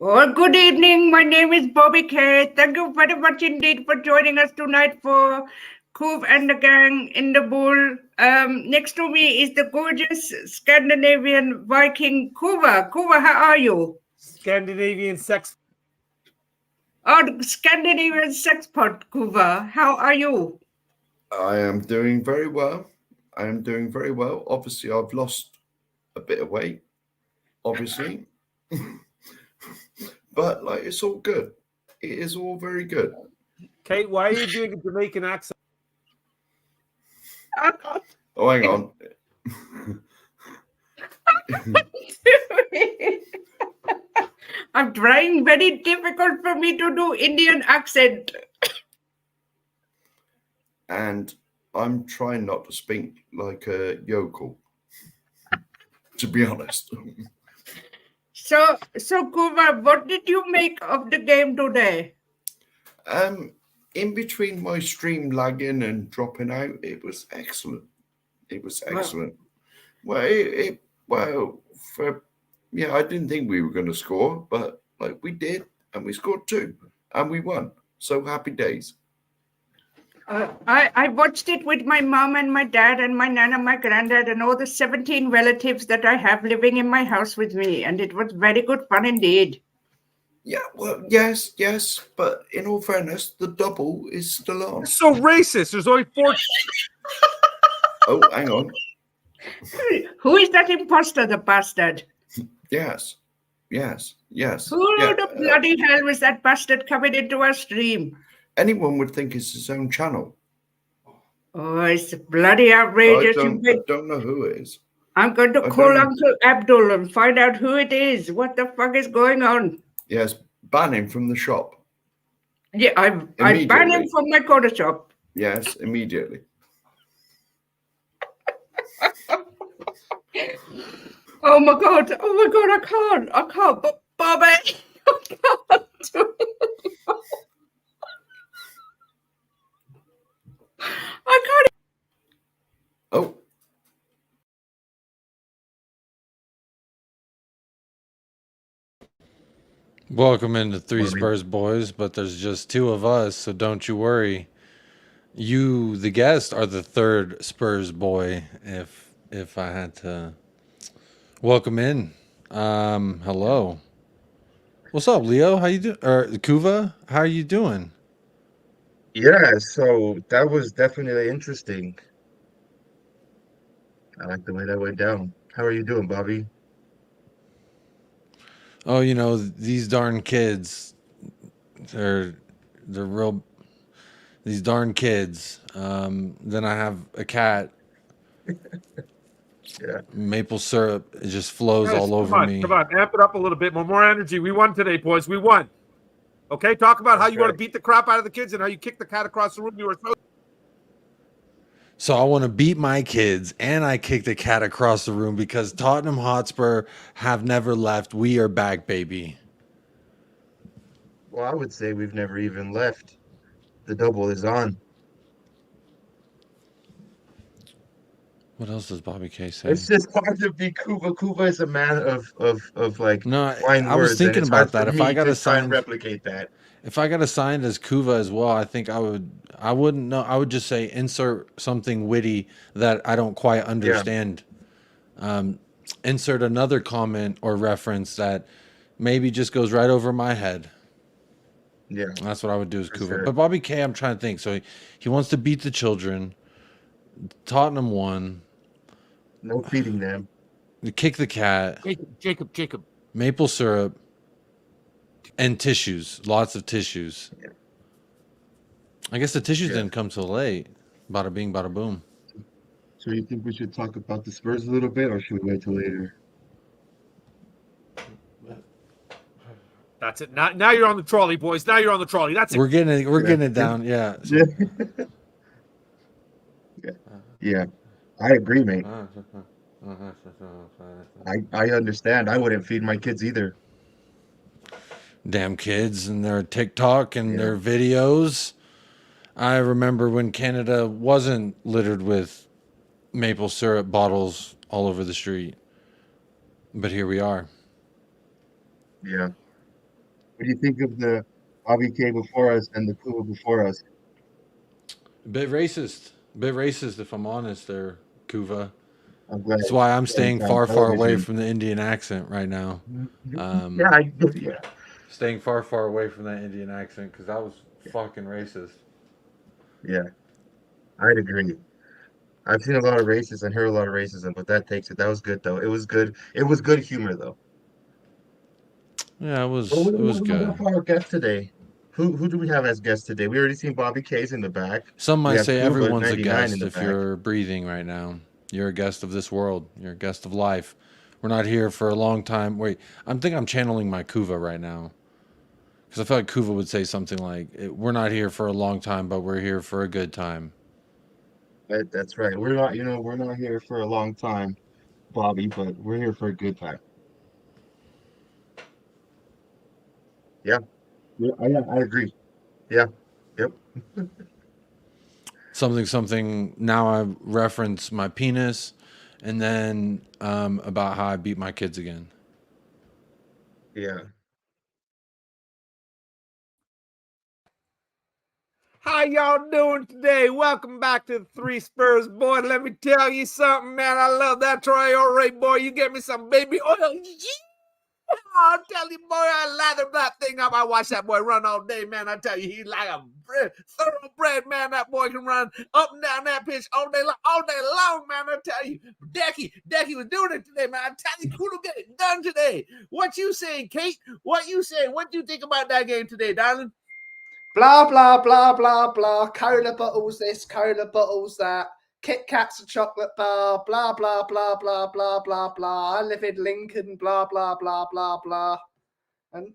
Well, good evening. My name is Bobby K. Thank you very much indeed for joining us tonight for Coop and the Gang in the Bull. Next to me is the gorgeous Scandinavian Viking Kuva. Kuva, how are you? Scandinavian sex. Oh, the Scandinavian sexpot Kuva, how are you? I am doing very well. I am doing very well. Obviously, I've lost a bit of weight, obviously. But like it's all good. It is all very good. Kate, why are you doing a Jamaican accent? Oh, hang on. I'm trying very difficult for me to do Indian accent. And I'm trying not to speak like a yokel, to be honest. So Kuva, what did you make of the game today? In between my stream lagging and dropping out, it was excellent. It was excellent. Well, for yeah, I didn't think we were going to score, but like we did, and we scored two, and we won. So happy days. I watched it with my mom and my dad and my nana, my granddad, and all the 17 relatives that I have living in my house with me, and it was very good fun indeed. Yeah, well, yes, but in all fairness, the double is still on. So racist. There's only four. Oh, hang on. Who is that imposter, the bastard? Yes. Who Yeah, the bloody hell was that bastard coming into our stream? anyone would think it's his own channel. Oh, it's bloody outrageous. I don't know who it is. I'm going to call Uncle Abdul and find out who it is. What the fuck is going on? Yes, ban him from the shop. Yeah, I ban him from my corner shop. Yes, immediately. Oh my god, I can't, but Bobby, I can't. I can't. Oh. Welcome into Three Spurs Boys, but there's just two of us, so don't you worry. You, the guest, are the third Spurs boy. If I had to welcome in, hello. What's up, Leo? How you doing? Or Kuva, how are you doing? Yeah, so that was definitely interesting. I like the way that went down. How are you doing, Bobby? Oh, you know these darn kids. They're real. These darn kids. Then I have a cat. Yeah. Maple syrup, it just flows all over me. Come on, amp it up a little bit. More energy. We won today, boys. We won. Okay, talk about how you want to beat the crap out of the kids and how you kicked the cat across the room. You were So I want to beat my kids, and I kick the cat across the room because Tottenham Hotspur have never left. We are back, baby. Well, I would say we've never even left. The double is on. What else does Bobby K say? It's just hard to be Kuva. Kuva is a man of like No, fine I was words, thinking and it's about hard that. for If me I got to try assigned, and replicate that. if I got assigned as Kuva as well, I think I would. I wouldn't know. I would just say insert something witty that I don't quite understand. Insert another comment or reference that maybe just goes right over my head. Yeah, That's what I would do as Kuva. sure. But Bobby K, I'm trying to think. So he wants to beat the children. Tottenham won. No feeding them. Kick the cat. Jacob. Maple syrup. And tissues. Lots of tissues. Yeah. I guess the tissues didn't come till late. Bada bing, bada boom. So you think we should talk about the Spurs a little bit, or should we wait till later? That's it. Now you're on the trolley, boys. Now you're on the trolley. That's it. We're getting it down. Yeah. Yeah. Yeah. I agree, mate. I understand. I wouldn't feed my kids either. Damn kids and their TikTok and their videos. I remember when Canada wasn't littered with maple syrup bottles all over the street. But here we are. Yeah. What do you think of the Bobby K before us and the Kuba before us? A bit racist if I'm honest. There, Kuva. I'm glad. That's why I'm glad staying it's on far away television. from the Indian accent right now. Yeah. Staying far away from that Indian accent because that was fucking racist. Yeah, I'd agree. I've seen a lot of racism and heard a lot of racism, but that takes it. That was good though. It was good. It was good humor though. Yeah, it was What it was do we good. have for our guest today? Who do we have as guest today? We already seen Bobby K's in the back. Some We might have say Kuba everyone's a 99 in guest the if back. you're breathing right now. You're a guest of this world. You're a guest of life. We're not here for a long time. Wait, I'm channeling my Kuva right now. Because I feel like Kuva would say something like, "We're not here for a long time, but we're here for a good time." That's right. We're not here for a long time, Bobby, but we're here for a good time. Yeah, I agree. Yeah, yep. Something. Now I reference my penis, and then about how I beat my kids again. Yeah. How y'all doing today? Welcome back to the Three Spurs, boy. Let me tell you something, man. I love that Traore, boy. You get me some baby oil. I'll tell you, boy, I lather that thing up. I watch that boy run all day, man. I tell you, he's like a thoroughbred, man. That boy can run up and down that pitch all day long, man. I tell you, Decky was doing it today, man. I tell you, Kudo get it done today. What you saying, Kate? What you saying? What do you think about that game today, darling? Blah, blah, blah, blah, blah. Cola bottles this, cola bottles that. Kit Kat's a chocolate bar. Blah, blah, blah, blah, blah, blah, blah. I live in Lincoln. Blah, blah, blah, blah, blah. And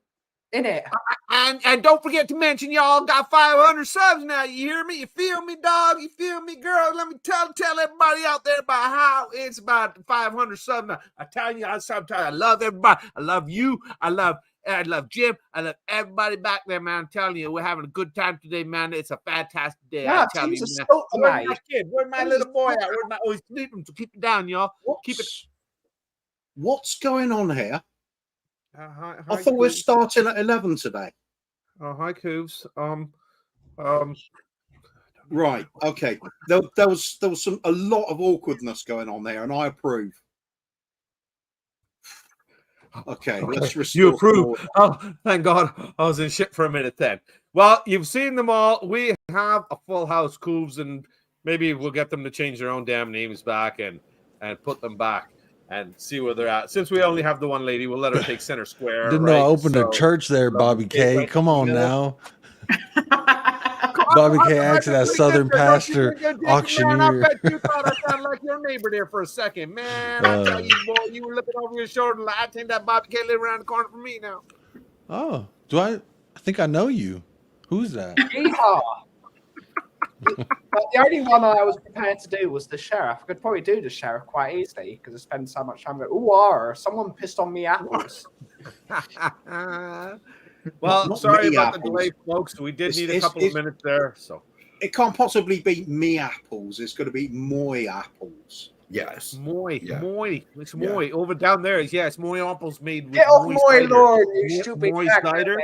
in it. And don't forget to mention y'all got 500 subs now. You hear me? You feel me, dog? You feel me, girl? Let me tell everybody out there about how it's about 500 subs now. I tell you, I love everybody. I love you. I love Jim. I love everybody back there, man. I'm telling you, we're having a good time today, man. It's a fantastic day. Yeah, I tell you, Tim's a man. stalker, Where's my mate. kid? Where's my little boy at? Where's my? Oh, he's sleeping. So keep it down, y'all. Keep it. What's going on here? Hi, I thought we're Coos. starting at 11 today. Oh, hi, Coos. Right. Okay. There was a lot of awkwardness going on there, and I approve. Okay, let's restore. You approve. Oh, thank God. I was in shit for a minute then. Well, you've seen them all. We have a full house, Cooves, and maybe we'll get them to change their own damn names back and put them back and see where they're at. Since we only have the one lady, we'll let her take center square. Didn't right? know I opened So, a church there, Bobby K. right? Come on Yeah. now. Bobby K. acts that Southern pastor Man, I auctioneer. bet you thought I sounded like your neighbor there for a second. Man, I tell you, boy, you were looking over your shoulder like, I think that Bobby K live around the corner from me now. Oh, do I? I think I know you. Who's that? Yeehaw. But the only one I was prepared to do was the sheriff. I could probably do the sheriff quite easily because I spend so much time going, ooh, someone pissed on me apples. Well, Not sorry me about the apples. delay, folks. We did need a It's- couple of minutes there. So It can't possibly be me apples. It's going to be moi apples. Yes. Moy, Yeah. Moy. It's Yeah. Moy. Over down there is, yes, Moy apples made with Get off Moy my cider. lawn, you Yeah, stupid Moy bag. cider.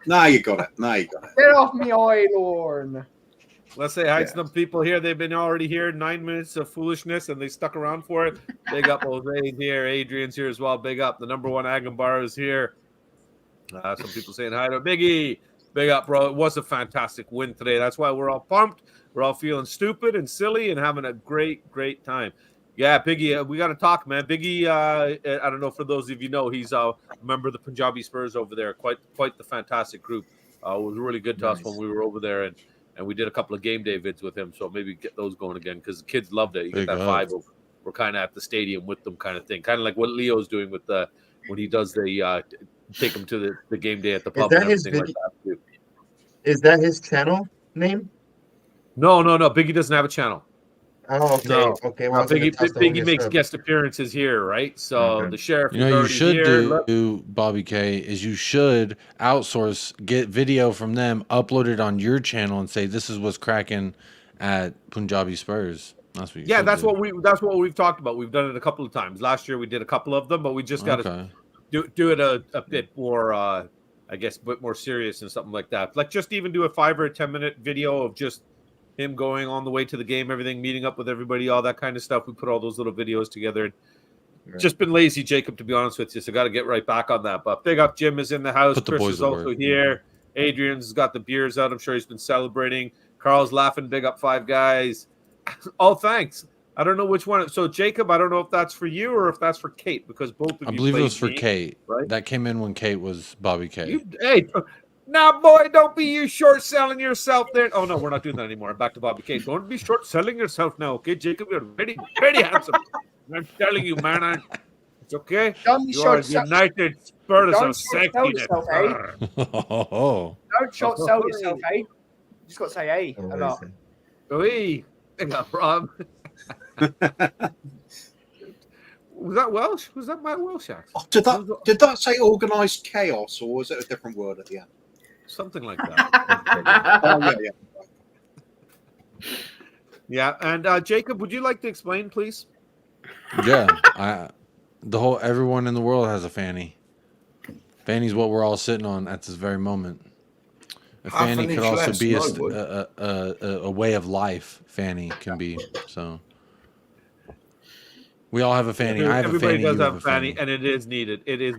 Now you got it. Get off me oil lawn. Let's say hi Yeah. to some people here. They've been already here 9 minutes of foolishness and they stuck around for it. Big up Jose here. Adrian's here as well. Big up. The number one Agambar is here. Some people saying hi to Biggie. Big up, bro. It was a fantastic win today. That's why we're all pumped. We're all feeling stupid and silly and having a great time. Yeah, Biggie, we got to talk, man. Biggie, I don't know, for those of you know, he's a member of the Punjabi Spurs over there. Quite the fantastic group. It was really good to us when we were over there, and we did a couple of game day vids with him. So maybe get those going again because the kids loved it. You Big get that up. vibe of we're kind of at the stadium with them kind of thing. Kind of like what Leo's doing with when he does the take them to the game day at the pub that and his everything like that too. Is that his channel name? No. Biggie doesn't have a channel. Oh, okay. No. Okay. Well, Biggie makes guest appearances here, right? So Okay. the sheriff. You know, is you already should here. do, Bobby K, is you should outsource, get video from them, upload it on your channel, and say this is what's cracking at Punjabi Spurs. That's what you Yeah, should that's do. what we've talked about. We've done it a couple of times. Last year we did a couple of them, but we just got to Okay. do it a bit more. I I guess, a bit more serious and something like that. Like just even do a 5 or 10 minute video of just him going on the way to the game, everything, meeting up with everybody, all that kind of stuff. We put all those little videos together. Right. Just been lazy, Jacob, to be honest with you. So got to get right back on that. But big up, Jim is in the house. Put the Chris boys is to also work. here. Adrian's got the beers out. I'm sure he's been celebrating. Carl's laughing. Big up, 5 guys. Oh, thanks. I don't know which one. So Jacob, I don't know if that's for you or if that's for Kate, because both of you. I believe it played was for me, Kate. right? That came in when Kate was Bobby K. Hey, now, boy, don't be you short selling yourself there. Oh no, we're not doing that anymore. I'm back to Bobby Kate. Don't be short selling yourself now, okay, Jacob? You're very, very handsome. I'm telling you, man. It's okay. Don't be You are short sell- United Spurs Don't of short sell sexiness. yourself, eh? Oh, Don't short sell yourself, eh? You just got to say, "Hey," a lot. Hey, big up, Rob. Was that Welsh? Was that my Welsh accent? Oh, did that say organised chaos, or was it a different word at the end? Something like that. Oh yeah. Yeah, and Jacob, would you like to explain, please? yeah. Everyone in the world has a fanny. Fanny's what we're all sitting on at this very moment. A Half fanny an could inch also less, be no, boy. a way of life. Fanny can be so. We all have a fanny. I have a Everybody fanny. does You have have a fanny, and it is needed. It is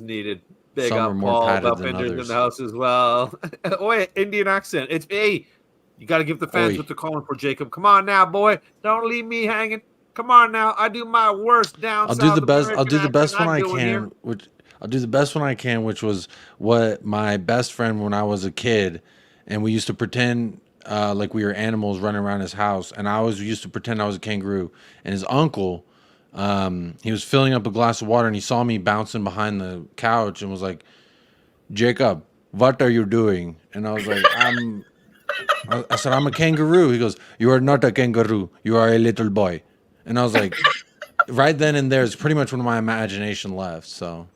needed. Big Some up, are more Paul. padded than Buffender's in others. the house as well. Oh, wait, Indian accent. It's hey. You got to give the fans Oi. what they're calling for, Jacob. Come on now, boy. Don't leave me hanging. Come on now. I do my worst down I'll south do the best. American I'll do the best accent one I'm I doing can. here. I'll do the best one I can, which was what my best friend when I was a kid, and we used to pretend like we were animals running around his house, and I always used to pretend I was a kangaroo. And his uncle, he was filling up a glass of water, and he saw me bouncing behind the couch, and was like, "Jacob, what are you doing?" And I was like, I said, "I'm a kangaroo." He goes, "You are not a kangaroo. You are a little boy." And I was like, right then and there is pretty much when my imagination left. So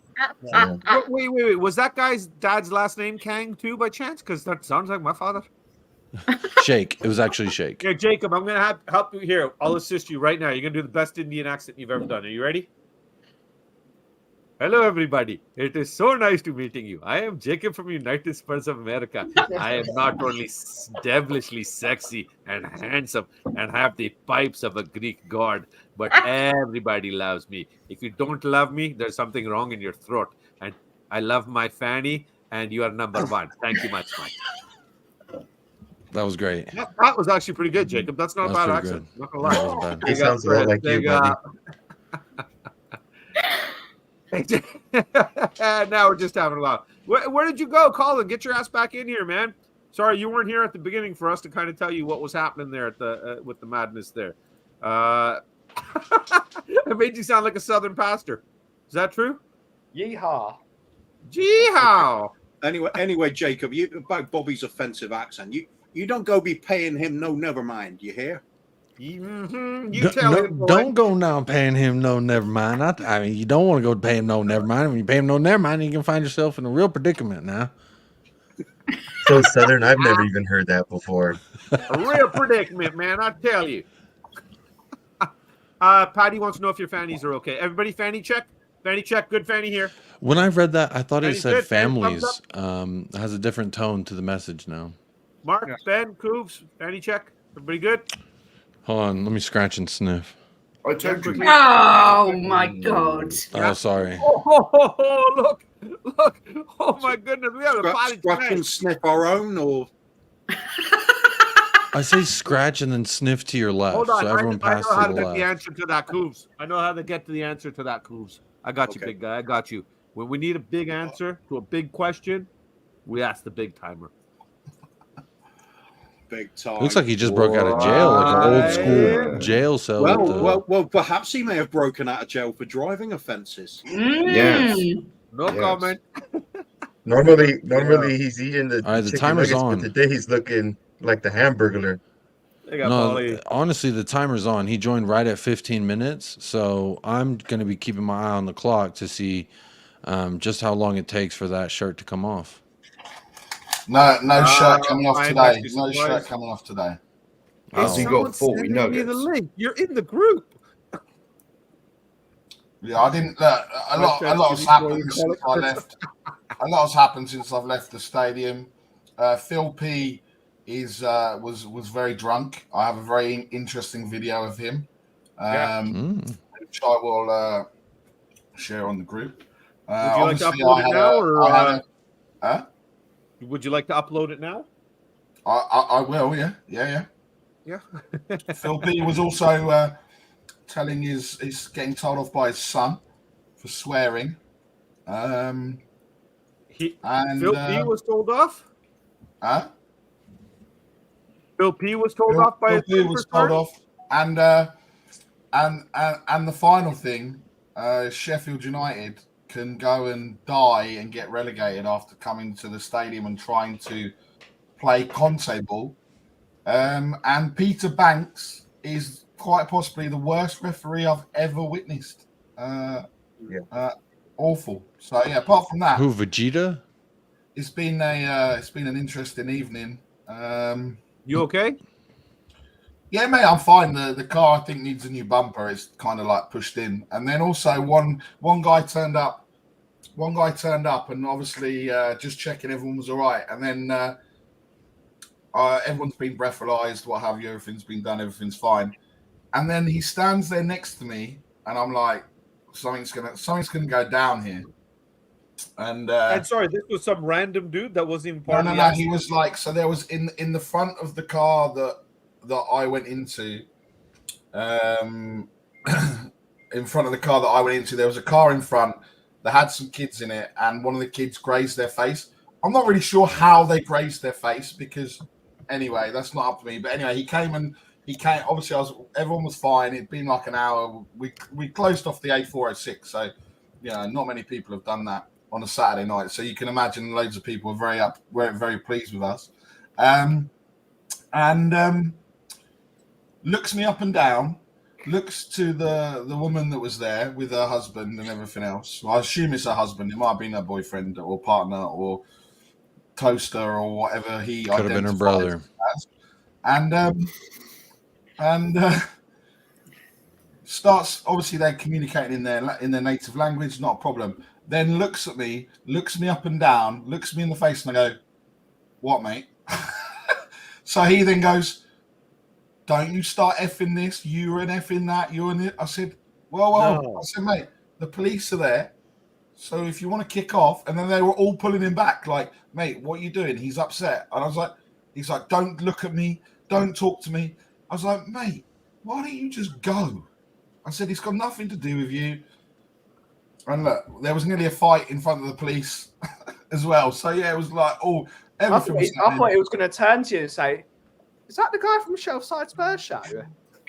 Wait. Was that guy's dad's last name Kang too, by chance? Because that sounds like my father. Shake. It was actually Shake. Here, Jacob, I'm going to help you here. I'll assist you right now. You're going to do the best Indian accent you've ever done. Are you ready? Hello, everybody. It is so nice to meeting you. I am Jacob from United Spurs of America. I am not only devilishly sexy and handsome and have the pipes of a Greek god, but everybody loves me. If you don't love me, there's something wrong in your throat. And I love my fanny, and you are number one. Thank you much, Mike. That was great. That was actually pretty good, Jacob. That's not a That bad was accent. pretty Not gonna lie. That wasn't bad. He Big up, sounds a lot Chris. like you, Big buddy. Now we're just having a laugh. Where did you go, Colin? Get your ass back in here, man. Sorry, you weren't here at the beginning for us to kind of tell you what was happening there at the with the madness there. It made you sound like a Southern pastor. Is that true? Yeehaw. Gee-how. Anyway, Jacob, about Bobby's offensive accent. You don't go be paying him no never mind. You hear? Mm-hmm. You tell him, boy. Don't go now paying him no never mind. I mean, you don't want to go pay him no never mind. When you pay him no never mind, you can find yourself in a real predicament now. So Southern, I've never even heard that before. A real predicament, man. I tell you. Patty wants to know if your fannies are okay. Everybody, fanny check. Fanny check. Good fanny here. When I read that, I thought it Fanny said good, fanny families. thumbs It has a different tone to the message now. Mark, Ben, Cooves, fanny check. Everybody good? Hold on, let me scratch and sniff. I told you. Oh my God. Oh, sorry. Oh, look. Oh my goodness, we have a potty Scratch and tonight. sniff our own, or I say scratch and then sniff to your left, Hold on, so everyone I know passes how to to the get the left. answer to that, Cooves. I know how to get to the answer to that, Cooves. I got you, Okay. big guy. I got you. When we need a big answer to a big question, we ask the big timer. big time. Looks like he just broke out of jail, like an old school Right. jail cell. with the- Well, perhaps he may have broken out of jail for driving offences. Yes. No Yes. comment. Normally he's eating the All right, the chicken timer's nuggets, on. but today he's looking like the hamburglar. They got No, Polly. honestly, the timer's on. He joined right at 15 minutes, so I'm going to be keeping my eye on the clock to see just how long it takes for that shirt to come off. No shirt coming off I'm today. actually No shirt surprised. coming off today. Has he Someone got 40 sending me the nuggets? link. You're in the group. Yeah, I didn't. A lot has happened since I left. a lot's happened since I've left the stadium. Phil P was very drunk. I have a very interesting video of him, which I will share on the group. Would you like to obviously, upload it now, or would you like to upload it now? I will. Yeah. Phil P was also telling he's getting told off by his son for swearing. Phil P was told off. Phil P was told off by Phil P was told off, and the final thing, Sheffield United can go and die and get relegated after coming to the stadium and trying to play Conte ball. And Peter Banks is quite possibly the worst referee I've ever witnessed. Awful. So yeah, apart from that, Who, Vegeta? it's been an interesting evening. You okay? Yeah, mate, I'm fine. The car I think needs a new bumper. It's kind of like pushed in, and then also one guy turned up. One guy turned up, and obviously just checking everyone was all right, and then everyone's been breathalyzed, what have you. Everything's been done. Everything's fine, and then he stands there next to me, and I'm like, something's gonna go down here. And sorry, this was some random dude that wasn't even part of the no. He was like, so there was in the front of the car that I went into, in front of the car that I went into, there was a car in front that had some kids in it, and one of the kids grazed their face. I'm not really sure how they grazed their face, because anyway, that's not up to me. But anyway, he came. Obviously, everyone was fine. It'd been like an hour. We closed off the A406, so not many people have done that on a Saturday night. So you can imagine loads of people were very pleased with us. And looks me up and down, looks to the woman that was there with her husband and everything else. Well, I assume it's her husband. It might have been her boyfriend or partner or toaster or whatever he could have been her brother. As. And starts, obviously they're communicating in their native language, not a problem. Then looks at me, looks me up and down, looks me in the face, and I go, "What, mate?" So he then goes, "Don't you start effing this, you're an effing that, you're in it." I said, well, no. I said, "Mate, the police are there, so if you want to kick off." And then they were all pulling him back, like, "Mate, what are you doing? He's upset." And I was like, he's like, "Don't look at me, don't talk to me." I was like, "Mate, why don't you just go?" I said, "It's got nothing to do with you." And look, there was nearly a fight in front of the police as well. So yeah, it was like, everything. I thought he was going to turn to you and say, "Is that the guy from Shelfside Spurs show?"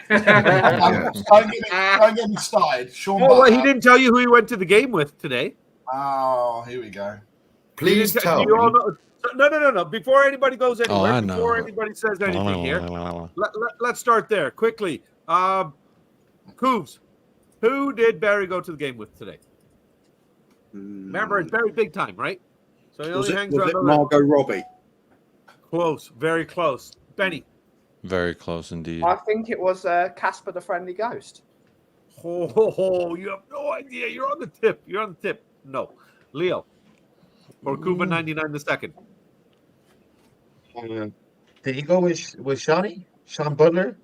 Don't get me started. Sean well, he didn't tell you who he went to the game with today. Oh, here we go. Please tell me. No. Before anybody goes anywhere, before anybody says anything here, let's start there quickly. Cooves, who did Barry go to the game with today? Remember, it's very big time, right? So he only hangs around. Was it Margot Robbie? Close, very close. Benny. Very close indeed. I think it was Casper the Friendly Ghost. Oh, you have no idea. You're on the tip. No. Leo. Or Cuba 99 the second. Did he go with Sean Butler?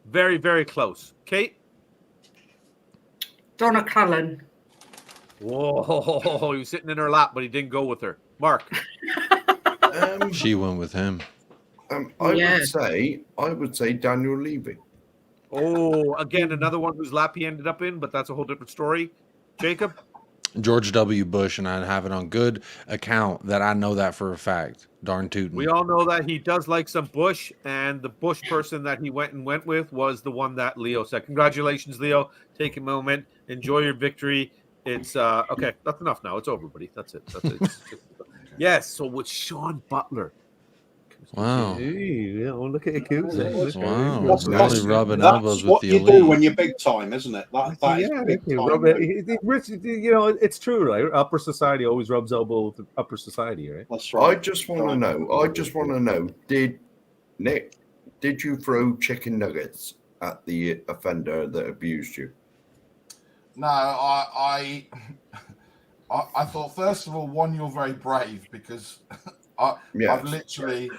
Very, very close. Kate? Donna Cullen. Whoa, he was sitting in her lap, but he didn't go with her. Mark? She went with him. I would say Daniel Levy. Oh, again, another one whose lap he ended up in, but that's a whole different story. Jacob? George W. Bush, and I have it on good account that I know that for a fact. Darn tootin'. We all know that he does like some Bush, and the Bush person that he went with was the one that Leo said. Congratulations, Leo. Take a moment. Enjoy your victory. It's okay. That's enough now. It's over, buddy. That's it. Yes. So with Sean Butler. Wow. Hey, look at it, Wow. Really rubbing elbows with what the you elite. do when you're big time, isn't it? That is big time. It's true, right? Upper society always rubs elbow with upper society, right? That's right. I just want to know. Did you throw chicken nuggets at the offender that abused you? No, I I thought, first of all, one, you're very brave because I've literally,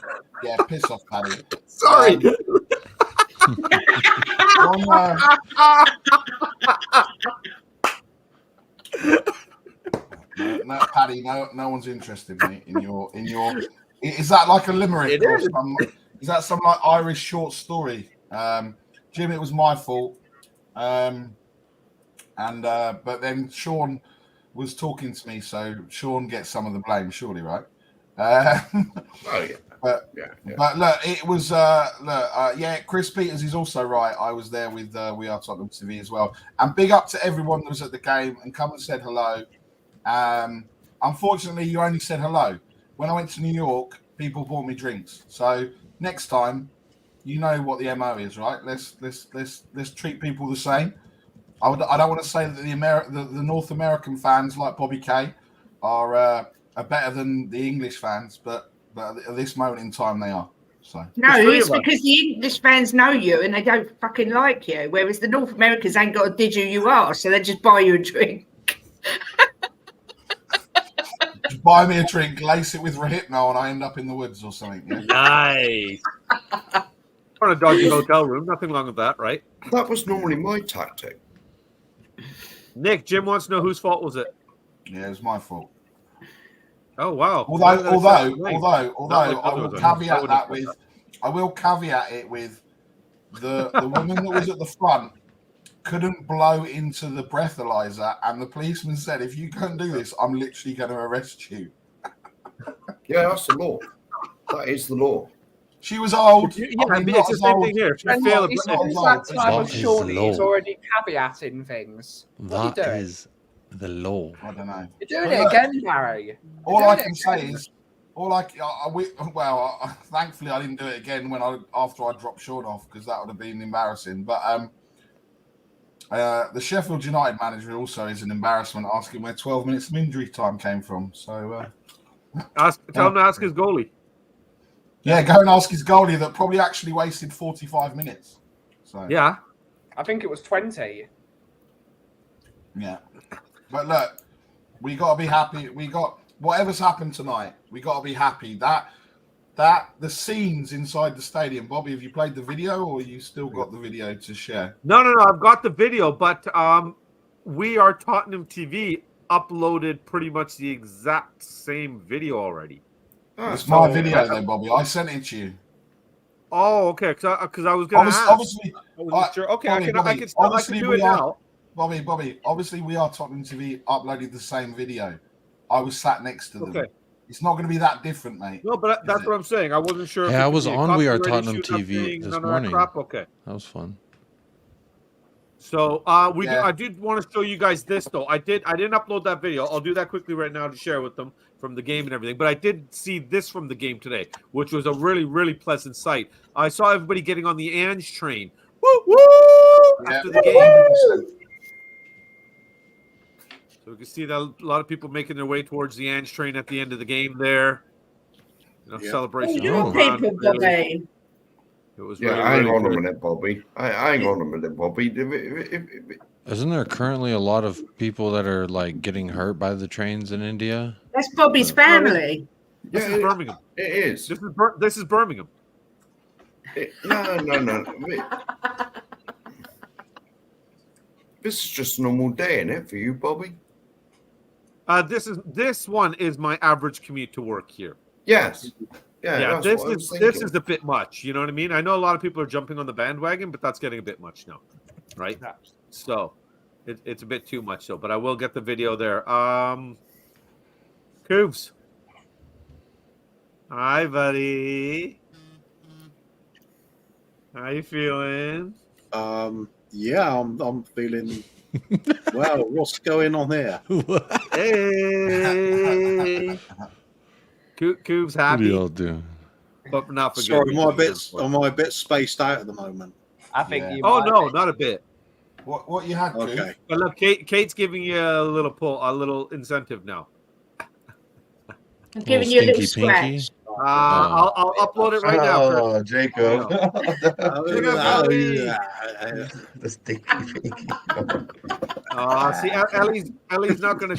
piss off, Paddy. Sorry. No, Paddy, no one's interested, mate. In your. Is that like a limerick? It is. Is that some like Irish short story? Jim, it was my fault. But then Sean was talking to me, so Sean gets some of the blame, surely, right? But look, it was Chris Peters is also right. I was there with We Are Tottenham TV as well, and big up to everyone that was at the game and come and said hello. Unfortunately, you only said hello. When I went to New York, people bought me drinks. So next time, you know what the MO is, right? Let's treat people the same. I don't want to say that the North American fans like Bobby K are better than the English fans, but at this moment in time they are. So no, it's because the English fans know you and they don't fucking like you, whereas the North Americans ain't got a dig who you are, so they just buy you a drink. Just buy me a drink, lace it with Rohypnol, and I end up in the woods or something. Yeah? Nice. Or a dodgy hotel room. Nothing wrong with that, right? That was normally my tactic. Nick, Jim wants to know whose fault was it? Yeah, it was my fault. Oh wow! Although I will caveat it with the woman that was at the front couldn't blow into the breathalyzer, and the policeman said, "If you can't do this, I'm literally going to arrest you." Yeah, that's the law. That is the law. She was old. It's the same thing here. If you fail It's that time of Shawnee. He's already caveating things. That is the law. I don't know. You're doing it again, Barry. All I can say is, thankfully I didn't do it again after I dropped Sean off, because that would have been embarrassing. But the Sheffield United manager also is an embarrassment, asking where 12 minutes of injury time came from. So tell him to ask his goalie. Yeah, go and ask his goalie that probably actually wasted 45 minutes. So yeah, I think it was 20. Yeah, but look, we got to be happy. We got whatever's happened tonight. We got to be happy that the scenes inside the stadium. Bobby, have you played the video, or you still got the video to share? No. I've got the video, but We Are Tottenham TV uploaded pretty much the exact same video already. It's my video, though, Bobby. I sent it to you. Oh, okay. Because I was going to ask. Obviously, sure. Okay, Bobby, I can do it now. Bobby. Obviously, We Are Tottenham TV uploaded the same video. I was sat next to them. Okay. It's not going to be that different, mate. No, but that's what I'm saying. I wasn't sure. Yeah, I was on We Are Tottenham TV this morning. Okay, that was fun. So I did want to show you guys this though. I didn't upload that video. I'll do that quickly right now to share with them from the game and everything. But I did see this from the game today, which was a really, really pleasant sight. I saw everybody getting on the Ange train. Woo woo! After the game. 100%. So we can see that a lot of people making their way towards the Ange train at the end of the game there. Celebration. It was hang on a minute, Bobby. Hang on a minute, Bobby. Isn't there currently a lot of people that are like getting hurt by the trains in India? That's Bobby's family. This is Birmingham. It is. This is Birmingham. No. This is just a normal day, isn't it, for you, Bobby? This one is my average commute to work here. Yes. Yeah, this is a bit much. You know what I mean? I know a lot of people are jumping on the bandwagon, but that's getting a bit much now, right? So it's a bit too much. So, but I will get the video there. Cooves, hi, buddy. How you feeling? Yeah, I'm feeling. Well, what's going on here? Hey. Cooves happy. What do y'all do? But not for Sorry, am I a bit spaced out at the moment? I think you Oh no, not a bit. What you had, okay. Cooves? But look, Kate's giving you a little incentive now. I'm giving you a little Pinky? scratch. I'll upload it right now. Oh, Jacob. The stinky pinky. See, Ellie's not gonna.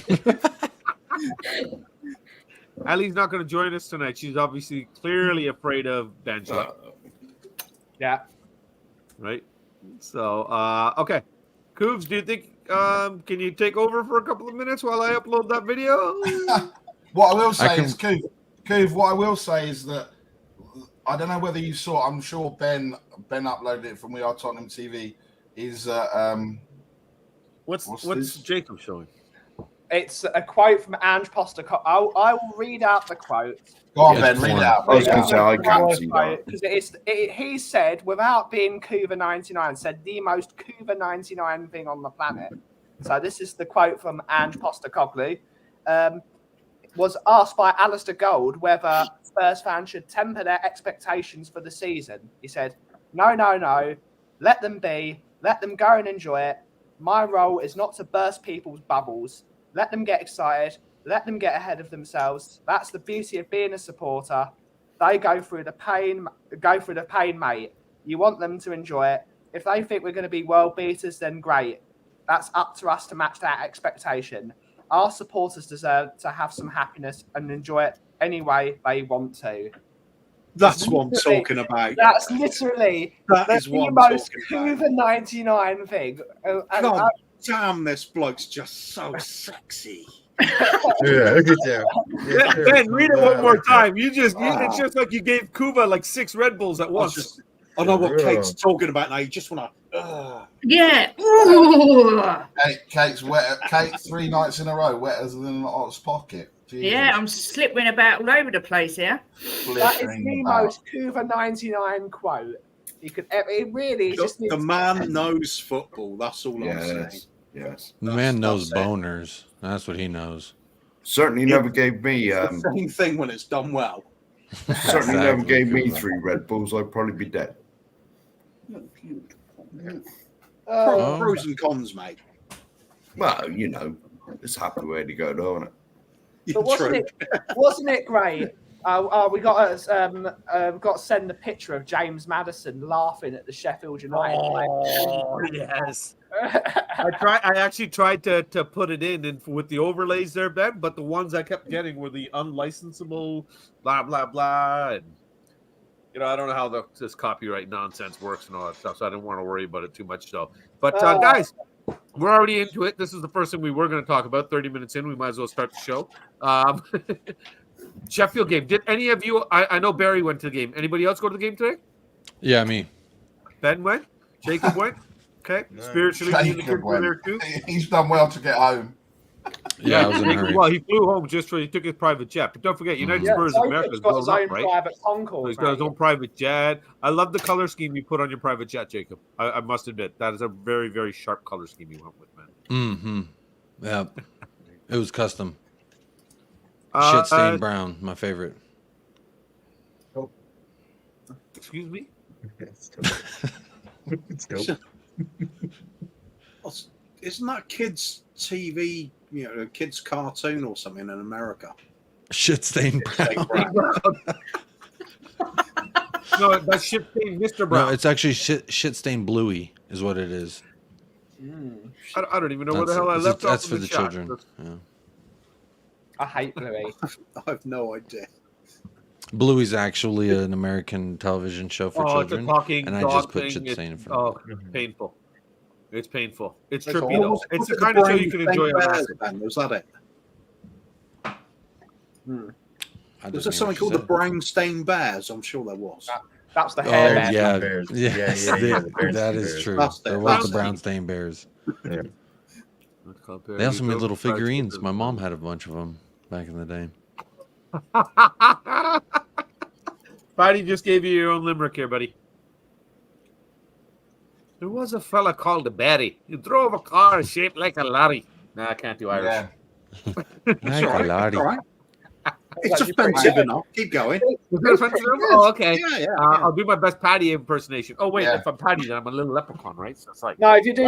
Ali's not going to join us tonight. She's obviously clearly afraid of Angela, Yeah. right? So, okay. Coobs, do you think can you take over for a couple of minutes while I upload that video? What I will say can- is, Coov, what I will say is that I don't know whether you saw. I'm sure Ben uploaded it from We Are Tottenham TV. Is What's this? Jacob showing? It's a quote from Ange Postecoglou. I will read out the quote. Go on, Yeah, Ben, read it out. I was going to say I can't see that. Because he said, without being Cuva 99, said the most Cuva 99 thing on the planet. So this is the quote from Ange Postecoglou. Was asked by Alistair Gold whether Spurs fans should temper their expectations for the season. He said, no. Let them be. Let them go and enjoy it. My role is not to burst people's bubbles. Let them get excited. Let them get ahead of themselves. That's the beauty of being a supporter. They go through the pain, mate. You want them to enjoy it. If they think we're going to be world beaters, then great. That's up to us to match that expectation. Our supporters deserve to have some happiness and enjoy it any way they want to. That's what I'm talking about. That's literally That is the what I'm most talking about. Cuva 99 thing. God damn, this bloke's just so sexy. Yeah, good job. Ben, read it one more time. It's just like you gave Kuba like 6 Red Bulls at once. I know what Kate's talking about now. You just want to. Yeah. Ooh. Kate's wet. Kate 3 nights in a row, wetter than an ox pocket. Jesus. Yeah, I'm slipping about all over the place here. That is the most Cuva 99 quote. You could. It really just The man knows football. That's all I'm saying. Yes. The man knows that's it. boners. That's what he knows. Certainly never gave me. It's the same thing when it's done well. Certainly never Exactly. gave me 3 Red Bulls. I'd probably be dead. Oh. Pros and cons, mate. Well, you know, it's a happy way to go, though, isn't it? But wasn't it great? We got to send the picture of James Maddison laughing at the Sheffield United. Oh, yes. I actually tried to put it in with the overlays there, Ben, but the ones I kept getting were the unlicensable blah blah blah, and I don't know how this copyright nonsense works and all that stuff, so I didn't want to worry about it too much. So, but guys, we're already into it. This is the first thing we were going to talk about. 30 minutes in, we might as well start the show. Sheffield game. Did any of you? I know Barry went to the game. Anybody else go to the game today? Yeah, me. Ben went. Jacob went. Okay. Spiritually, me and the kids were there too. He's done well to get home. Yeah, I was in a hurry. Well, he flew home he took his private jet. But don't forget, United Spurs America is got his blown own up, right? private So Concourse. he's got his own private jet. I love the color scheme you put on your private jet, Jacob. I must admit, that is a very, very sharp color scheme you went with, man. Mm-hmm. Yeah. It was custom. Shit stained brown, my favorite. Excuse me? It's dope. Isn't that kids' TV, a kids' cartoon or something in America? Shit stained brown. No, that's shit stained Mr. Brown. No, it's actually shit stained bluey is what it is. I don't even know where the hell I left off. That's in for the shot. children. Yeah. I hate Bluey. I have no idea. Bluey's actually an American television show for children. It's a talking and I dog just put thing. shit It's- stain in front of it. painful. It's painful. It's That's trippy all. though. It's the kind of show you can enjoy on Bears, acid. then, was that it? I Was just there knew something what you called the said. Brown Stain Bears? I'm sure there was. That's the Oh, hair Bears, bear. yeah. Bears. Yes, Yeah, the Bears, that the is Bears. true. That's There it. was That's the it. brown stained bears. Yeah. They also made little figurines. My mom had a bunch of them back in the day. Buddy just gave you your own limerick here, buddy. There was a fella called Barry. He drove a car shaped like a lorry. Nah, I can't do Irish. Yeah. Like a laddie. All right. It's actually pretty offensive good. enough. Keep going. Was that offensive? Oh, okay. Yeah. I'll do my best Paddy impersonation. Oh wait, Yeah. if I'm Paddy, then I'm a little leprechaun, right? So it's like, No, if you do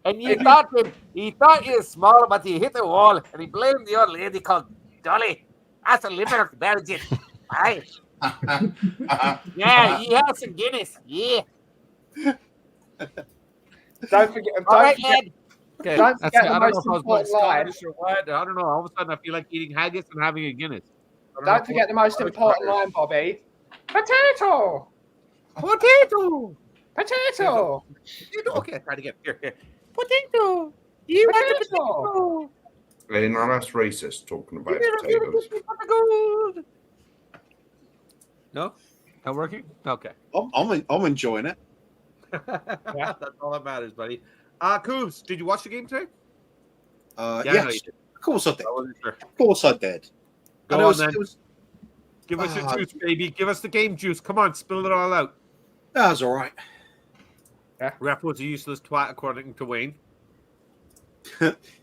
And he thought he was small, but he hit the wall, and he blamed the old lady called Dolly. That's a limerick, Belgian. Aye. Yeah, he has some Guinness. Yeah. don't forget. All right, Ed. Okay, Don't that's forget it. the I don't know most if I was going important line. Scottish or what. I don't know. All of a sudden, I feel like eating haggis and having a Guinness. I Don't forget the most important line, Bobby. Potato! Potato. Potato! Okay, try it again. Here. Potato. You want a Potato! Hey, now that's racist talking about You're potatoes. gold. No, not working. Okay, I'm enjoying it. that's all that matters, buddy. Coobs, did you watch the game today? Yeah, I know Yes, you did. of course I did. I wasn't sure. Of course I did. Go And on then. Give us your Ah. juice, baby. Give us the game juice. Come on, spill it all out. That's all right. Ref was a useless twat, according to Wayne.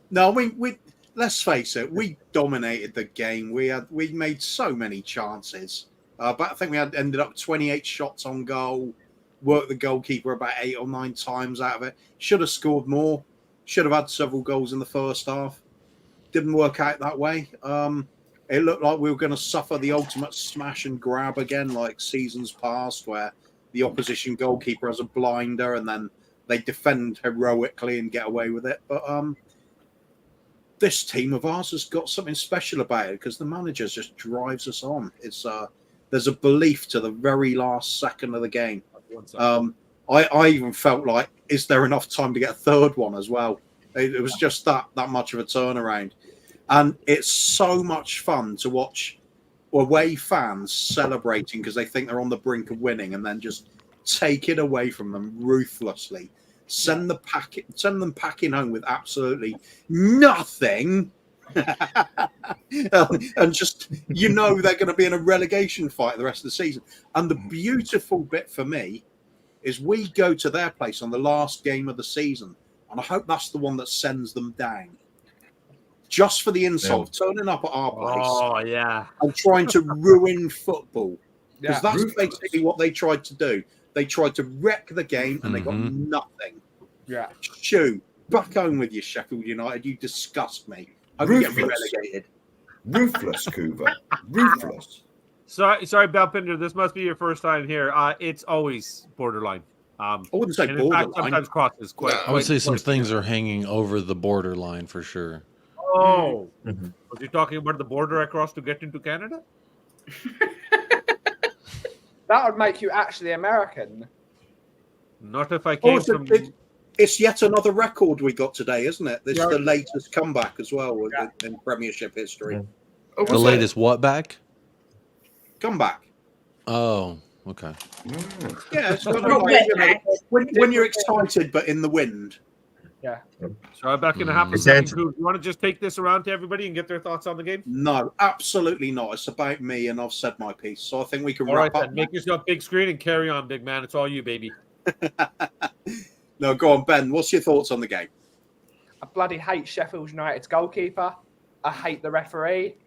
No, we let's face it, we dominated the game. We made so many chances. But I think we ended up 28 shots on goal. Worked the goalkeeper about 8 or 9 times out of it. Should have scored more. Should have had several goals in the first half. Didn't work out that way. It looked like we were going to suffer the ultimate smash and grab again, like seasons past, where the opposition goalkeeper has a blinder and then they defend heroically and get away with it. But this team of ours has got something special about it because the manager just drives us on. It's there's a belief to the very last second of the game. I even felt like, is there enough time to get a third one as well? It was just that much of a turnaround. And it's so much fun to watch away fans celebrating because they think they're on the brink of winning and then just take it away from them ruthlessly. Send them packing home with absolutely nothing. And just, they're going to be in a relegation fight the rest of the season. And the beautiful bit for me is we go to their place on the last game of the season. And I hope that's the one that sends them down. Just for the insult of turning up at our place. Oh, yeah. And trying to ruin football. Because that's Ruthless. basically what they tried to do. They tried to wreck the game and they got nothing. Yeah. Shoo, back home with you, Sheffield United. You disgust me. I hope you get Ruthless. relegated. Ruthless, Coover. Ruthless. Sorry, Belpinder. This must be your first time here. It's always borderline. I wouldn't say and in fact, borderline. sometimes crosses quite. I would say some things are hanging over the borderline for sure. Oh, was you talking about the border I crossed to get into Canada? That would make you actually American. Not if I came from. It's yet another record we got today, isn't it? This is the latest comeback as well in Premiership history. Oh, The was latest what back? Comeback. Oh, okay. Yeah, it's kind of like, when you're excited but in the wind. Yeah. So back in a half a second. You want to just take this around to everybody and get their thoughts on the game? No, absolutely not. It's about me, and I've said my piece. So I think we can All right, wrap up. then. Make yourself big screen and carry on, big man. It's all you, baby. No, go on, Ben. What's your thoughts on the game? I bloody hate Sheffield United's goalkeeper. I hate the referee.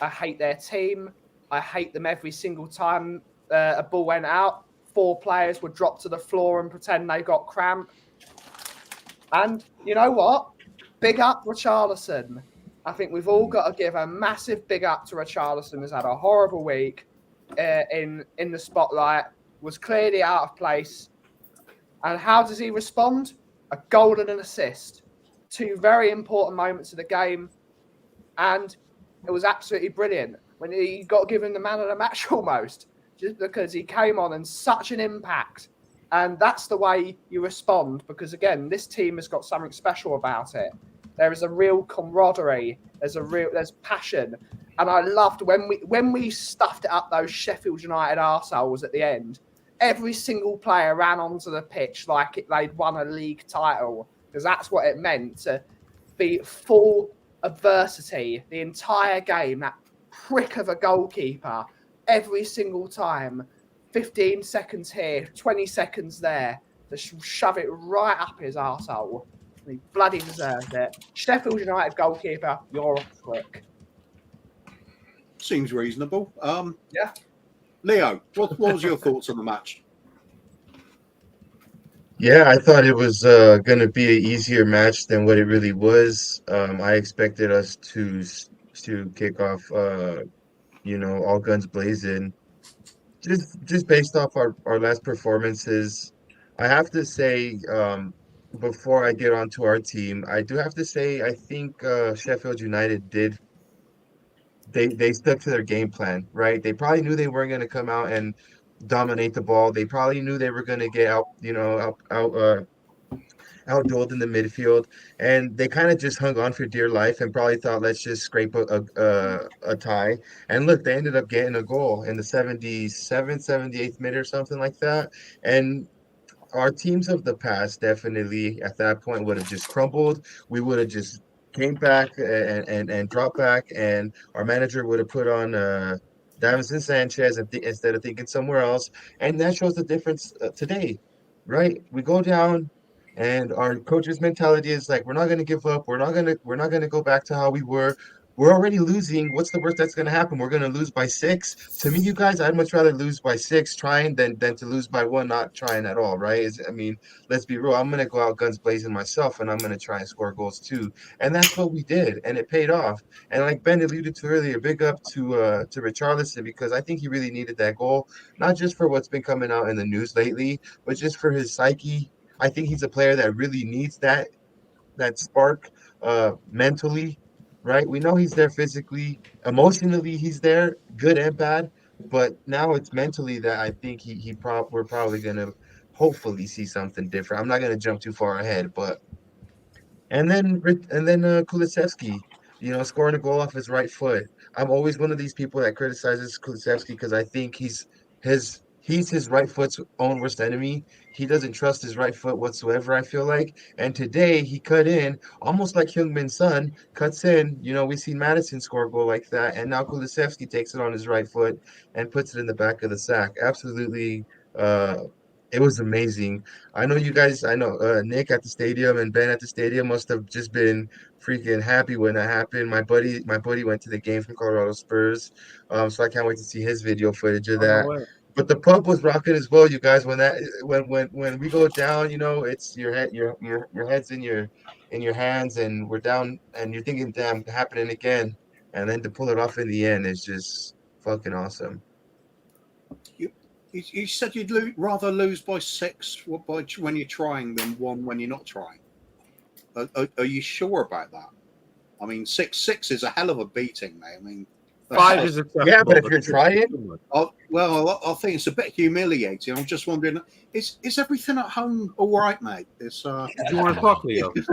I hate their team. I hate them every single time a ball went out. 4 players would drop to the floor and pretend they got cramp. And you know what? Big up Richarlison. I think we've all got to give a massive big up to Richarlison. Has had a horrible week in the spotlight. Was clearly out of place. And how does he respond? A goal and an assist. 2 very important moments of the game. And it was absolutely brilliant. When he got given the man of the match almost. Just because he came on and such an impact. And that's the way you respond. Because, again, this team has got something special about it. There is a real camaraderie. There's passion. And I loved when we stuffed it up those Sheffield United arseholes at the end. Every single player ran onto the pitch like they'd won a league title, because that's what it meant to be full adversity the entire game. That prick of a goalkeeper every single time, 15 seconds here, 20 seconds there, to shove it right up his arsehole. He bloody deserved it. Sheffield United goalkeeper, you're a prick. Seems reasonable. Yeah. Leo, what was your thoughts on the match? Yeah, I thought it was going to be an easier match than what it really was. I expected us to kick off, all guns blazing. Just based off our last performances, I have to say, before I get on to our team, I do have to say I think Sheffield United did they stuck to their game plan, right? They probably knew they weren't going to come out and dominate the ball. They probably knew they were going to get outdueled in the midfield, and they kind of just hung on for dear life and probably thought, let's just scrape a tie. And look, they ended up getting a goal in the 77th, 78th minute or something like that. And our teams of the past definitely at that point would have just crumbled. We would have just came back and dropped back, and our manager would have put on Davinson Sanchez instead of thinking somewhere else. And that shows the difference today, right? We go down, and our coach's mentality is like, we're not going to give up. We're not going to go back to how we were. We're already losing. What's the worst that's going to happen? We're going to lose by 6. To me, you guys, I'd much rather lose by 6 trying than to lose by 1 not trying at all, right? I mean, let's be real. I'm going to go out guns blazing myself, and I'm going to try and score goals too. And that's what we did, and it paid off. And like Ben alluded to earlier, big up to Richarlison, because I think he really needed that goal, not just for what's been coming out in the news lately, but just for his psyche. I think he's a player that really needs that spark mentally, right? We know he's there physically, emotionally he's there, good and bad, but now it's mentally that I think we're probably gonna hopefully see something different. I'm not gonna jump too far ahead, but and then Kulusevski, scoring a goal off his right foot. I'm always one of these people that criticizes Kulusevski because I think he's his right foot's own worst enemy. He doesn't trust his right foot whatsoever, I feel like. And today he cut in, almost like Heung-min Son cuts in. We've seen Maddison score a goal like that, and now Kulusevski takes it on his right foot and puts it in the back of the sack. Absolutely, it was amazing. I know Nick at the stadium and Ben at the stadium must have just been freaking happy when that happened. My buddy went to the game from Colorado Spurs, so I can't wait to see his video footage of Oh, no that. way. But the pub was rocking as well, you guys. When we go down, it's your head's in your hands, and we're down, and you're thinking, damn, happening again, and then to pull it off in the end is just fucking awesome. You said you'd rather lose by 6 when you're trying than 1 when you're not trying. Are you sure about that? I mean, 6 is a hell of a beating, mate. I mean, 5 is acceptable. Yeah, but if you're trying, I think it's a bit humiliating. I'm just wondering, is everything at home all right, mate? Do you want to talk, Leo? Do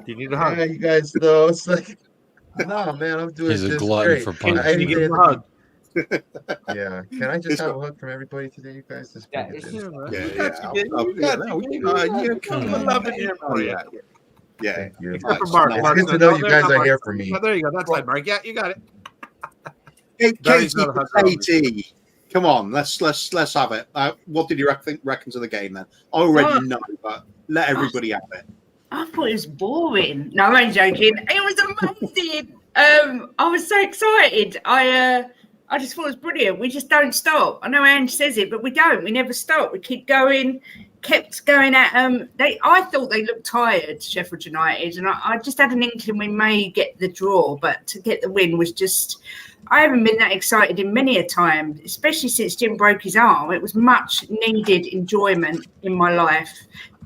you need a hug? yeah, you guys though, it's like, no, man, I'm doing He's a just glutton great. for Can punishment. you give him a hug? Yeah, can I just have a hug from everybody today, you guys? Just Yeah, bring it it's- in. Come on, love it here for you. Yeah. Thank you. Except for Mark. It's Mark's good to not- know no, you there guys you go, are Mark. here for me. Oh, there you go. That's right, Mark. Yeah, you got it. Katie, Daddy's got a hug. Katie, come on, let's have it. What did you reckon to the game then? I already know, but let everybody have it. I thought it was boring. No, I'm joking. It was amazing. I was so excited. I just thought it was brilliant. We just don't stop. I know Ange says it, but we don't. We never stop. We keep going, kept going at them. I thought they looked tired, Sheffield United, and I just had an inkling we may get the draw, but to get the win was just. I haven't been that excited in many a time, especially since Jim broke his arm. It was much needed enjoyment in my life.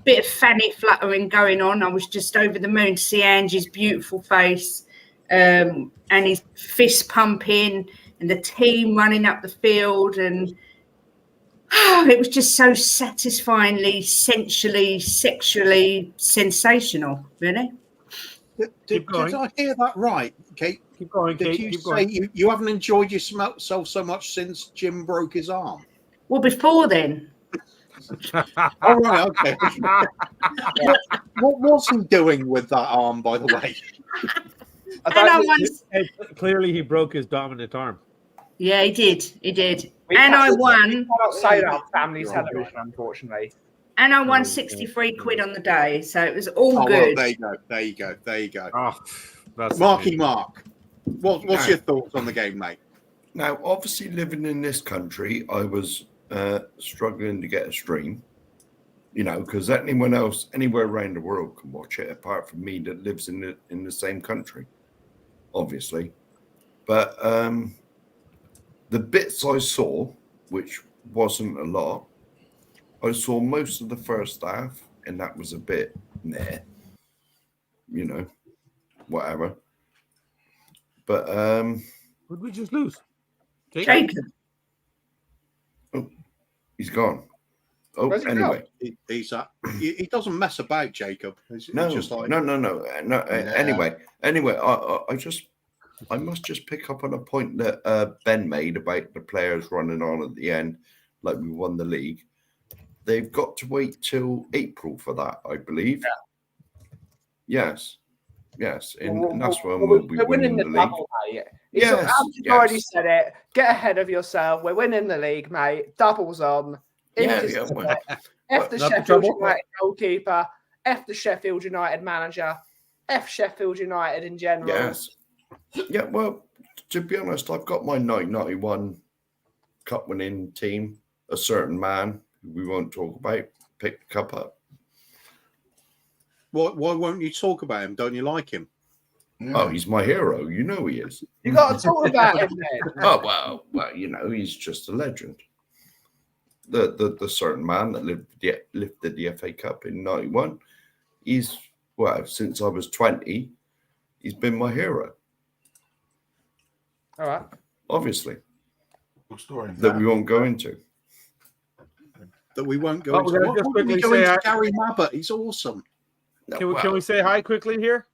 Bit of fanny fluttering going on. I was just over the moon to see Angie's beautiful face and his fist pumping and the team running up the field. And it was just so satisfyingly, sensually, sexually sensational, really. Did I hear that right, Kate? Keep going, Did Kate. you Keep say going. you haven't enjoyed yourself so much since Jim broke his arm? Well, before then. All right, okay. What was he doing with that arm, by the way? And I won. Clearly, he broke his dominant arm. Yeah, he did. He did. We And I cannot- won. We cannot say that on family television, unfortunately. And I won 63 quid on the day, so it was all good. Well, there you go. Oh, that's Marky amazing. Mark, what's your thoughts on the game, mate? Now, obviously, living in this country, I was struggling to get a stream, because anyone else anywhere around the world can watch it, apart from me that lives in the same country, obviously. But the bits I saw, which wasn't a lot, I saw most of the first half, and that was a bit whatever. But Who did we just lose? Jacob. he's gone. Oh, Where's he anyway. He doesn't mess about, Jacob. He's just like, No. Anyway, I must just pick up on a point that Ben made about the players running on at the end, like we won the league. They've got to wait till April for that, I believe. Yeah. Yes, and that's when we'll be winning the league. double, mate. Yes, I've already said it. Get ahead of yourself. We're winning the league, mate. Doubles on. Well, F the not the Sheffield trouble. United goalkeeper. F the Sheffield United manager. F Sheffield United in general. yes. Yeah, well, to be honest, I've got my 1991 cup winning team. A certain man who we won't talk about picked the cup up. why won't you talk about him? Don't you like him? Oh, he's my hero. You know he is. You got to talk about him then. Oh well, he's just a legend. The certain man that lifted the FA Cup in '91. He's since I was 20, he's been my hero. All right. Obviously, Good story. that we won't go into. That we won't go Oh, into. we're gonna Why just won't we quickly go say into I- Gary Mabbott? He's awesome. No, Can we say hi quickly here?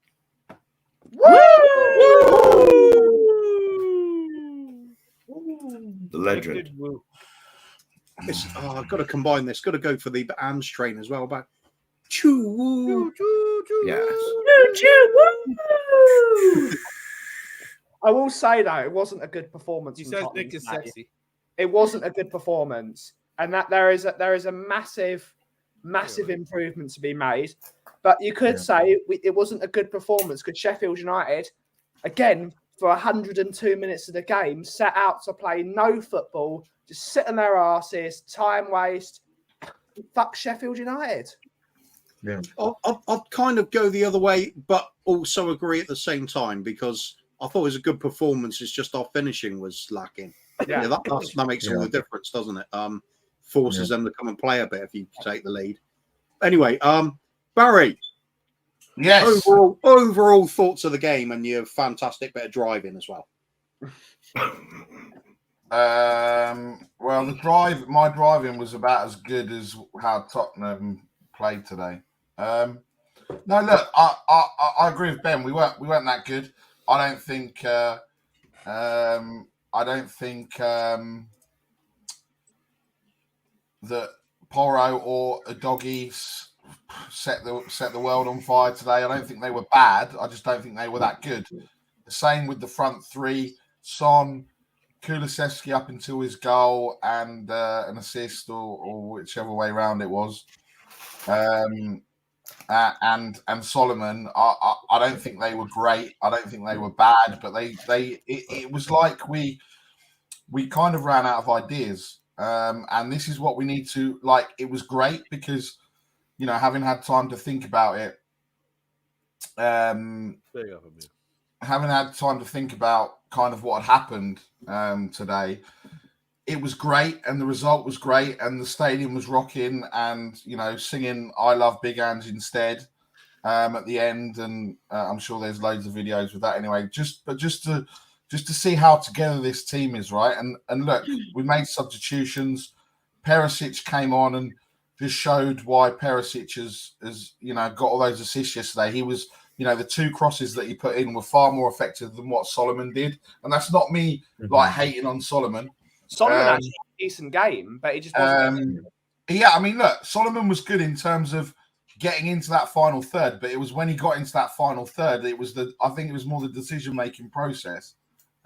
the legend? I've got to combine this. Got to go for the AMS train as well. But choo. Yes. I will say though, it wasn't a good performance. He from says Tottenham Nick is today. sexy. It wasn't a good performance, and that there is a massive improvement to be made. But you could say it wasn't a good performance because Sheffield United, again, for 102 minutes of the game, set out to play no football, just sit on their asses, time waste. Fuck Sheffield United. Yeah. I'd kind of go the other way, but also agree at the same time because I thought it was a good performance. It's just our finishing was lacking. Yeah. That makes all the difference, doesn't it? Forces them to come and play a bit if you take the lead. Anyway, Barry. Yes. Overall thoughts of the game and your fantastic bit of driving as well. Well, my driving was about as good as how Tottenham played today. No, look, I agree with Ben. We weren't that good. I don't think that Porro or Udogie set the world on fire today. I don't think they were bad. I just don't think they were that good. The same with the front three: Son, Kulusevski up until his goal and an assist, or whichever way around it was. And Solomon, I don't think they were great. I don't think they were bad, but it was like we kind of ran out of ideas. And this is what we need to like. It was great because, having had time to think about it, having had time to think about kind of what had happened today, it was great, and the result was great, and the stadium was rocking, and singing "I Love Big Ange" instead at the end, and I'm sure there's loads of videos with that anyway. Just to see how together this team is, right? And look, we made substitutions. Perisic came on and just showed why Perisic has got all those assists yesterday. He was, the two crosses that he put in were far more effective than what Solomon did, and that's not me like hating on Solomon. Solomon actually had a decent game, but he just wasn't. Yeah, I mean, look, Solomon was good in terms of getting into that final third, but it was when he got into that final third, I think it was more the decision-making process.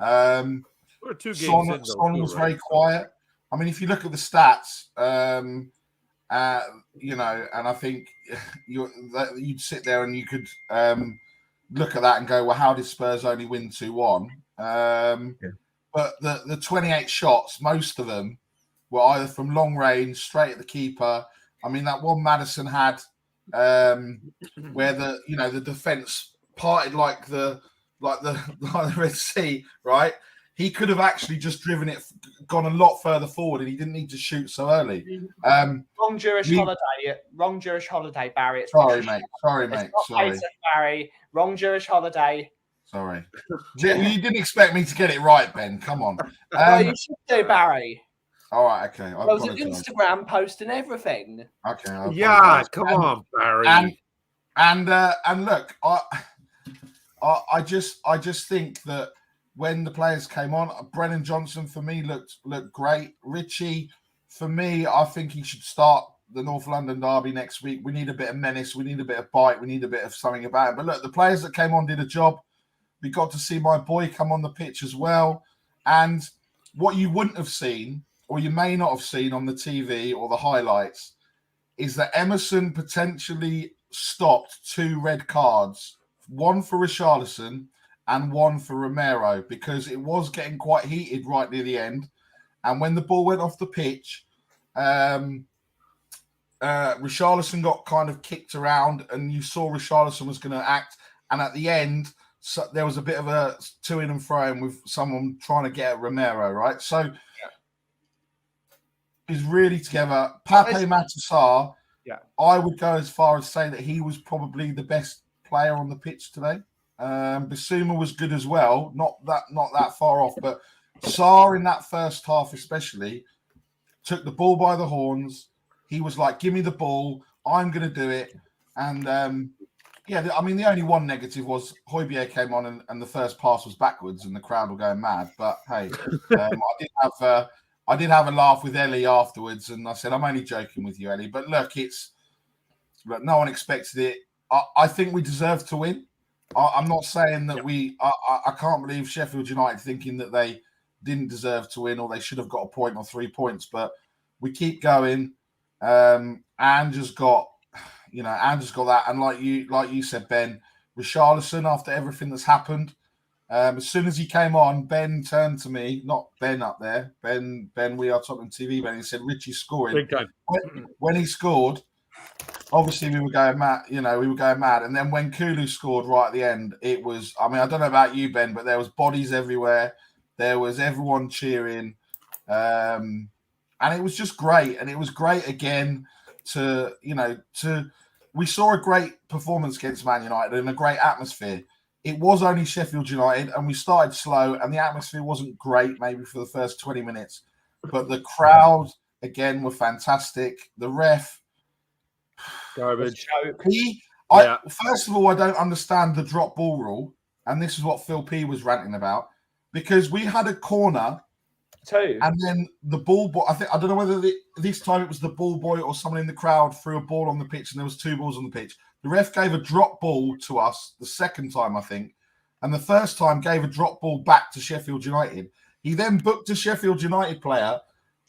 Son was very quiet. I mean, if you look at the stats, and I think you'd sit there and you could look at that and go, well, how did Spurs only win 2-1? But the 28 shots, most of them were either from long range, straight at the keeper. I mean, that one Maddison had where the defense parted like the Red Sea, right? he could have actually just driven it, gone a lot further forward, and he didn't need to shoot so early. Wrong Jewish holiday, Barry. It's Sorry, mate. Sorry, It's mate. not Sorry. Pesach, Barry. Wrong Jewish holiday. Sorry. You didn't expect me to get it right, Ben. Come on. Well, you should do, Barry. All right, okay. I There was an apologize. Instagram post and everything. Okay. I Yeah, apologize. come on, Barry. And look, I just think that when the players came on, Brennan Johnson for me looked great. Richie, for me, I think he should start the North London derby next week. We need a bit of menace. We need a bit of bite. We need a bit of something about it. But look, the players that came on did a job. We got to see my boy come on the pitch as well. And what you wouldn't have seen, or you may not have seen on the TV or the highlights, is that Emerson potentially stopped 2 red cards, one for Richarlison and one for Romero, because it was getting quite heated right near the end. And when the ball went off the pitch, Richarlison got kind of kicked around, and you saw Richarlison was going to act. And at the end, so there was a bit of a to in and fro with someone trying to get at Romero, right? So is really together. Pape Matar, I would go as far as say that he was probably the best player on the pitch today. Bissouma was good as well, not that far off, but Sarr in that first half especially took the ball by the horns. He was like, "Give me the ball, I'm going to do it." And I mean, the only one negative was Højbjerg came on and the first pass was backwards and the crowd were going mad. But hey, I did have a laugh with Ellie afterwards, and I said, "I'm only joking with you, Ellie." But look, no one expected it. I think we deserve to win. I'm not saying that I can't believe Sheffield United thinking that they didn't deserve to win or they should have got a point or 3 points. But we keep going. And just got that. And like you said, Ben, Richarlison, after everything that's happened, as soon as he came on, Ben turned to me, not Ben up there, Ben, we are Tottenham TV, Ben, he said, "Richie's scoring." Big time. When he scored, obviously we were going mad, And then when Kulu scored right at the end, it was, I mean, I don't know about you, Ben, but there was bodies everywhere. There was everyone cheering. And it was just great. And it was great again we saw a great performance against Man United and a great atmosphere. It was only Sheffield United, and we started slow, and the atmosphere wasn't great maybe for the first 20 minutes. But the crowd, again, were fantastic. The ref, garbage. First of all, I don't understand the drop ball rule, and this is what Phil P was ranting about, because we had a corner, and then the ball boy, I don't know whether this time it was the ball boy or someone in the crowd threw a ball on the pitch, and there was 2 balls on the pitch. The ref gave a drop ball to us the second time, I think, and the first time gave a drop ball back to Sheffield United. He then booked a Sheffield United player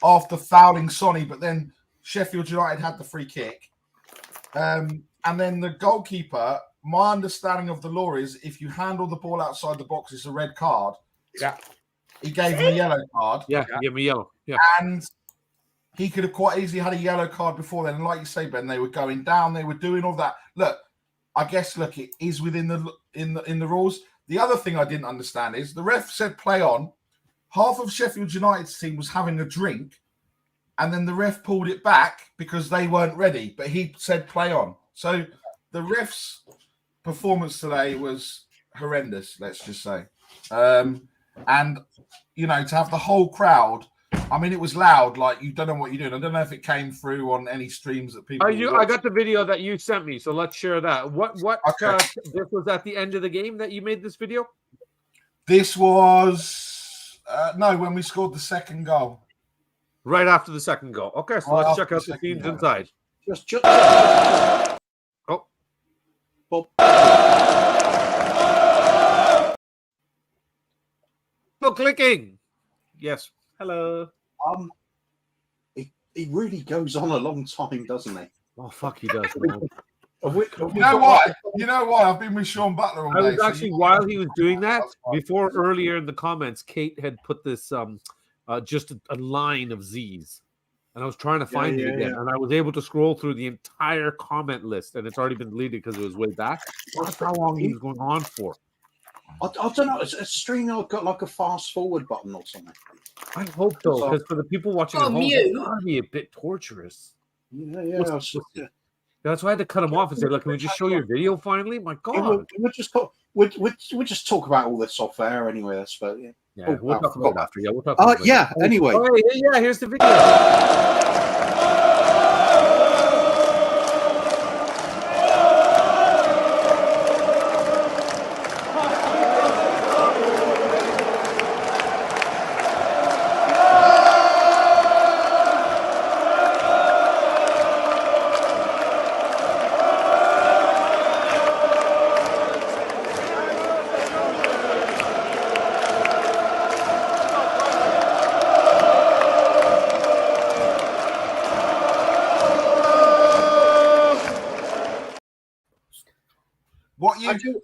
after fouling Sonny, but then Sheffield United had the free kick. And then the goalkeeper, my understanding of the law is if you handle the ball outside the box, it's a red card. Yeah. He gave him a yellow card. Yeah, he gave me yellow. Yeah. And he could have quite easily had a yellow card before then. And like you say, Ben, they were going down, they were doing all that. Look, I guess it is within the rules. The other thing I didn't understand is the ref said play on. Half of Sheffield United's team was having a drink, and then the ref pulled it back because they weren't ready. But he said play on. So the ref's performance today was horrendous, let's just say. And, to have the whole crowd, I mean, it was loud, like you don't know what you're doing. I don't know if it came through on any streams that people... I got the video that you sent me, so let's share that. Okay. This was at the end of the game that you made this video? This was... when we scored the second goal. Right after the second goal. Okay, so let's check out the scenes inside. Just... Oh. No clicking. Yes. Hello. He really goes on a long time, doesn't he? Oh fuck, he does. You know why? I've been with Sean Butler all day. I was actually while he was doing that before earlier in the comments, Kate had put this just a line of Z's, and I was trying to find it again, and I was able to scroll through the entire comment list, and it's already been deleted because it was way back. That's how long he was going on for. I don't know. It's a StreamYard got like a fast forward button or something. I hope so, because for the people watching at home, it's gotta be a bit torturous. Yeah. That's why I had to cut him off and say, "Look, can we just show your video finally?" My God, we'll just talk about all this off air anyway. That's about it. Yeah, we'll talk about it after. Yeah, we'll talk. About it yeah. Anyway. Oh, yeah. Here's the video.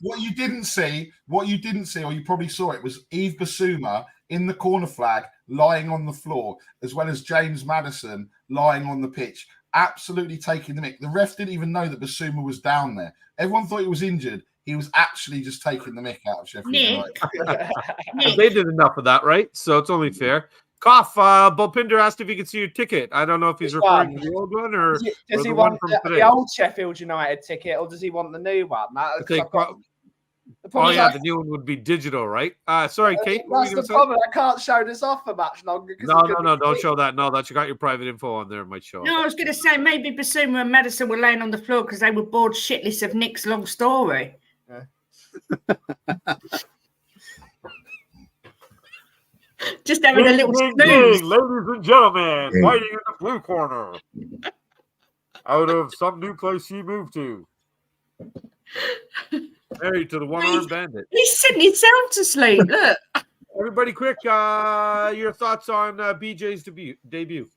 What you didn't see, or you probably saw it, was Yves Bissouma in the corner flag lying on the floor, as well as James Maddison lying on the pitch, absolutely taking the mick. The ref didn't even know that Bissouma was down there. Everyone thought he was injured. He was actually just taking the mick out of Sheffield United. They did enough of that, right? So it's only fair. Cough. Bopinder asked if he could see your ticket. I don't know if he's referring to the old one or does he the want one from the today. old Sheffield United ticket, or does he want the new one? The new one would be digital, right? Sorry, Kate. That's the problem. I can't show this off for much longer. No, don't show that. No, that you got your private info on there. It might show. No, I was going to say maybe Bissouma and Maddison were laying on the floor because they were bored shitless of Nick's long story. Yeah. Just having a little snooze. Ladies and gentlemen, fighting in the blue corner. Out of some new place he moved to. Married to the one-armed bandit. He's sitting himself to sleep. Look. Everybody quick, your thoughts on BJ's debut.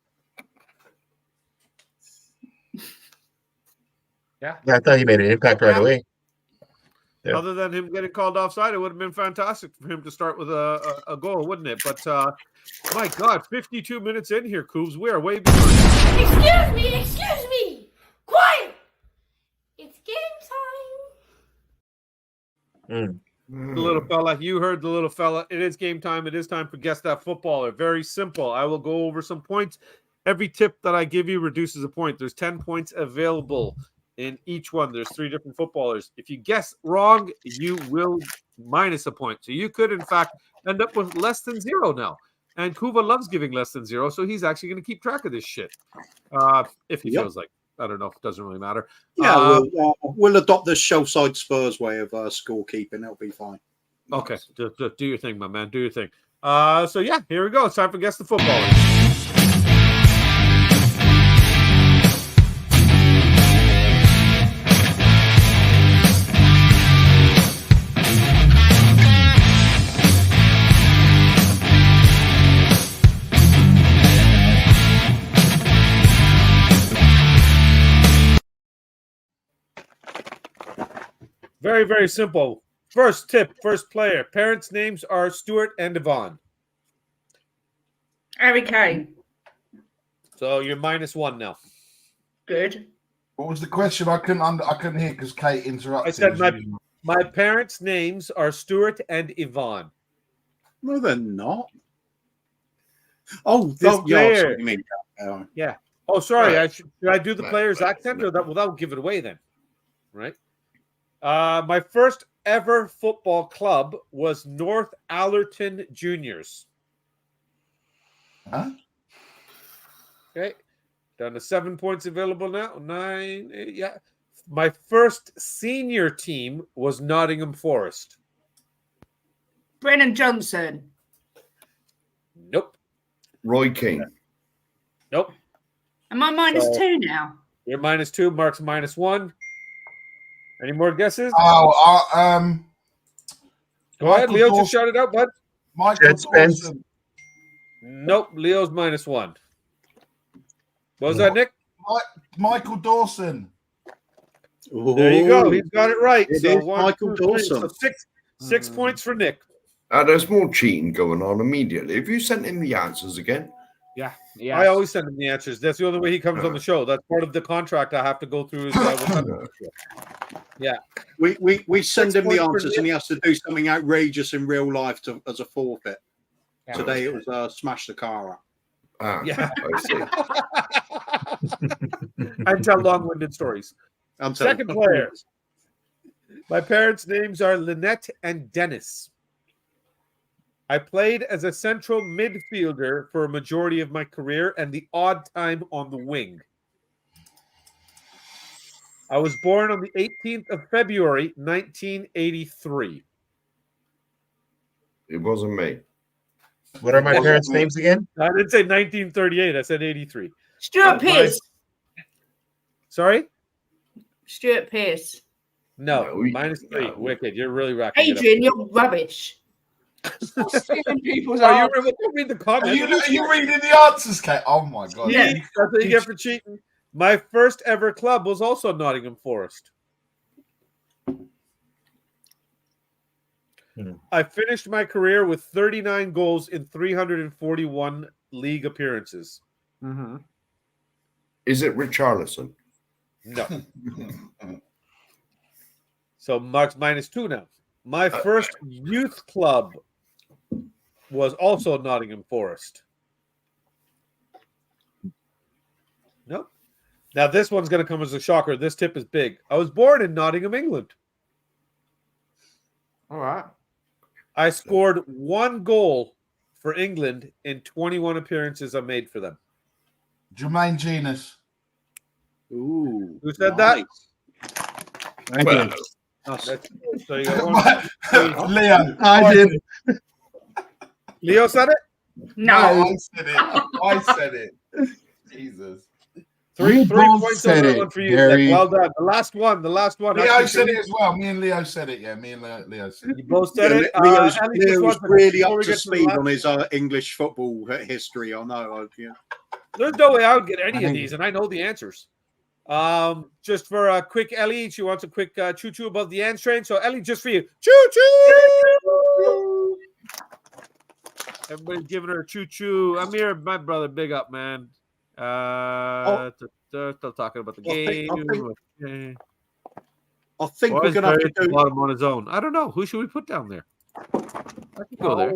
Yeah, I thought he made an impact right away. Yeah. Other than him getting called offside, it would have been fantastic for him to start with a goal, wouldn't it? But my God, 52 minutes in here, Coobs. We are way behind. Excuse me. Quiet. It's game time. The little fella, you heard the little fella. It is game time. It is time for Guess That Footballer. Very simple. I will go over some points. Every tip that I give you reduces a point. There's 10 points available in each one. There's 3 different footballers. If you guess wrong, you will minus a point. So you could, in fact, end up with less than 0 now. And Kuva loves giving less than 0, so he's actually going to keep track of this shit. If he feels like. I don't know. It doesn't really matter. Yeah, we'll adopt the Shellside Spurs way of scorekeeping. It'll be fine. Okay. Just do your thing, my man. Do your thing. So, yeah, here we go. It's time for Guess the Footballer. Very, very simple. First tip, first player. Parents' names are Stuart and Yvonne. Harry Kane. So you're -1 now. Good. What was the question? I couldn't hear because Kate interrupted. I said my parents' names are Stuart and Yvonne. No, they're not. Oh, this player. Yeah. Oh, sorry. Right. Should I do the player's accent or that? Well, that will give it away then, right? My first ever football club was North Allerton Juniors. Huh? Okay. Down to 7 points available now. 9, 8, yeah. My first senior team was Nottingham Forest. Brennan Johnson. Nope. Roy King. Nope. Am I -2 now? You're -2. Mark's -1. Any more guesses? Oh, Go ahead, Leo. Just shout it out, bud. Michael Dawson. Nope. Leo's -1. What was that, Nick? Michael Dawson. There you go. He's got it right. So Michael Dawson. So 6 points for Nick. There's more cheating going on immediately. Have you sent him the answers again? Yeah. Yes. I always send him the answers. That's the only way he comes on the show. That's part of the contract I have to go through. Yeah. We send him the points for answers, and he has to do something outrageous in real life as a forfeit. Yeah. Today it was smash the car up. Ah, Yeah. I see. And tell long-winded stories. Second player. My parents' names are Lynette and Dennis. I played as a central midfielder for a majority of my career and the odd time on the wing. I was born on the 18th of February, 1983. It wasn't me. What are my parents' names again? I didn't say 1938. I said 83. Stuart Pearce. Sorry? Stuart Pearce. No, -3. No. Wicked. You're really racking it up. Adrian, you're rubbish. Stop stealing people's Are you answers. reading the Are comments? you reading the answers, Kate? Oh my god. Yeah, that's what you get for cheating. My first ever club was also Nottingham Forest. I finished my career with 39 goals in 341 league appearances. Mm-hmm. Is it Richarlison? No. So Mark's -2 now. My first youth club was also Nottingham Forest. Nope. Now this one's going to come as a shocker. This tip is big. I was born in Nottingham, England. All right. I scored 1 goal for England in 21 appearances I made for them. Jermaine Genus. Ooh. Who said that? Well, So you got one. Leo. I did. Leo said it? No. I said it. I said it. Jesus. Three both points said on that it, one for you. Gary. Nick. Well done. The last one. Leo Actually, said it as well. Me and Leo said it. Yeah, me and Leo said it. You both said it. Leo's, Ellie, just Leo's one second really before up we to get the speed last- on his English football history. I know. There's no way I would get any of think- these, and I know the answers. Just for a quick Ellie, she wants a quick choo-choo about the ends train. So Ellie, just for you, choo-choo! Everybody's giving her a choo-choo. Amir, my brother, big up, man. Still talking about the game. I think Why we're is going to have Barry to at the do. bottom on his own. I don't know. Who should we put down there? I can go there.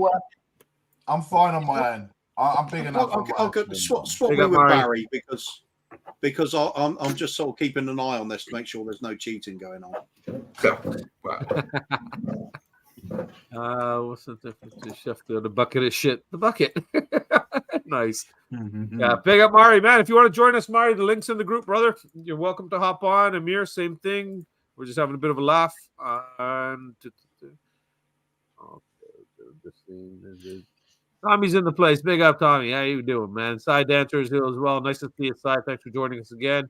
I'm fine on my own. I'm big enough. on my I'll own go, to swap Big me up, with Murray. Barry because I'm just sort of keeping an eye on this to make sure there's no cheating going on. What's the difference between Sheffield? The bucket of shit. The bucket. Nice. Yeah, big up Mari, man. If you want to join us, Mari, the link's in the group, brother. You're welcome to hop on. Amir, same thing. We're just having a bit of a laugh. Tommy's in the place. Big up, Tommy. How you doing, man? Side Dancer is here as well. Nice to see you, Side. Thanks for joining us again.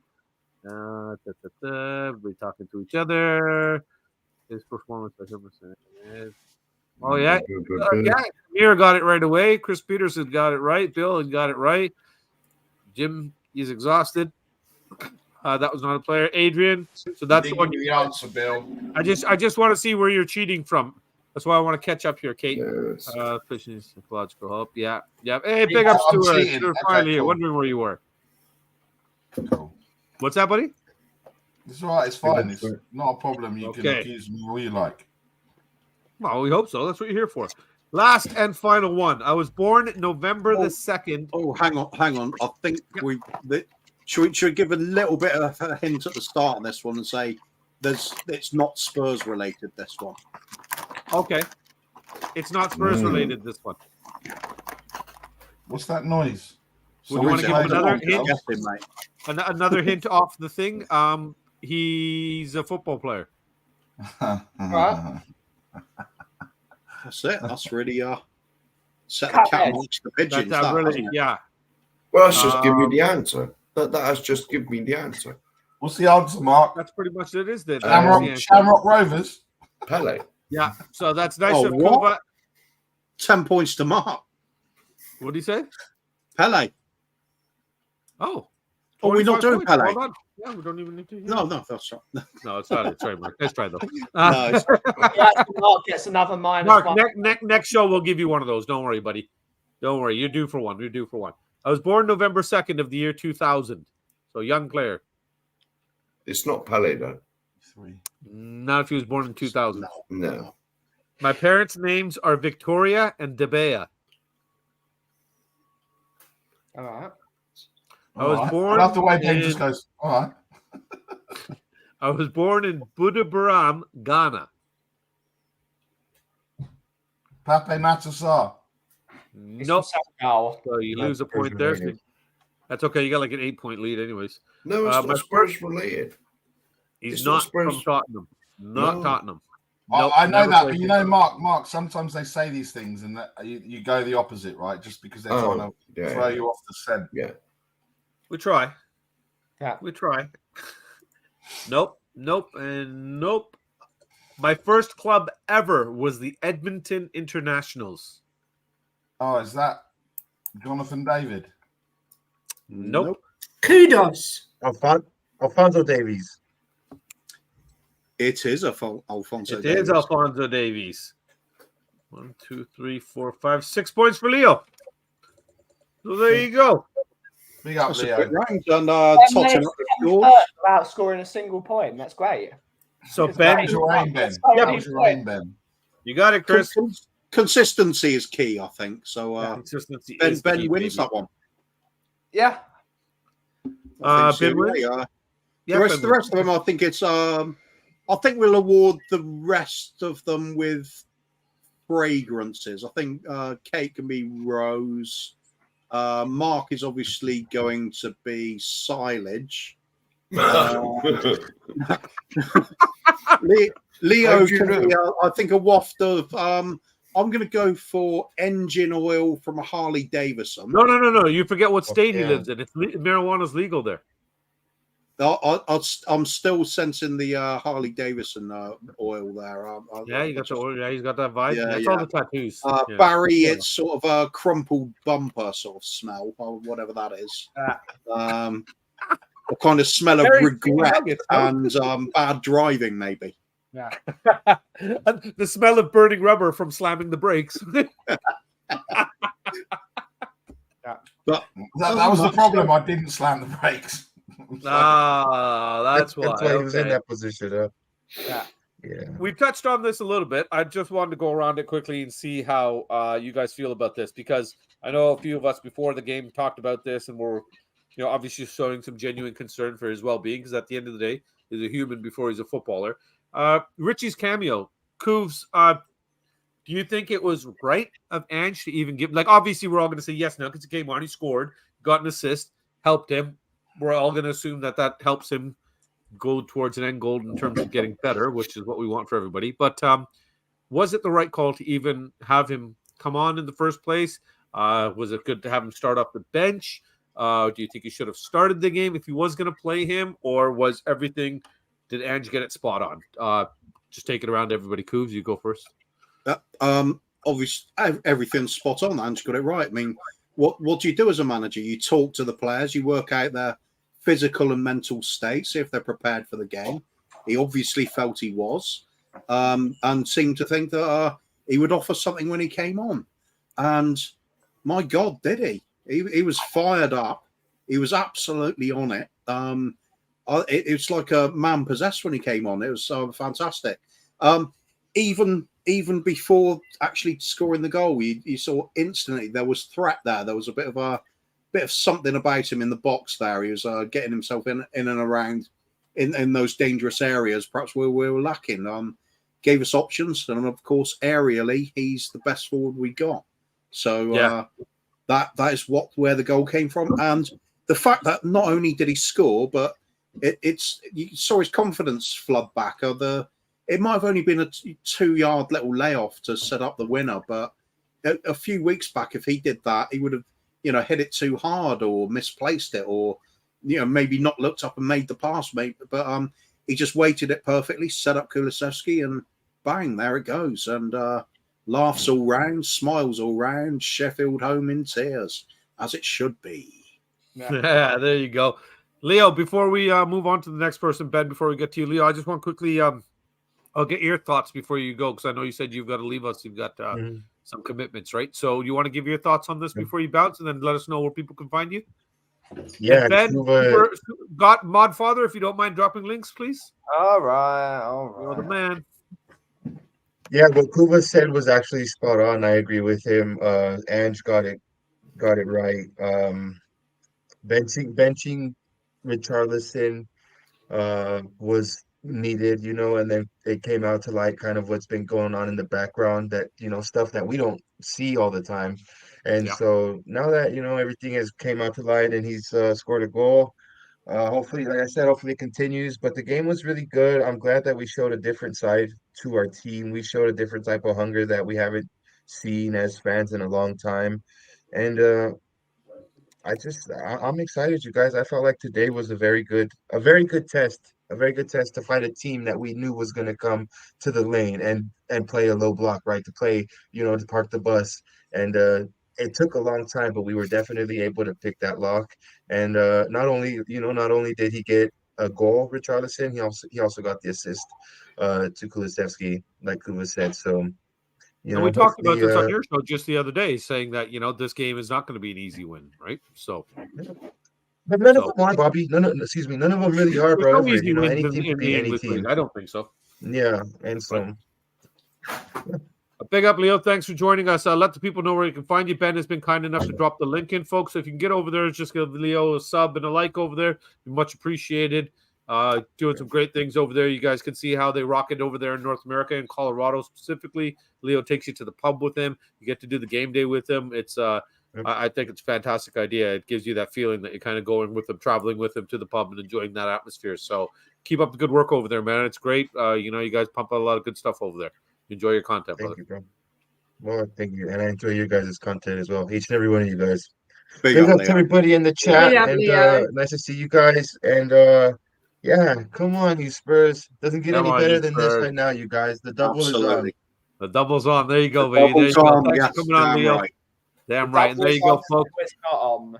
Everybody talking to each other. His performance by him. Oh, yeah. Amir got it right away. Chris Peterson got it right. Bill got it right. Jim, he's exhausted. That was not a player. Adrian. So that's the one. the answer, Bill. I just want to see where you're cheating from. That's why I want to catch up here, Kate. Yes. Fishing psychological help. Yeah. Hey, big Yeah, up, I'm Stuart. cheating. Stuart Okay, finally here. cool. Wondering where you were. Cool. What's that, buddy? It's all right. It's fine. It's not a problem. You can Okay. accuse me all you like. Well, we hope so. That's what you're here for. Last and final one. I was born November the 2nd. Oh, hang on. I think should we give a little bit of a hint at the start on this one and say it's not Spurs related, this one. Okay. It's not Spurs related, this one. What's that noise? Would you want to give Someone's another playing hint? Guessing, mate. Another hint off the thing. He's a football player. Right. That's it. That's really set the cat amongst the pigeons. That's really, hasn't it? yeah. Well, that's just give me the answer. That has just given me the answer. What's the answer, Mark? That's pretty much it. Is that Shamrock Rovers. Pele. Yeah. So that's nice Oh, of what? Kuva. 10 points to Mark. What do you say? Pele. Oh. Oh, we're 25 not doing points. Pele. Well done. Yeah, we don't even need to. No, that's right. No, it's not. It's right, Mark. Let's try though. No, it's- Mark gets another minus Mark, one. next show we'll give you one of those. Don't worry, buddy. Don't worry. You're due for one. You're due for one. I was born November 2nd of the year 2000. So young player. It's not Pele, though. 3. Not if he was born in 2000. No. My parents' names are Victoria and Debea. All right. I was born. I love the way Ben in- just goes, all right. I was born in Budaburam, Ghana. Pape Matasar. It's Nope. from Senegal. So you Not lose a Spurs point there. related. That's okay. You got like an 8-point lead, anyways. No, it's my not Spurs related. He's It's not not Spurs. from Tottenham. Not No. Tottenham. I- Nope, I know never that, played but you for know, Mark, sometimes they say these things and that you go the opposite, right? Just because they're trying to Yeah, throw yeah. you off the scent. Yeah. We try. Yeah. We try. Nope. And nope. My first club ever was the Edmonton Internationals. Oh, is that Jonathan David? Nope. Kudos. Alfonso Davies. It is Alfonso It Davies. is Alfonso Davies. 1, 2, 3, 4, 5, 6 points for Leo. So there you go. Big up, That's a Leo. quick round. And managed Tottenham to scores. without scoring a single point. That's great. So It's Ben, That was your aim, Ben. So That many was your aim, points. Ben. you got it, Chris. Consistency is key, I think. So Consistency Ben is the key, wins baby. that one. Yeah. I think so, Ben wins? yeah. Yeah, the rest Ben of them, I think it's. I think we'll award the rest of them with fragrances. I think Kate can be rose. Mark is obviously going to be silage. Leo How'd you can be, know? I think, a waft of. I'm going to go for engine oil from a Harley Davidson. No. You forget what state he yeah. lives in. Marijuana's legal there. I'm still sensing the Harley Davidson oil there. Yeah, you got the oil. Yeah, he's got that vibe. Yeah, That's yeah. all the tattoos. Yeah. Barry, it's sort of a crumpled bumper sort of smell, or whatever that is. A kind of smell of Very regret nuggets, huh? and bad driving, maybe. Yeah. The smell of burning rubber from slamming the brakes. But That was the problem. I didn't slam the brakes. That's why. That's why he was in Okay. that position. Yeah. Yeah. We touched on this a little bit. I just wanted to go around it quickly and see how you guys feel about this, because I know a few of us before the game talked about this and were, obviously showing some genuine concern for his well-being, because at the end of the day, he's a human before he's a footballer. Richie's cameo, Cooves, do you think it was right of Ange to even give, obviously we're all going to say yes now because it came on, he scored, got an assist, helped him. We're all going to assume that helps him go towards an end goal in terms of getting better, which is what we want for everybody. But was it the right call to even have him come on in the first place? Was it good to have him start off the bench? Do you think he should have started the game if he was going to play him? Or was everything, did Ange get it spot on? Just take it around everybody. Cooves, you go first. Obviously, everything's spot on. Ange got it right. I mean, what do you do as a manager? You talk to the players, you work out their physical and mental state, see if they're prepared for the game. He obviously felt he was, and seemed to think that he would offer something when he came on. And my God, did he? He was fired up. He was absolutely on it. It's like a man possessed when he came on. It was so fantastic. Even before actually scoring the goal, you saw instantly there was threat there. There was a bit of something about him in the box there. He was getting himself in and around in those dangerous areas. Perhaps we were lacking. Gave us options, and of course, aerially, he's the best forward we got. So that is where the goal came from, and the fact that not only did he score, but you saw his confidence flood back. It might have only been a 2-yard little layoff to set up the winner, but a few weeks back, if he did that, he would have, hit it too hard or misplaced it, or maybe not looked up and made the pass, maybe. But he just weighted it perfectly, set up Kulusevski, and bang, there it goes. And laughs all round, smiles all round. Sheffield home in tears, as it should be. Yeah, there you go. Leo, before we move on to the next person, Ben, before we get to you, Leo, I just want quickly I'll get your thoughts before you go, because I know you said you've got to leave us. You've got some commitments, right? So you want to give your thoughts on this before you bounce, and then let us know where people can find you? Yeah, And Ben, Cuba, got Modfather, if you don't mind dropping links, please. All right. You're the man. yeah, what Kuba said was actually spot on. I agree with him. Ange got it right. Benching Richarlison was needed, and then it came out to light kind of what's been going on in the background, that stuff that we don't see all the time. And so now that everything has came out to light and he's scored a goal, hopefully, like I said, hopefully it continues. But the game was really good. I'm glad that we showed a different side to our team. We showed a different type of hunger that we haven't seen as fans in a long time. And I'm excited, you guys. I felt like today was a very good test to fight a team that we knew was going to come to the lane and play a low block, right? To play, to park the bus. And it took a long time, but we were definitely able to pick that lock. And not only did he get a goal, Richarlison, he also got the assist to Kulusevski, like Kuba said. So, And we talked about this on your show just the other day, saying that this game is not going to be an easy win, right? So, but none of them are, Bobby. None of them really are, bro. no easy wins any in team can the beat any English team. League. I don't think so. Yeah, and so a big up, Leo. Thanks for joining us. Let the people know where you can find you. Ben has been kind enough to drop the link in, folks. So if you can get over there, just give Leo a sub and a like over there. Be much appreciated. Doing some great things over there. You guys can see how they rock it over there in North America, in Colorado specifically. Leo takes you to the pub with him. You get to do the game day with him. It's I think it's a fantastic idea. It gives you that feeling that you're kind of going with him, traveling with him to the pub and enjoying that atmosphere. So keep up the good work over there, man. It's great. You guys pump out a lot of good stuff over there. Enjoy your content, brother. thank you, bro. Well, thank you, and I enjoy your guys' content as well. Each and every one of you guys. Big Big up, up to Leo. everybody in the chat, Big up, and Leo. nice to see you guys. And yeah, come on, you Spurs. Doesn't get Come any on, better you than this Spurs. right now, you guys. The double is on. Absolutely. The double's on. There you go, baby. There you Double go. time, Thanks yes, for coming on, damn Leo. right. Damn right. And there you go, folks. It's not on.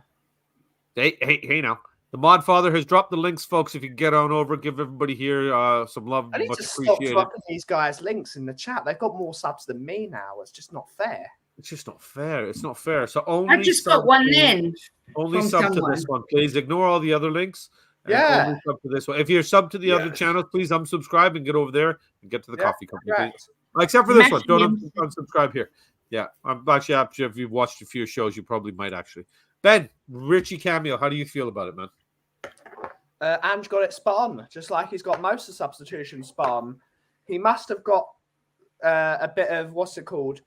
Hey now. The Modfather has dropped the links, folks. If you can get on over, give everybody here some love. I need Much to stop appreciated. dropping these guys links in the chat. They've got more subs than me now. It's just not fair. It's just not fair. It's not fair. So only I just got one in. Only from sub to someone. this one, please. Ignore all the other links. And Yeah. only sub to this one. If you're sub to the other channels, please unsubscribe and get over there and get to the coffee company, Right. please. Except for this one. Messing Don't him. unsubscribe here. Yeah. I'm actually, if you've watched a few shows, you probably might actually. Ben, Richie cameo. How do you feel about it, man? Ange got it spot on, just like he's got most of the substitutions spot on. He must have got a bit of, what's it called,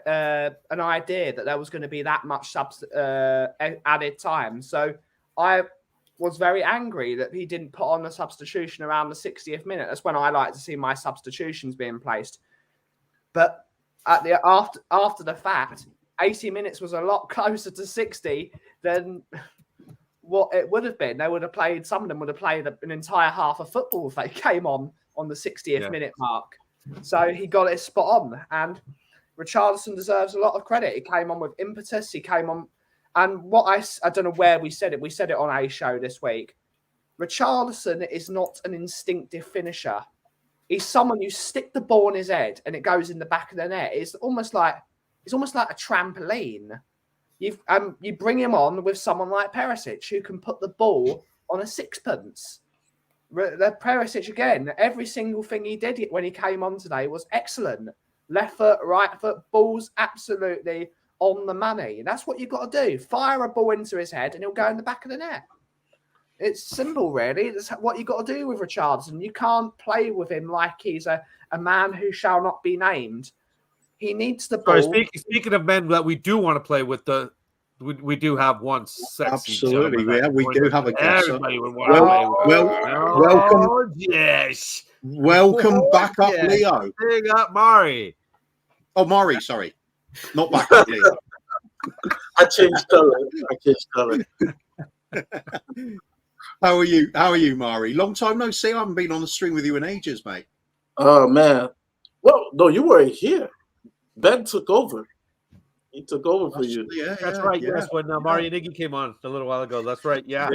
an idea that there was going to be that much added time. So I was very angry that he didn't put on a substitution around the 60th minute. That's when I like to see my substitutions being placed. But at the after the fact, 80 minutes was a lot closer to 60 than what it would have been. They would have played, some of them would have played an entire half of football if they came on the 60th minute mark. So he got it spot on. And Richarlison deserves a lot of credit. He came on with impetus. He came on. And what I don't know where we said it. We said it on a show this week. Richarlison is not an instinctive finisher. He's someone you stick the ball in his head and it goes in the back of the net. It's almost like a trampoline. You bring him on with someone like Perisic who can put the ball on a sixpence. The Perisic again, every single thing he did when he came on today was excellent. Left foot, right foot, balls absolutely on the money. That's what you've got to do. Fire a ball into his head and he'll go in the back of the net. It's simple, really. That's what you got to do with Richarlison. You can't play with him like he's a man who shall not be named. He needs the ball. Sorry, speaking of men that we do want to play with, we do have one sexy Absolutely, gentleman. yeah, we do have a guest. Everybody would want to play with. Welcome. Yes. Welcome back up, Leo. Big up, Mari. Oh, Mari, sorry. Not back up, Leo. I changed color. How are you, Mari? Long time no see. I haven't been on the stream with you in ages, mate. Oh, man. Well, no, you weren't here. Ben took over. He took over for you. Yeah, That's right. yeah. Yes, when Mari and Iggy came on a little while ago. That's right. Yeah.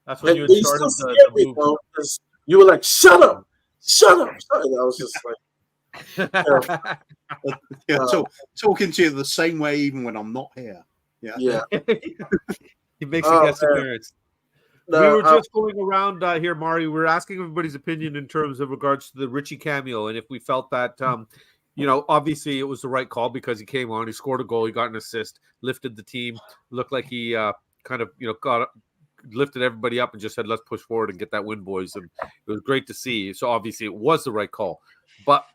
That's when And you had they started still the scared me, move. though, 'cause you were like, shut up. Shut up. I was just like, Yeah, talking to you the same way even when I'm not here. Yeah. He makes a guest man. appearance. We were just going around here, Mari. We were asking everybody's opinion in terms of regards to the Richie cameo, and if we felt that, obviously it was the right call because he came on, he scored a goal, he got an assist, lifted the team, looked like he lifted everybody up and just said, "Let's push forward and get that win, boys." And it was great to see. So obviously it was the right call. But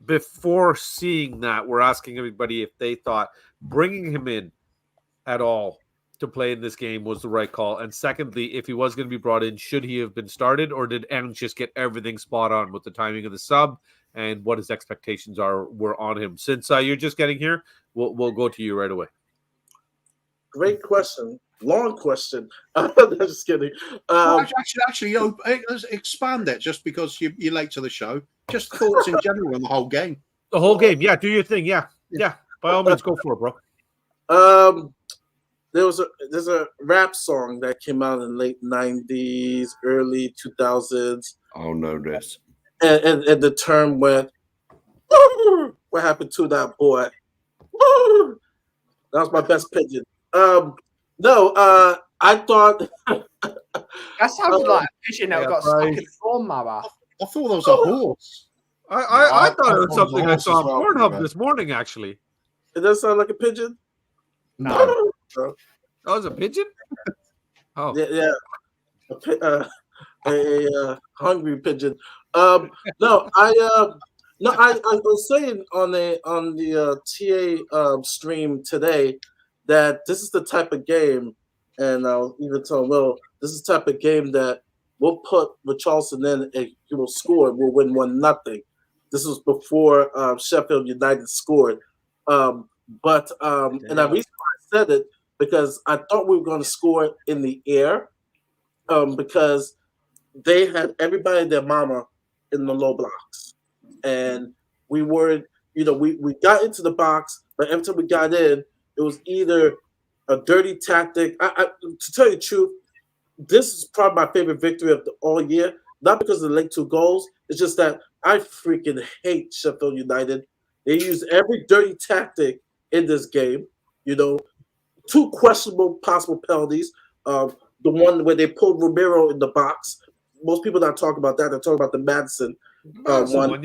before seeing that, we're asking everybody if they thought bringing him in at all to play in this game was the right call. And secondly, if he was going to be brought in, should he have been started, or did Ange just get everything spot on with the timing of the sub and what his expectations were on him? Since you're just getting here, we'll go to you right away. Great question. Long question. Just kidding. Actually, expand it just because you're late to the show. Just thoughts in general on the whole game. The whole game, yeah. Do your thing, yeah. By all means, go for it, bro. There's a rap song that came out in late 90s, early 2000s. I'll know this. And the term went, what happened to that boy? That was my best pigeon. I thought that sounded like a pigeon that got stuck in the lawnmower. I thought that was a horse. I thought it was something I saw on Pornhub this morning, actually. It does sound like a pigeon? No. That was a pigeon? Oh. Yeah. A hungry pigeon. I was saying on the TA stream today that this is the type of game, and I'll even tell Will, this is the type of game that we'll put Richarlison in and he will score and we'll win 1-0. This was before Sheffield United scored. And the reason why I said it, because I thought we were going to score in the air, because they had everybody and their mama in the low blocks. And we were, we got into the box, but every time we got in, it was either a dirty tactic. To tell you the truth, this is probably my favorite victory of all year. Not because of the late 2 goals. It's just that I freaking hate Sheffield United. They use every dirty tactic in this game. 2 questionable possible penalties. The one where they pulled Romero in the box. Most people not talk about that. They're talking about the Maddison one.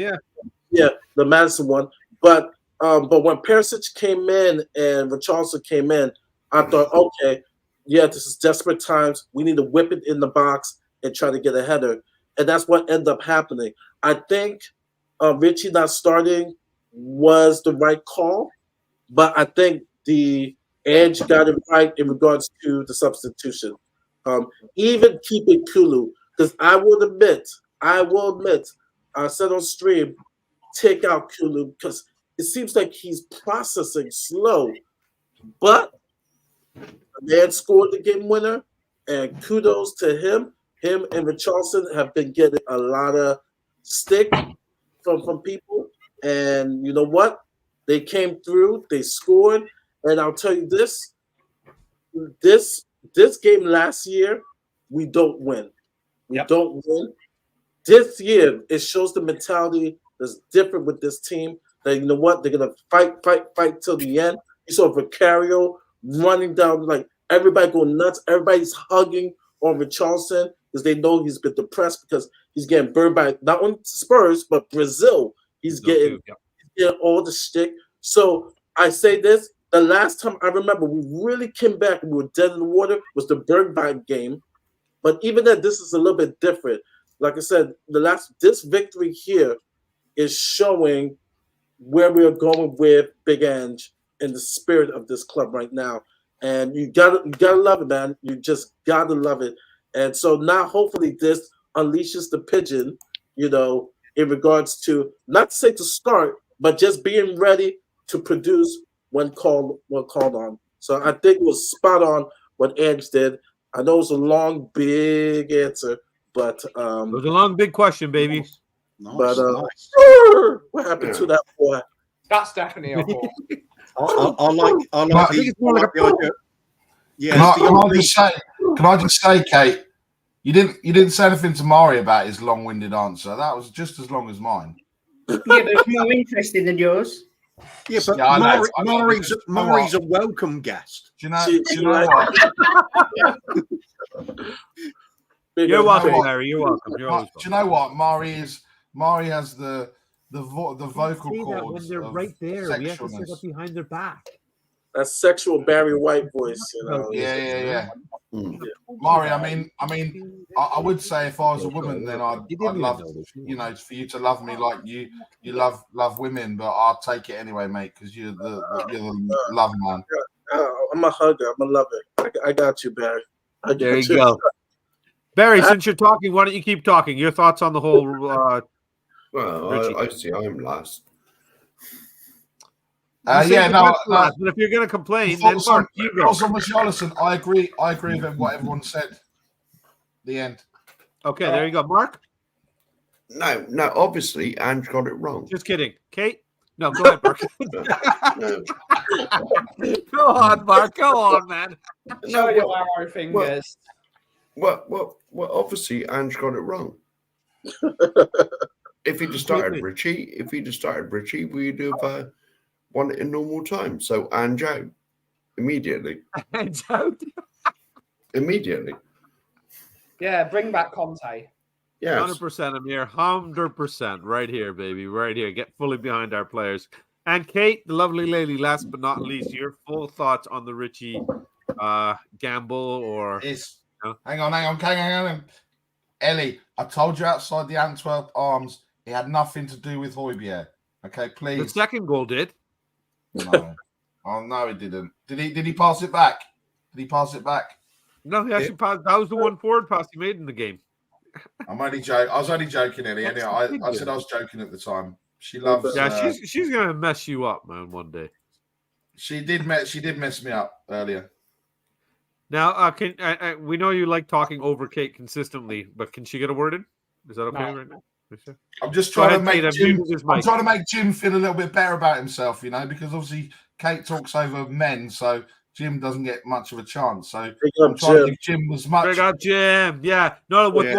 Yeah, the Maddison one. But when Perisic came in and Richarlison came in, I thought, okay, yeah, this is desperate times. We need to whip it in the box and try to get a header. And that's what ended up happening. I think Richie not starting was the right call, but I think the Ange got it right in regards to the substitution. Even keeping Kulu, because I will admit, I said on stream, take out Kulu because it seems like he's processing slow. But the man scored the game winner, and kudos to him. Him and Richarlison have been getting a lot of stick from people. And you know what? They came through, they scored, and I'll tell you this game last year, we don't win. We don't win. This year, it shows the mentality that's different with this team. That you know what? They're gonna fight till the end. You saw Vicario running down, like everybody going nuts. Everybody's hugging on Richarlison because they know he's been depressed because he's getting burned by not only Spurs but Brazil. He's getting all the shtick. So I say this: the last time I remember we really came back and we were dead in the water was the Bergwijn game. But even then, this is a little bit different. Like I said, this victory here is showing where we are going with Big Ange and the spirit of this club right now. And you gotta love it, man. You just gotta love it. And so now hopefully this unleashes the pigeon, in regards to not to say to start, but just being ready to produce when called on. So I think it was spot on what Ange did. I know it's a long, big answer, but it was a long, big question, baby. Nice. What happened to that boy? That's definitely a horse. I like I think it's more like a Can I just say, Kate, You didn't say anything to Mari about his long-winded answer. That was just as long as mine. Yeah, but it's more interesting than yours. Yeah, but Yeah, I know. Maury's a welcome guest. Do you know what? You're welcome, Larry. You're welcome. You're always Do you know what? Mari has the vocal say that when cords they're of right there. We have to say sexualness. that behind their back. That sexual Barry White voice, you know. Yeah. Mari, I mean, I would say if I was a woman, then I'd love, for you to love me like you love women, but I'll take it anyway, mate, because you're the love man. I'm a hugger. I'm a lover. I got you, Barry. There you go. Barry, since you're talking, why don't you keep talking? Your thoughts on the whole Well, I see I'm last. But if you're going to complain, then Mark, you go. Richarlison, I agree with what everyone said. The end. Okay, there you go. Mark? No, obviously, Ange got it wrong. Just kidding. Kate? No, go ahead, Mark. Go on, Mark. Go on, man. Show your arrow fingers. Well, obviously, Ange got it wrong. If he'd have started Richie, we'd have won it in normal time. So Ange out immediately. Ange out? Immediately. Yeah, bring back Conte. Yes. 100%, Amir. 100%. Right here, baby. Right here. Get fully behind our players. And Kate, the lovely lady, last but not least, your full thoughts on the Richie gamble or... Hang on. Ellie, I told you outside the Antwerp Arms, it had nothing to do with Højbjerg. Okay, please. The second goal did. No. Oh, no, it didn't. Did he pass it back? No, he actually passed. That was the one forward pass he made in the game. I was only joking, Ellie. Anyway, I said I was joking at the time. She loves. Yeah, she's gonna mess you up, man. One day. She did mess me up earlier. Now, we know you like talking over Kate consistently, but can she get a word in? Is that okay right now? I'm just trying to make Jim feel a little bit better about himself, because obviously Kate talks over men, so Jim doesn't get much of a chance. So I'm trying to give Jim as much. Big up Jim, yeah. No, with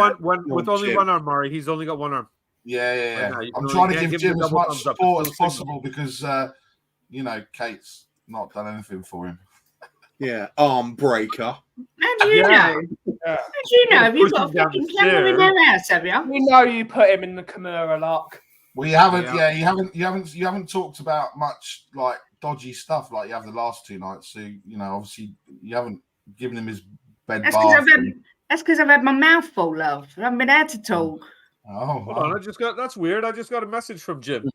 only one arm, Mari. He's only got one arm. Yeah. Right, I'm trying to give Jim as much support as possible because Kate's not done anything for him. Yeah, arm breaker. How do you know? How do you know? Have you got a fucking camera in their house, have you? We know you put him in the Kimura lock. We haven't. Yeah, you haven't talked about much like dodgy stuff like you have the last two nights. So obviously you haven't given him his bed bath. That's because I've had my mouth full, love. I haven't been able to talk. Oh, hold on! That's weird. I just got a message from Jim.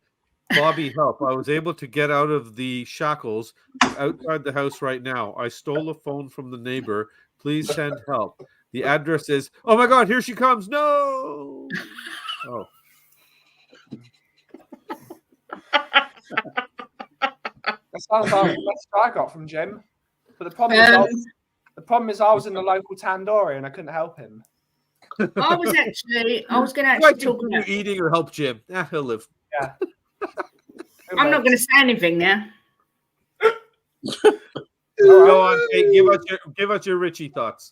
Bobby, help. I was able to get out of the shackles outside the house right now. I stole a phone from the neighbor. Please send help. The address is, oh my God, here she comes. No. Oh. That sounds like the best I got from Jim. But the problem is I was in the local tandoori and I couldn't help him. I was going to actually talk about eating or help Jim. He'll live. Yeah. I'm not going to say anything now. Go on, Kate. Give us your Richie thoughts.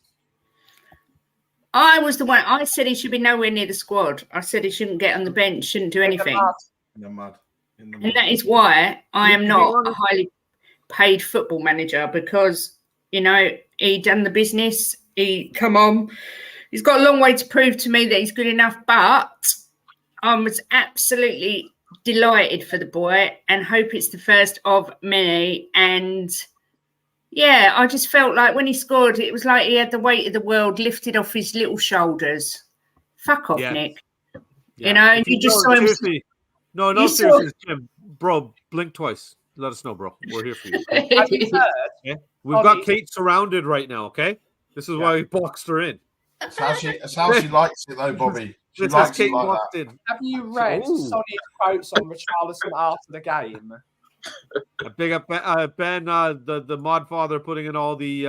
I was the one. I said he should be nowhere near the squad. I said he shouldn't get on the bench, shouldn't do anything. In the mud. And that is why I am not a highly paid football manager because he done the business. He's got a long way to prove to me that he's good enough. But I was absolutely delighted for the boy and hope it's the first of many. And yeah, I just felt like when he scored, it was like he had the weight of the world lifted off his little shoulders. Fuck off, Nick. Yeah. And you just saw him. Seriously, Jim, bro, blink twice. Let us know, bro. We're here for you. Okay? We've got Kate surrounded right now, okay? This is why we boxed her in. That's how she likes it, though, Bobby. She likes Kate boxed in. Have you read Sonny's quotes on Richarlison after the game? Big up Ben, the mod father, putting in all the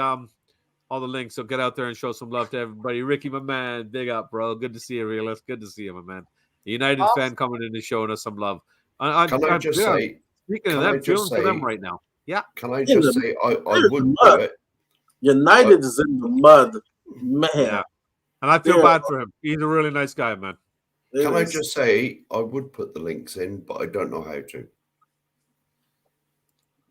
links. So get out there and show some love to everybody. Ricky, my man, big up, bro. Good to see you, Realist. Good to see you, my man. The United fan coming in and showing us some love. Can I just say, speaking of them, feeling for them right now. Yeah. Can I just say, I would do it. United is in the mud, man. And I feel Yeah. bad for him. He's a really nice guy, man. Can I just say, I would put the links in, but I don't know how to.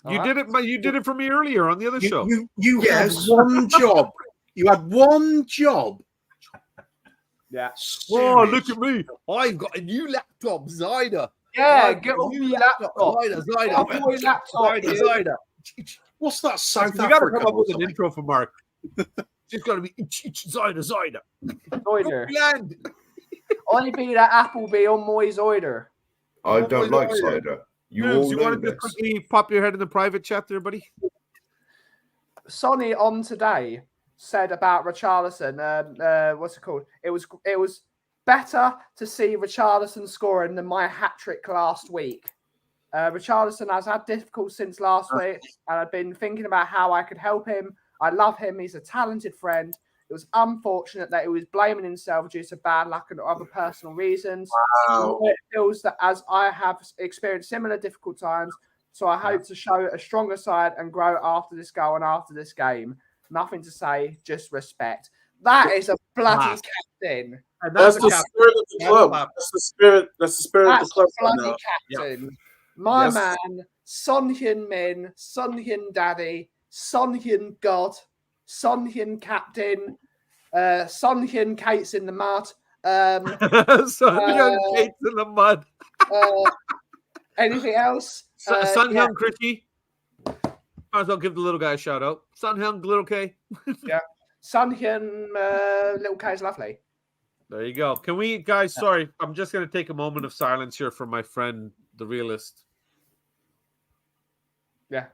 You did it, but you did it for me earlier on the other show. You Yes. had one job. You had one job. Yeah. Oh, look at me. I've got a new laptop, Zyder. Yeah, get off your laptop. Zyder, Get off Zyder. your laptop. dude. Zyder. What's that, South You got to Africa? come up or with an something? intro for Mark. It's got to be Zyder, Zyder. Zoider. Land. I be that Appleby on my Zoider. I Oh, don't my like God. cider. You Moves, all you know want to this. just quickly pop your head in the private chat there, buddy? Sonny on today said about Richarlison, what's it called? It was better to see Richarlison scoring than my hat trick last week. Richarlison has had difficult since last week, and I've been thinking about how I could help him. I love him. He's a talented friend. It was unfortunate that he was blaming himself due to bad luck and other personal reasons. Wow. It feels that as I have experienced similar difficult times, so I hope to show a stronger side and grow after this goal and after this game. Nothing to say, just respect. That is a bloody captain. And That's the the captain. spirit of the club. That's the spirit. That's the spirit of That's the club. a right bloody now. captain. My Yes. man, Son Hyun Min, Son Hyun Daddy, Son Hyun God, Son Hyun Captain, Son Hyun Kate's in the mud. Son Young Kate's in the mud. Anything else? Son Yeah. Hyung Christy. Might as well give the little guy a shout out. Son Hyung, little K. Yeah. Son Hyun, little K is lovely. There you go. Can we, guys? Sorry, I'm just going to take a moment of silence here for my friend, the realist. Yeah.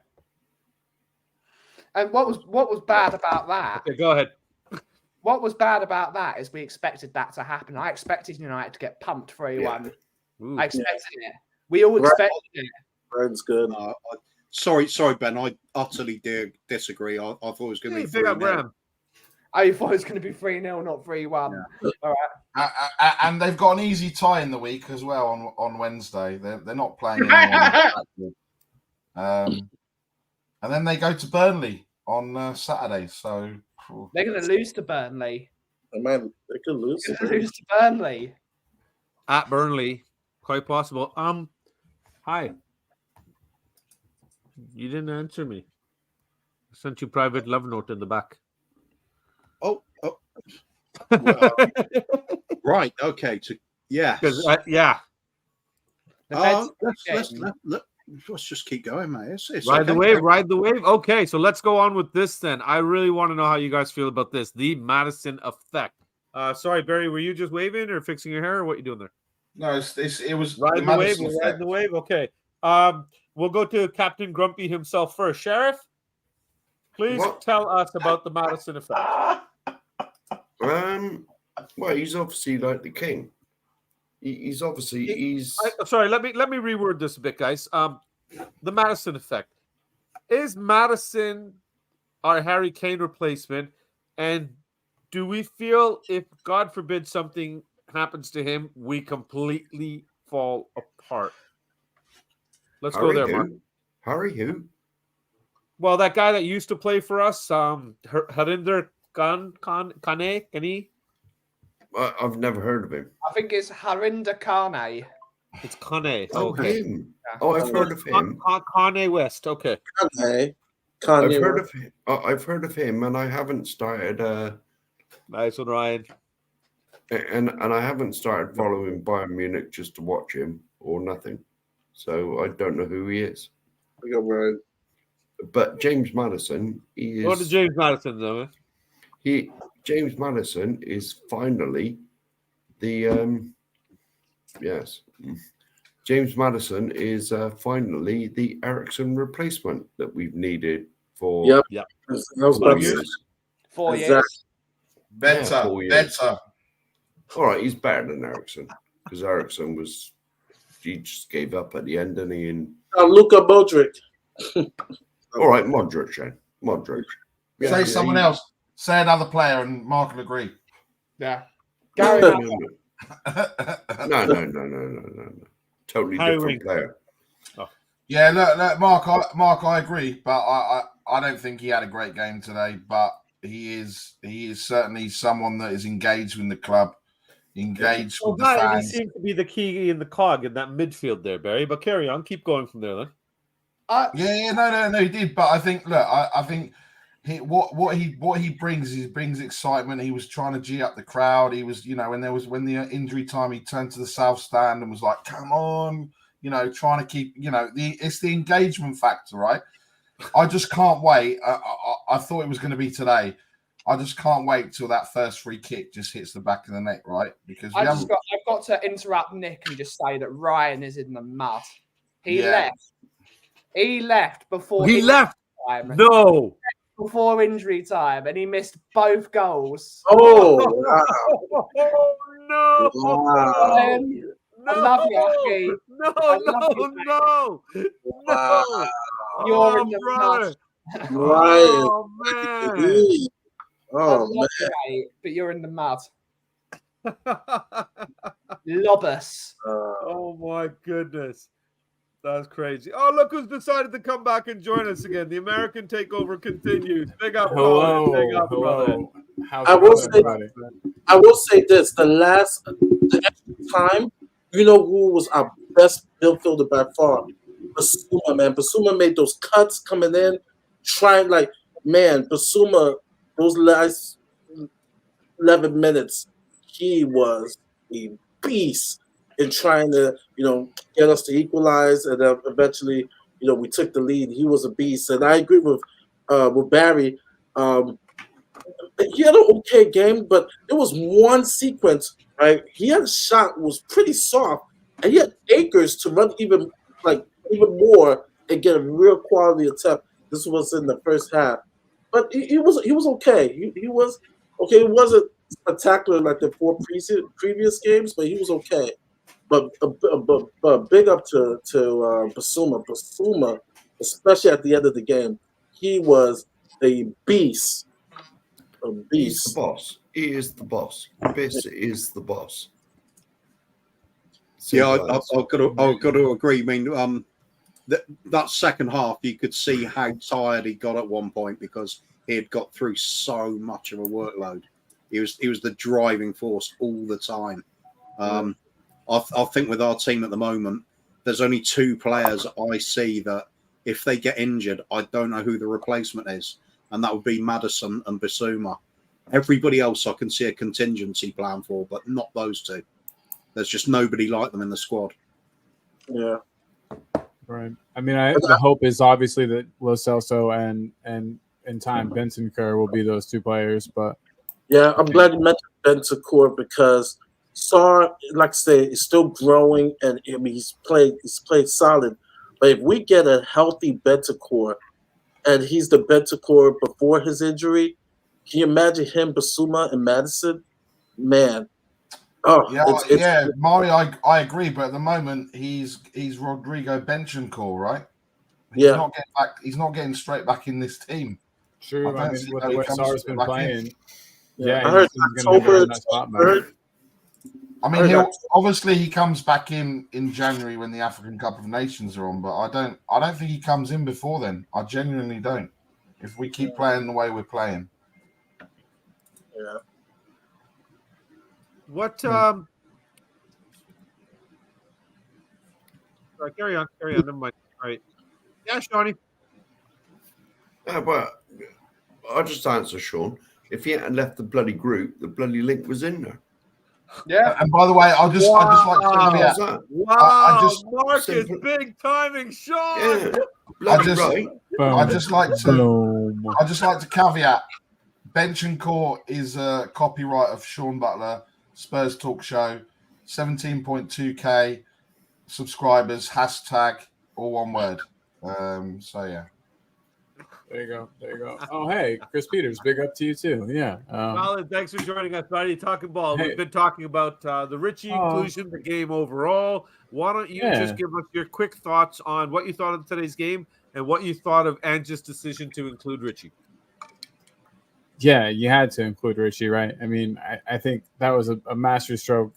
And what was bad about that? Okay, go ahead. What was bad about that is we expected that to happen. I expected United to get pumped 3-1. Ooh. I expected it. We all expected it. Friend's good. Sorry, Ben. I utterly disagree. I thought it was going to be Hey, big up 3-0. Graham. I thought it was going to be 3-0, not 3-1. All right. And they've got an easy tie in the week as well on Wednesday. They're not playing anyone. And then they go to Burnley on Saturday. So They're going to lose to Burnley. They could lose. They're going to lose to Burnley. At Burnley, quite possible. Hi. You didn't answer me. I sent you private love note in the back. Oh. Well, right. Okay. Yeah. Yeah. Let's just keep going, mate. It's Ride the okay. wave, ride the wave. Okay, so let's go on with this then. I really want to know how you guys feel about this. The Maddison effect. Sorry, Barry, were you just waving or fixing your hair or what you doing there? no, it was Ride the wave, Maddison we'll ride effect. the wave. Okay. We'll go to Captain Grumpy himself first. Sheriff, please tell us about the Maddison effect. Well, he's obviously like the king. He's obviously Sorry, let me reword this a bit, guys. The Maddison effect. Is Maddison our Harry Kane replacement? And do we feel if, God forbid, something happens to him, we completely fall apart? Let's go there, Mark. Harry who? Well, that guy that used to play for us, Harinder Kane. I've never heard of him. I think it's Harinder Kane. It's Kane. Oh, Okay. him. Oh, I've heard of him. Kane West. Okay. Kanye. I've heard of him. I've heard of him, and I haven't started. Nice one, Ryan. And I haven't started following Bayern Munich just to watch him or nothing. So I don't know who he is. We go right. But James Maddison, he is. Go to James Maddison, though. James Maddison is finally the yes. James Maddison is finally the Ericsson replacement that we've needed for Yep. 4 years. 4 years. Better. 4 years. Better. All right, he's better than Ericsson because Ericsson he just gave up at the end, didn't he? And Luka Modric. all right, Modric, then. Modric. Say someone else. Say another player, and Mark will agree. Yeah. No, Gary no. Totally Harry different Winks. player. Yeah, look, Mark, I agree, but I don't think he had a great game today. But he is certainly someone that is engaged with the club, engaged with the He fans. seems to be the key in the cog in that midfield there, Barry. But carry on, keep going from there, then. No, he did. But I think, look, I think what he brings excitement. He was trying to G up the crowd. He was, when the injury time, he turned to the south stand and was like, "Come on," trying to keep, it's the engagement factor, right? I just can't wait. I thought it was going to be today. I just can't wait till that first free kick just hits the back of the net, right? Because I've got to interrupt Nick and just say that Ryan is in the mud. He left before. He left. Time. No. Before injury time, and he missed both goals. Oh, wow. No. Wow. I love you, Aki. No. Wow. You're in the brother. mud. Ryan. Oh, man. I Oh, love man. you, mate, but you're in the mud. Lobus. Oh, my goodness. That's crazy. Oh, look who's decided to come back and join us again. The American takeover continues. Big up, Hello. brother. Big up, brother. I will say this: the extra time, who was our best midfielder by far? Basuma, man. Basuma made those cuts coming in, trying Basuma. Those last 11 minutes, he was a beast in trying to, get us to equalize, and then eventually, we took the lead. He was a beast, and I agree with Barry. He had an okay game, but there was one sequence, right? He had a shot was pretty soft, and he had acres to run even more and get a real quality attempt. This was in the first half, but he was okay. He was okay. It wasn't spectacular like the four previous games, but he was okay. But big up to Basuma. Basuma, especially at the end of the game, he was a beast. A beast. He's the boss. He is the boss. This is the boss. Yeah, I've got to agree. I mean, that second half, you could see how tired he got at one point because he had got through so much of a workload. He was the driving force all the time. I think with our team at the moment, there's only two players I see that if they get injured, I don't know who the replacement is, and that would be Maddison and Bissouma. Everybody else I can see a contingency plan for, but not those two. There's just nobody like them in the squad. Yeah. Right. I mean, the hope is obviously that Lo Celso and in time Benson Kerr will be those two players. But yeah, I'm glad you mentioned Bentancur because Sarr, like I say, is still growing, and I mean he's played solid. But if we get a healthy Bentancur, and he's the Bentancur before his injury, can you imagine him, Basuma, and Maddison? Man. Oh, yeah, Mario, I agree, but at the moment he's Rodrigo Bentancur, right? He's not getting straight back in this team. True. I mean, with the way Sarr's been playing, I heard October. I mean, obviously he comes back in January when the African Cup of Nations are on, but I don't think he comes in before then. I genuinely don't. If we keep playing the way we're playing. Yeah. What? Sorry, carry on. Never mind. All right. Yeah, Shawnee. But I'll just answer, Sean. If he hadn't left the bloody group, the bloody link was in there. Yeah. And by the way, I just like to wow, Marcus, big timing, Sean. Yeah, I just like to caveat. Bentancur is a copyright of Sean Butler, Spurs Talk Show, 17.2k subscribers. Hashtag all one word. So yeah. There you go. Oh, hey, Chris Peters, big up to you too. Yeah. Colin, thanks for joining us, buddy. Talking ball. We've been talking about the Richie inclusion, the game overall. Why don't you just give us your quick thoughts on what you thought of today's game and what you thought of Ange's decision to include Richie? Yeah, you had to include Richie, right? I mean, I think that was a masterstroke,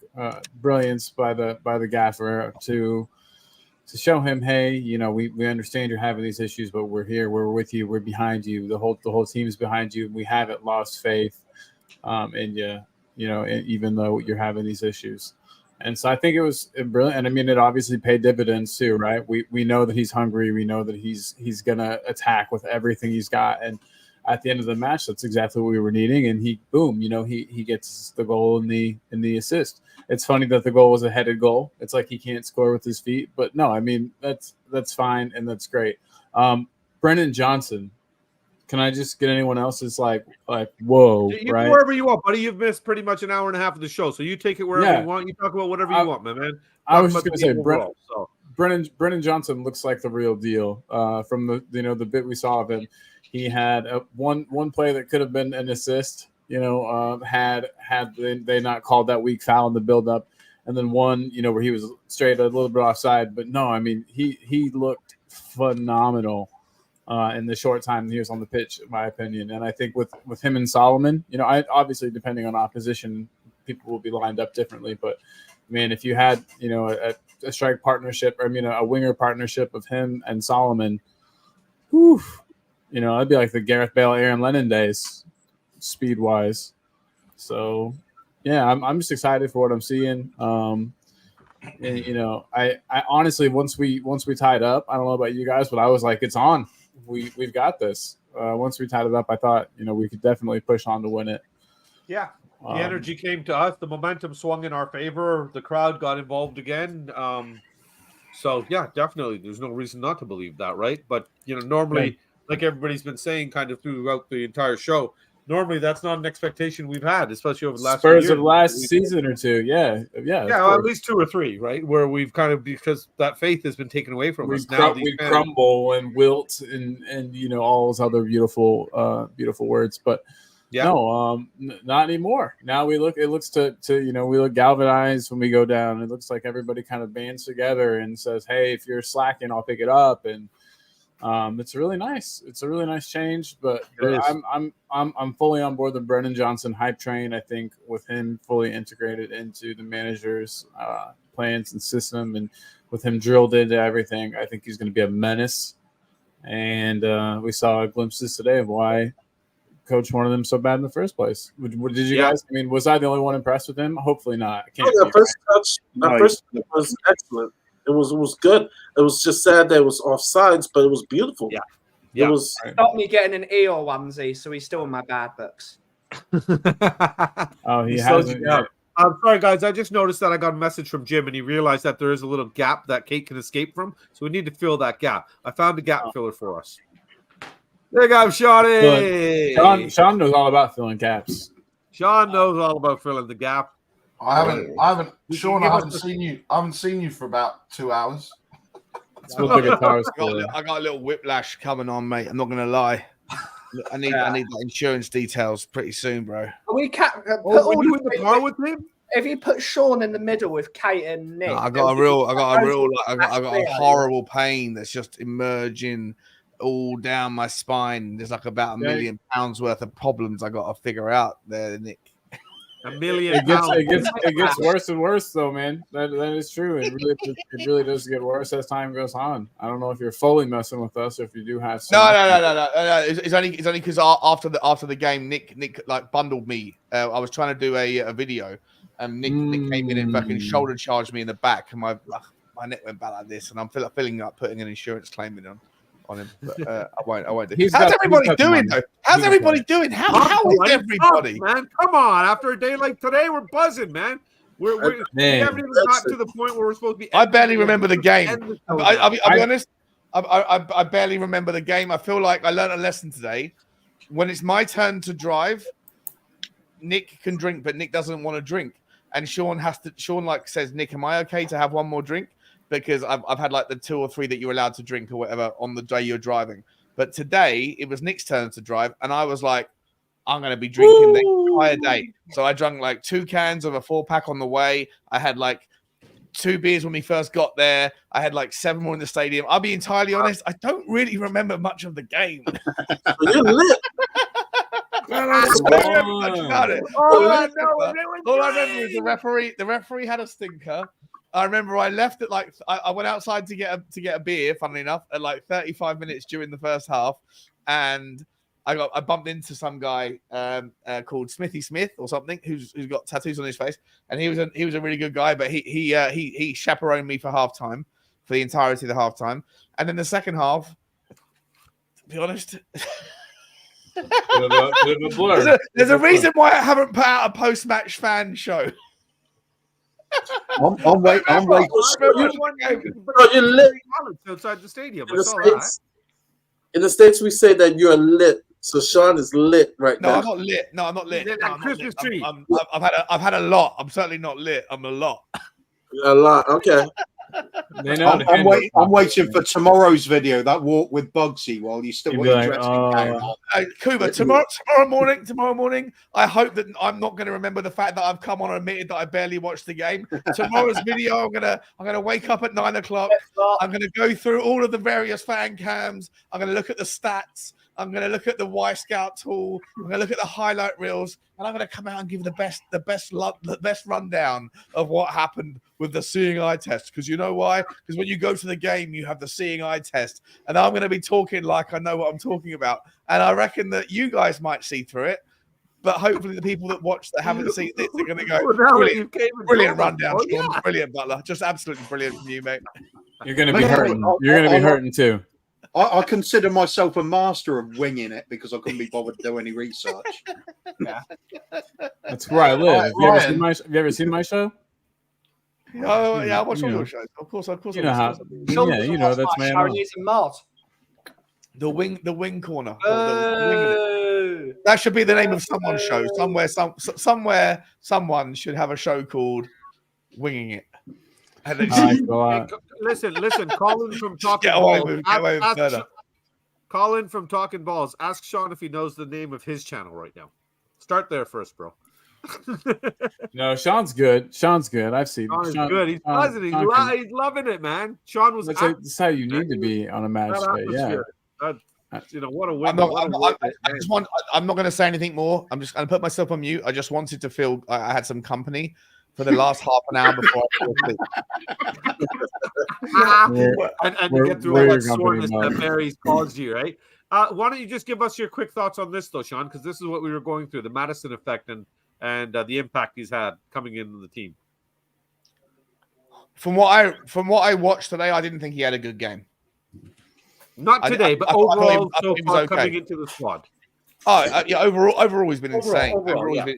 brilliance by the gaffer to to show him, hey, you know, we understand you're having these issues, but we're here, we're with you, we're behind you. The whole team's behind you. We haven't lost faith in you, you know, even though you're having these issues. And so I think it was brilliant. And I mean, it obviously paid dividends too, right? We know that he's hungry. We know that he's gonna attack with everything he's got. And at the end of the match, that's exactly what we were needing. And he gets the goal and the assist. It's funny that the goal was a headed goal. It's like he can't score with his feet, but no, I mean that's fine and that's great. Brennan Johnson. Can I just get anyone else's like whoa? You right? go wherever you want, buddy. You've missed pretty much an hour and a half of the show, so you take it wherever you want. You talk about whatever you want, my man. I was just going to say, Brennan Johnson looks like the real deal. From the bit we saw of him, he had one play that could have been an assist. You know, had they not called that weak foul in the build-up, and then one, you know, where he was straight a little bit offside. But no, I mean he looked phenomenal in the short time he was on the pitch, in my opinion. And I think with him and Solomon, you know, obviously depending on opposition, people will be lined up differently. But man, if you had, you know, a strike partnership, or I mean a winger partnership of him and Solomon, whew, you know, it'd be like the Gareth Bale, Aaron Lennon days, speed wise. So yeah, I'm just excited for what I'm seeing. And, you know, I honestly, once we tied up, I don't know about you guys, but I was like, it's on. We've got this. Once we tied it up, I thought, you know, we could definitely push on to win it. Yeah. The energy came to us. The momentum swung in our favor. The crowd got involved again. So yeah, definitely. There's no reason not to believe that, right? But you know, normally, like everybody's been saying, kind of throughout the entire show, normally that's not an expectation we've had, especially over the last Spurs of last season or two. Yeah. At least 2 or 3, right? Where we've kind of, because that faith has been taken away from us. Now we crumble and wilt and you know all those other beautiful words, but. Yeah. No, not anymore. Now it looks to you know, we look galvanized when we go down. It looks like everybody kind of bands together and says, "Hey, if you're slacking, I'll pick it up." And it's really nice. It's a really nice change. But I'm fully on board the Brennan Johnson hype train. I think with him fully integrated into the manager's plans and system, and with him drilled into everything, I think he's going to be a menace. And we saw glimpses today of why Coach wanted them so bad in the first place. Did you guys? I mean, was I the only one impressed with him? Hopefully not. That first touch was excellent. It was good. It was just sad that it was offsides, but it was beautiful. Yeah. It was stopped me getting an Eeyore onesie, so he's still in my bad books. He hasn't. I'm sorry, guys. I just noticed that I got a message from Jim, and he realized that there is a little gap that Kate can escape from. So we need to fill that gap. I found a gap filler for us. There you go, Shawnee. Sean knows all about filling gaps. Sean knows all about filling the gap. I haven't seen you. I haven't seen you for about 2 hours. I got a little whiplash coming on, mate. I'm not gonna lie. I need that insurance details pretty soon, bro. We can't put all you in the car with him. If you put Sean in the middle with Kate and Nick, I got a horrible pain that's just emerging all down my spine. There's like about £1 million worth of problems I got to figure out there, Nick. £1 million. It gets worse and worse, though, man. That is true. It really does get worse as time goes on. I don't know if you're fully messing with us, or if you do have. No. It's only because after the game, Nick like bundled me. I was trying to do a video, and Nick came in and fucking shoulder charged me in the back, and my neck went back like this, and I'm feeling like putting an insurance claim in on him, but I won't do. How's everybody doing though? How's everybody doing? How is everybody? Man, come on! After a day like today, we're buzzing, man. We haven't even gotten to the point where we're supposed to be. I barely remember the game. I'll be honest. I barely remember the game. I feel like I learned a lesson today. When it's my turn to drive, Nick can drink, but Nick doesn't want to drink, and Sean says, "Nick, am I okay to have one more drink?" Because I've had like the 2 or 3 that you're allowed to drink or whatever on the day you're driving. But today it was Nick's turn to drive, and I was like, I'm going to be drinking the entire day. So I drank like 2 cans of a 4-pack on the way. I had like 2 beers when we first got there. I had like 7 more in the stadium. I'll be entirely honest, I don't really remember much of the game. You're lit. All I remember is the referee had a stinker. I remember I left at like I went outside to get a beer. Funnily enough, at like 35 minutes during the first half, and I bumped into some guy called Smithy Smith or something who's got tattoos on his face, and he was a really good guy, but he chaperoned me for halftime, for the entirety of the halftime, and then the second half, to be honest. There's a reason why I haven't put out a post-match fan show. I'm waiting. Bro, you're lit. Outside the stadium. In the States, we say that you're lit. So Sean is lit right No, now. I'm not lit. No, I'm not lit. Lit No, like I'm not Christmas lit. tree. I've had a lot. I'm certainly not lit. I'm a lot. A lot. Okay. I'm waiting for tomorrow's video, that walk with Bugsy, while you still got your dressing gown on. Kuba, tomorrow morning, I hope that I'm not going to remember the fact that I've come on and admitted that I barely watched the game. Tomorrow's video, I'm gonna wake up at 9 o'clock. I'm gonna go through all of the various fan cams. I'm gonna look at the stats. I'm going to look at the Y Scout tool. I'm going to look at the highlight reels, and I'm going to come out and give the best rundown of what happened with the seeing eye test. Because you know why? Because when you go to the game, you have the seeing eye test, and I'm going to be talking like I know what I'm talking about. And I reckon that you guys might see through it, but hopefully the people that watch that haven't seen this are going to go, brilliant rundown, Sean. Yeah. Brilliant, Butler. Just absolutely brilliant from you, mate. You're going to be hurting. You're going to be hurting too. I consider myself a master of winging it because I couldn't be bothered to do any research. Yeah. That's where I live. Have you ever seen my show? Oh, yeah, I watch all your shows. Of course. You know how? Yeah, you know that's my MO. The wing corner. That should be the name of someone's show. Somewhere, someone should have a show called Winging It. And then Listen, Colin from Talking Balls. Colin from Talking Balls. Ask Sean if he knows the name of his channel right now. Start there first, bro. No, Sean's good. I've seen. Sean is good. He's buzzing. He's loving it, man. Sean was. That's how you need to be on a match day. Yeah. What a win. I'm not going to say anything more. I'm just going to put myself on mute. I just wanted to feel I had some company for the last half an hour before I fell asleep. and to get through all that soreness that Mary's caused you, right? Why don't you just give us your quick thoughts on this, though, Sean? Because this is what we were going through, the Maddison effect and the impact he's had coming into the team. From what I watched today, I didn't think he had a good game. Not today, but overall, so far coming into the squad. Yeah, overall he's been insane.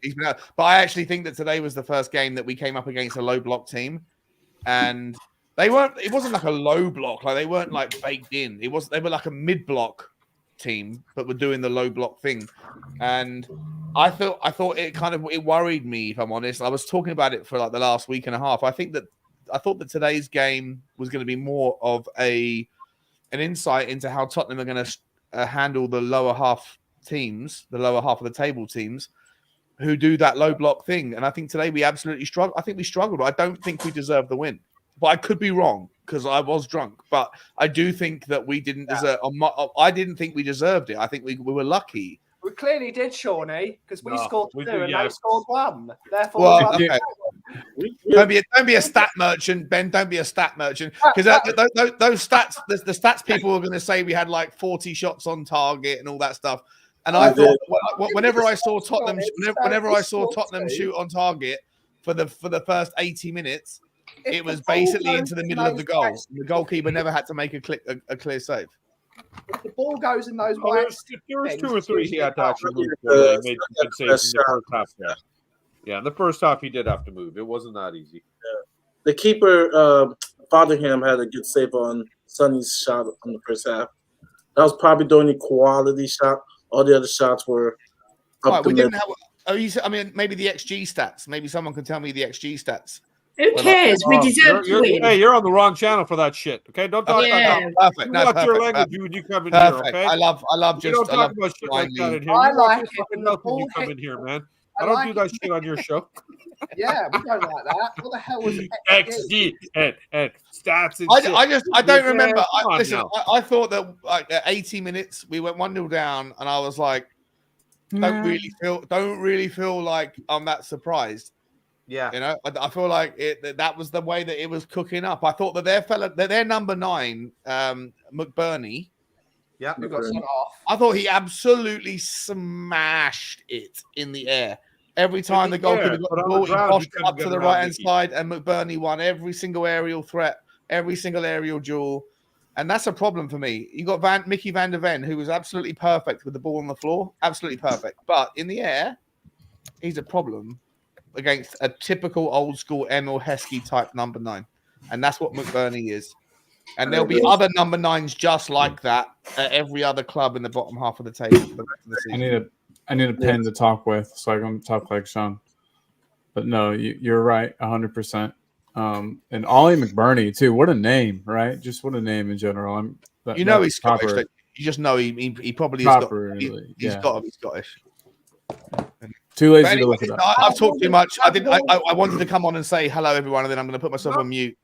He's been out. But I actually think that today was the first game that we came up against a low block team, and it wasn't like a low block, like they weren't like baked in. They were like a mid block team, but were doing the low block thing. And I thought it worried me, if I'm honest. I was talking about it for like the last week and a half. I thought that today's game was going to be more of an insight into how Tottenham are going to handle the lower half teams, the lower half of the table teams who do that low block thing. And I think today we absolutely struggled. I think we struggled. I don't think we deserved the win, but I could be wrong because I was drunk. But I do think that we didn't deserve. I didn't think we deserved it. I think we were lucky. We clearly did, Shawnee, because we scored 2 and they scored 1. Therefore, okay. Don't be a stat merchant, Ben. Don't be a stat merchant, because those stats, the stats people were going to say we had like 40 shots on target and all that stuff. And I thought whenever I saw Tottenham shoot on target for the first 80 minutes, it was basically into the middle of the goal. The goalkeeper never had to make a clear save. If the ball goes in those white, there was 2 or 3 he had to actually move before they made some good saves in the first half. Yeah, in the first half he did have to move. It wasn't that easy. Yeah. The keeper, Fotherham, had a good save on Sonny's shot in the first half. That was probably the only quality shot. All the other shots were up we didn't have. Maybe the XG stats. Maybe someone can tell me the XG stats. Who cares? We deserve to win. Hey, you're on the wrong channel for that shit. Okay, don't talk about that. Perfect. No, perfect, your language when you come in here. Okay, I love just. You don't talk about shit like that in here. I like it when you come in here, man. I don't do that shit on your show. Yeah, we don't like that. What the hell was XG and stats and shit? I don't remember. I thought that like at 80 minutes we went 1-0 down, and I was like, don't really feel like I'm that surprised. Yeah. You know, I feel like that was the way that it was cooking up. I thought that their number 9, McBurney. Yeah. Who got sent off? I thought he absolutely smashed it in the air. Every time the goalkeeper got the ball, he boshed it up to the right-hand side, and McBurney won every single aerial threat, every single aerial duel. And that's a problem for me. You got Mickey van der Ven, who was absolutely perfect with the ball on the floor. Absolutely perfect. But in the air, he's a problem against a typical old-school Emil Heskey type number 9. And that's what McBurney is. And there'll be other number 9s just like that at every other club in the bottom half of the table for the rest of the season. I need a pen to talk with so I can talk like Sean. But no, you're right, 100%. And Ollie McBurney too. What a name, right? Just what a name in general. He's Scottish. You just know he probably is. He's got to be Scottish. Too lazy to look it up. I've talked too much. I wanted to come on and say hello, everyone, and then I'm going to put myself on mute.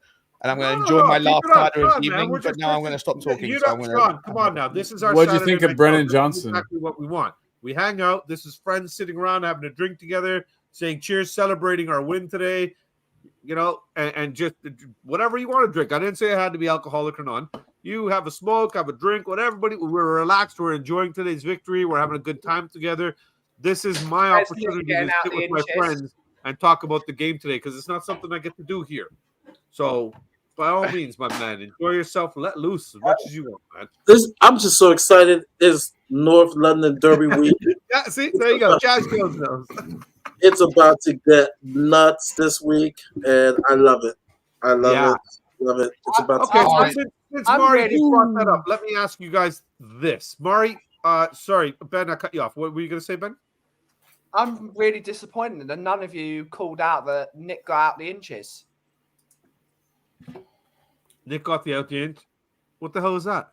And I'm going to enjoy my last Saturday evening, but now I'm going to stop talking. Come on now. This is our What do you think of Brennan Johnson? Exactly what we want. We hang out. This is friends sitting around having a drink together, saying cheers, celebrating our win today, and just whatever you want to drink. I didn't say it had to be alcoholic or none. You have a smoke, have a drink, whatever. We're relaxed. We're enjoying today's victory. We're having a good time together. This is my opportunity to sit with my friends and talk about the game today because it's not something I get to do here. So, by all means, my man, enjoy yourself. Let loose as much as you want, man. I'm just so excited. It's North London Derby week. Yeah, see, there you go. Jazz Kills knows. It's about to get nuts this week, and I love it. I love it. It's about to since Mari just brought that up, let me ask you guys this. Mari, sorry, Ben, I cut you off. What were you going to say, Ben? I'm really disappointed that none of you called out that Nick got out the inches. Nick got out the inch. What the hell is that?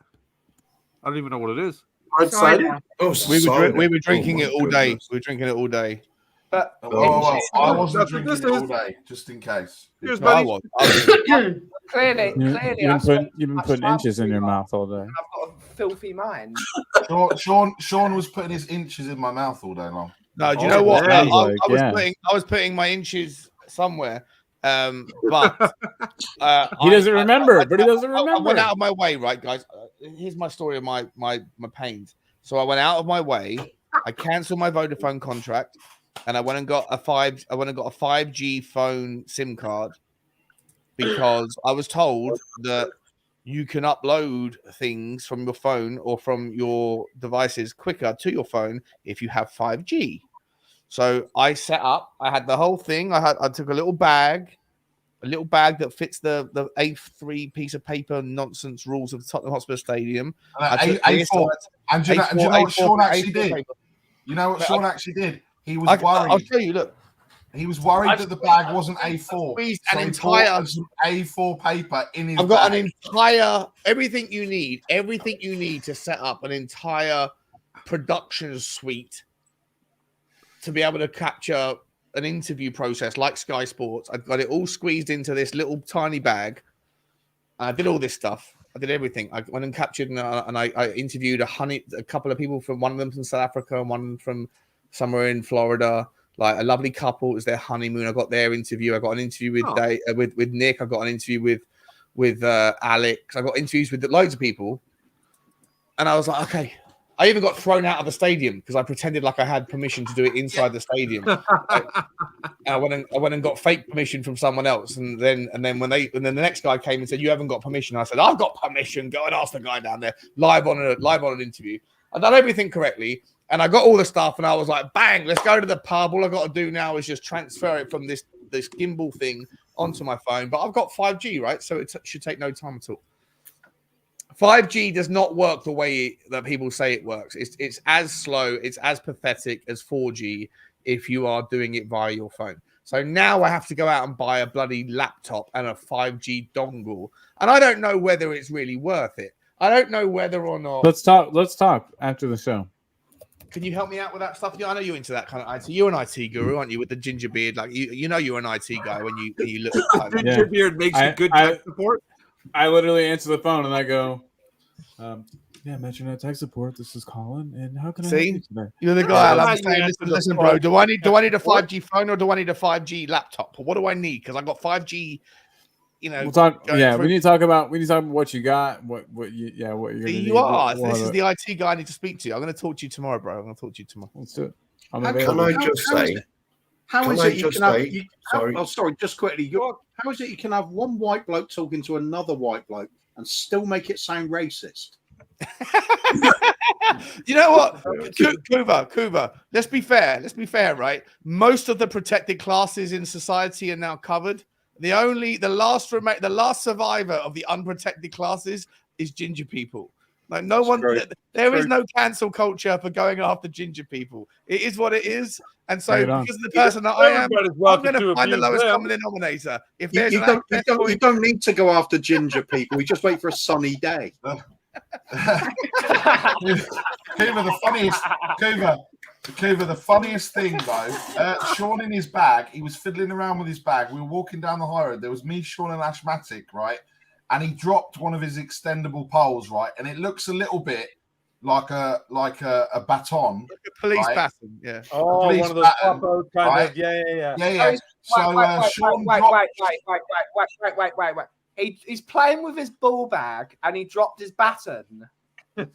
I don't even know what it is. We were drinking it all day. We were drinking it all day. But I wasn't drinking it all day, just in case. Cheers, buddy. Clearly, you've been putting inches in your mouth all day. I've got a filthy mind. Sean was putting his inches in my mouth all day long. No, do you know what? I was putting my inches somewhere. But he doesn't remember. But he doesn't remember. I went out of my way, right, guys? Here's my story of my pains. So I went out of my way. I cancelled my Vodafone contract, and I went and got a 5G phone SIM card because I was told that you can upload things from your phone or from your devices quicker to your phone if you have 5G. So I set up. I had the whole thing. I took a little bag that fits the A3 piece of paper nonsense rules of Tottenham Hotspur Stadium. A4. And do you know what Sean actually did? You know what Sean actually did? He was worried. I'll show you. Look, he was worried that the bag wasn't A4. An entire A4 paper in his. I've got an entire everything you need to set up an entire production suite to be able to capture an interview process like Sky Sports. I've got it all squeezed into this little tiny bag. I did all this stuff. I did everything. I went and captured and I interviewed a couple of people from one of them from South Africa and one from somewhere in Florida. Like a lovely couple. It was their honeymoon. I got their interview. I got an interview with Nick. I got an interview with Alex. I got interviews with loads of people. And I was like, okay. I even got thrown out of the stadium because I pretended like I had permission to do it inside the stadium. I went and got fake permission from someone else, and then the next guy came and said, "You haven't got permission." I said, "I've got permission. Go and ask the guy down there live on an interview." I've done everything correctly, and I got all the stuff, and I was like, "Bang! Let's go to the pub. All I got to do now is just transfer it from this gimbal thing onto my phone." But I've got 5G, right? So it should take no time at all. 5G does not work the way that people say it works. It's as slow, it's as pathetic as 4G if you are doing it via your phone. So now I have to go out and buy a bloody laptop and a 5G dongle. And I don't know whether it's really worth it. I don't know whether or not... Let's talk after the show. Can you help me out with that stuff? I know you're into that kind of IT. You're an IT guru, aren't you? With the ginger beard. Like you know you're an IT guy when you look at it. Ginger beard makes you good tech support. I literally answer the phone and I go, Yeah, Metro Net Tech Support. This is Colin, and how can I See? help you today? You're the guy. I love How you saying, answer the listen, bro. phone. Do I need a 5G phone or do I need a 5G laptop? What do I need? Because I got 5G. We'll talk. going Yeah, through- we need to talk about what you got. What what you're gonna See, need. you are. What This is other- the IT guy I need to speak to. I'm going to talk to you tomorrow, bro. I'm going to talk to you tomorrow. Let's do it. I'm How- available. Can I just how is say? it- How Can is I it you just can have? say- sorry. Oh, sorry. Just quickly. How is it you can have one white bloke talking to another white bloke and still make it sound racist? You know what, Kuba? Let's be fair, right? Most of the protected classes in society are now covered. The last survivor of the unprotected classes is ginger people. Like no one, there is no cancel culture for going after ginger people. It is what it is, and so Bring it on. because of the person that I am, Everybody's I'm welcome going to to find the abuse lowest them. common denominator. If You, there's you an don't, you, access don't, you point, don't need to go after ginger people. You just wait for a sunny day. Coover, the funniest thing though, Sean in his bag, he was fiddling around with his bag. We were walking down the high road. There was me, Sean, and Ashmatic, right? And he dropped one of his extendable poles, right? And it looks a little bit like a baton. like a police right? baton, yeah. Oh, police one of those pattern, pop out kind right? of. Yeah. Yeah. So Sean dropped. Wait. He's playing with his ball bag and he dropped his baton.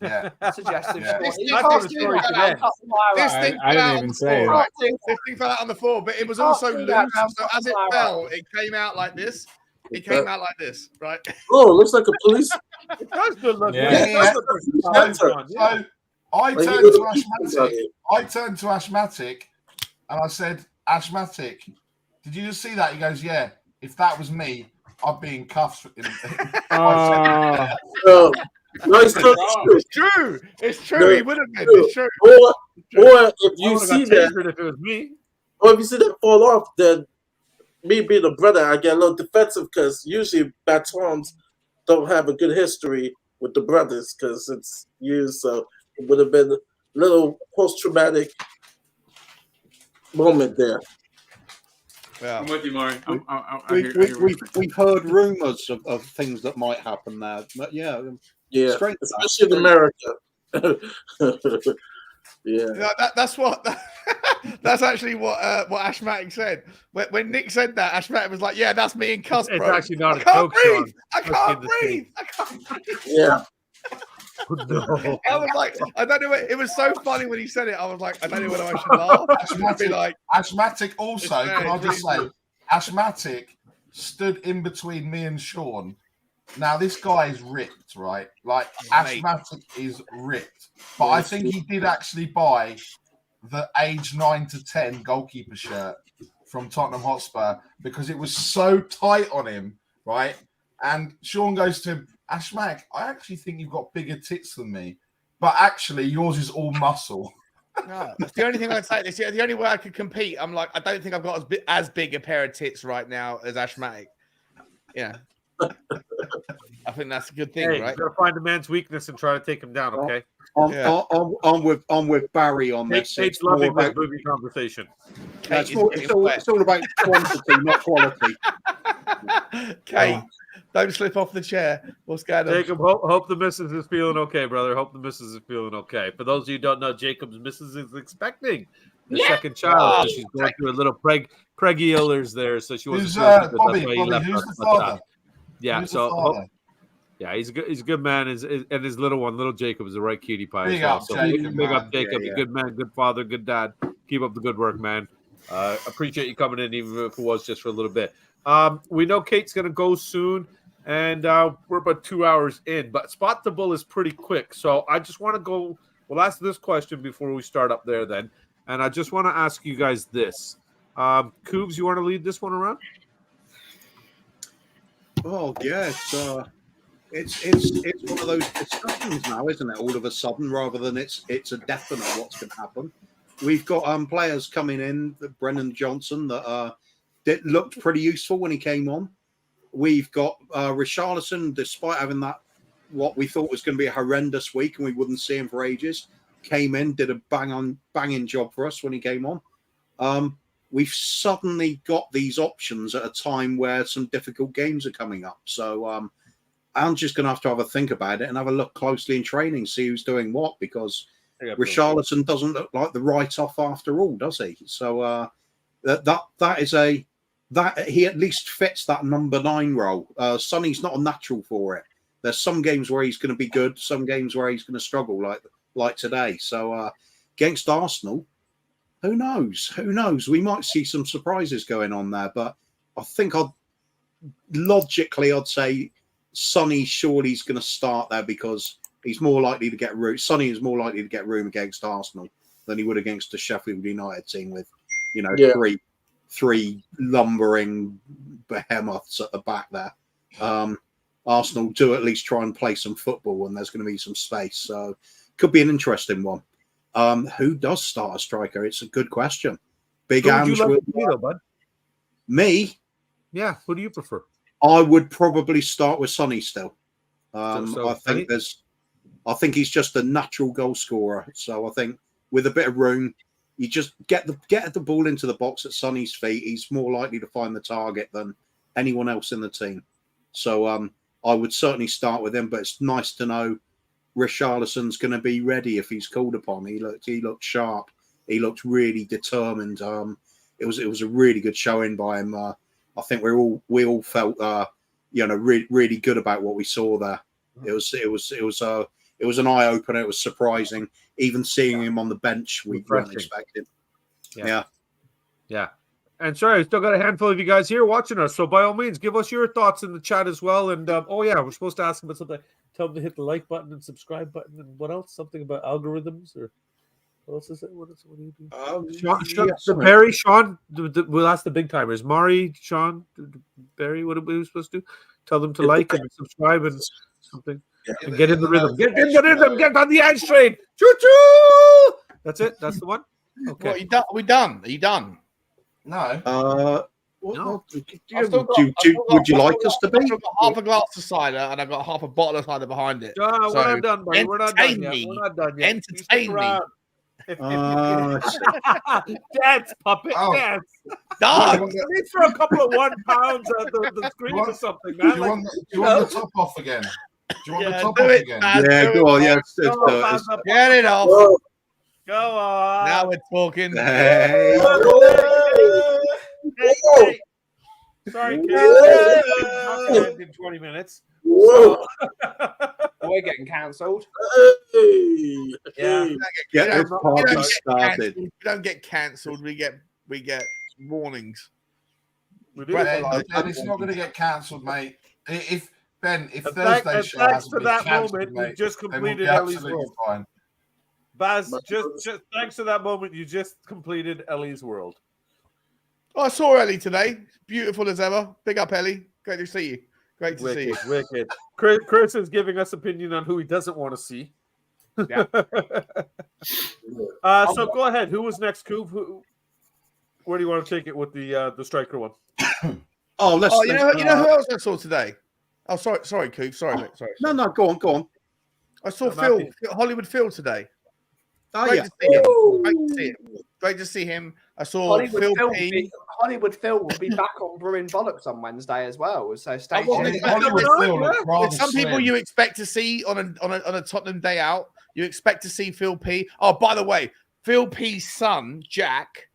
Yeah. Suggestive. Yeah. Short. You That's can't what the do story that should around end. Cut the Wire This Road. thing I fell didn't out even on the say floor, that. right? You This thing fell out on the floor, but it was can't also do loose. that around So as it Cut the Wire fell, Road. it came out like this. It came out like this, right? Oh, it looks like a police. It does good look. Yeah. It does look like a Banter. one, yeah. I Like, turned you to gotta keep things out Ashmatic, and I said, Ashmatic, did you just see that? He goes, yeah. If that was me, I'd be in cuffs. Oh, No, it's not true. It's true. No, He would have been. It's true. Or if I you would've see got that, tasered if it was me. or if you see that fall off, then me being a brother, I get a little defensive because usually batons don't have a good history with the brothers because it's used. So it would have been a little post-traumatic moment there. Yeah. I'm with you, Maury. We've heard rumours of things that might happen now. But yeah, Yeah, straight especially in America. Yeah. Yeah, that's what. That's actually what Ashmatic said. When Nick said that, Ashmatic was like, "Yeah, that's me in cuss, It's bro. actually not I a can't joke, breathe. Sean. I Let's can't get this breathe. I can't breathe." Yeah. No. I was like, I don't know. It was so funny when he said it. I was like, I don't know whether I should laugh. I'd be like, Ashmatic also, It's can I very just say, Ashmatic stood in between me and Sean. Now, this guy is ripped, right? Like, Mate. Ashmatic is ripped. But I think he did actually buy the age 9 to 10 goalkeeper shirt from Tottenham Hotspur because it was so tight on him, right? And Sean goes to him, Ashmatic, I actually think you've got bigger tits than me. But actually, yours is all muscle. no, that's the only thing I'd say. It's the only way I could compete. I'm like, I don't think I've got as big a pair of tits right now as Ashmatic. Yeah. I think that's a good thing, Hey, right? you gotta find a man's weakness and try to take him down. Okay. I'm with Barry on this. Tate's It's more loving this about, movie conversation. Kate it's all about quantity, not quality. Kate, don't slip off the chair. What's going on? Jacob, hope the missus is feeling okay, brother. Hope the missus is feeling okay. For those of you who don't know, Jacob's missus is expecting the second child. So she's going through a little preggy there, so she wasn't Who's, sure. That's why Bobby, he left who's us. the father? Yeah, Who's the so father? yeah, he's a good man. And his little Jacob, is a right cutie pie Big as well. up, So Jacob, big up, man. Jacob. Yeah. A good man, good father, good dad. Keep up the good work, man. Appreciate you coming in, even if it was just for a little bit. We know Kate's gonna go soon, and we're about 2 hours in. But Spot the Bull is pretty quick, so I just want to go. We'll ask this question before we start up there, then, and I just want to ask you guys this. Coobs, you want to lead this one around? Oh yeah, it's one of those discussions now, isn't it? All of a sudden, rather than it's a definite what's going to happen. We've got players coming in, Brennan Johnson, that looked pretty useful when he came on. We've got Richarlison, despite having that what we thought was going to be a horrendous week and we wouldn't see him for ages, came in, did a banging job for us when he came on. We've suddenly got these options at a time where some difficult games are coming up. So I'm just going to have a think about it and have a look closely in training, see who's doing what, because Richarlison doesn't look like the write-off after all, does he? So that is that he at least fits that number 9 role. Sonny's not a natural for it. There's some games where he's going to be good, some games where he's going to struggle, like today. So against Arsenal, who knows? Who knows? We might see some surprises going on there, but I think logically I'd say Sonny surely is going to start there because he's more likely to get room. Sonny is more likely to get room against Arsenal than he would against the Sheffield United team with, three lumbering behemoths at the back there. Arsenal do at least try and play some football, and there's going to be some space. So could be an interesting one. Who does start a striker? It's a good question. Big Ange will. Bud? Me? Yeah. Who do you prefer? I would probably start with Sonny still. So I think he's just a natural goal scorer. So I think with a bit of room, you just get the ball into the box at Sonny's feet. He's more likely to find the target than anyone else in the team. So I would certainly start with him. But it's nice to know Richarlison's going to be ready if he's called upon. He looked sharp. He looked really determined. It was a really good showing by him. I think we all felt really good about what we saw there. It was an eye opener. It was surprising, even seeing him on the bench. We weren't expecting. Yeah. And sorry, I still got a handful of you guys here watching us. So by all means, give us your thoughts in the chat as well. And we're supposed to ask them about something. Tell them to hit the like button and subscribe button. And what else? Something about algorithms or what else is it? What do you do? Barry, Sean, we'll ask the big timers. Mari, Sean, Barry, what are we supposed to do? Tell them to like and subscribe and something. And get in the rhythm. Get in the rhythm. Get on the edge train. Choo-choo! That's it. That's the one. Okay. What, are we done? Are you done? No. No. Would you like us to be? I've got half a glass of cider and I've got half a bottle of cider behind it. We're not done, buddy. We're not done yet. Me. We're not done yet. Entertain me. Dance, puppet, dance. Done. Let's throw a couple of £1 at the screen or something, man. Do you want the top off again? Do you want the top off again? Yeah, go on. Yeah, Get it off. Go on. Now we're talking. Hey. Hey. Sorry, Kang. In 20 minutes. So. We're getting cancelled. Yeah. Get this party started. We don't get cancelled. We get warnings. Ben, it's not going to get cancelled, mate. If Thursday thanks hasn't to that cancelled, moment, mate, you just then completed we'll be Ellie's absolutely world. fine. Baz, just thanks to that moment, you just completed Ellie's world. Oh, I saw Ellie today. Beautiful as ever. Big up, Ellie. Great to see you. Great to see you. Wicked. Chris is giving us opinion on who he doesn't want to see. Yeah. So go ahead. Who was next, Coop? Where do you want to take it with the striker one? You know who else I saw today? Oh, sorry, Coop. Sorry, mate. Sorry. No, go on. I saw Hollywood Phil today. Oh, Great yeah. to see him. Great to see him. I saw Hollywood Phil will be back on Brewing Bollocks on Wednesday as well. So stay tuned. Some people you expect to see on a Tottenham day out. You expect to see Phil P. Oh, by the way, Phil P's son, Jack,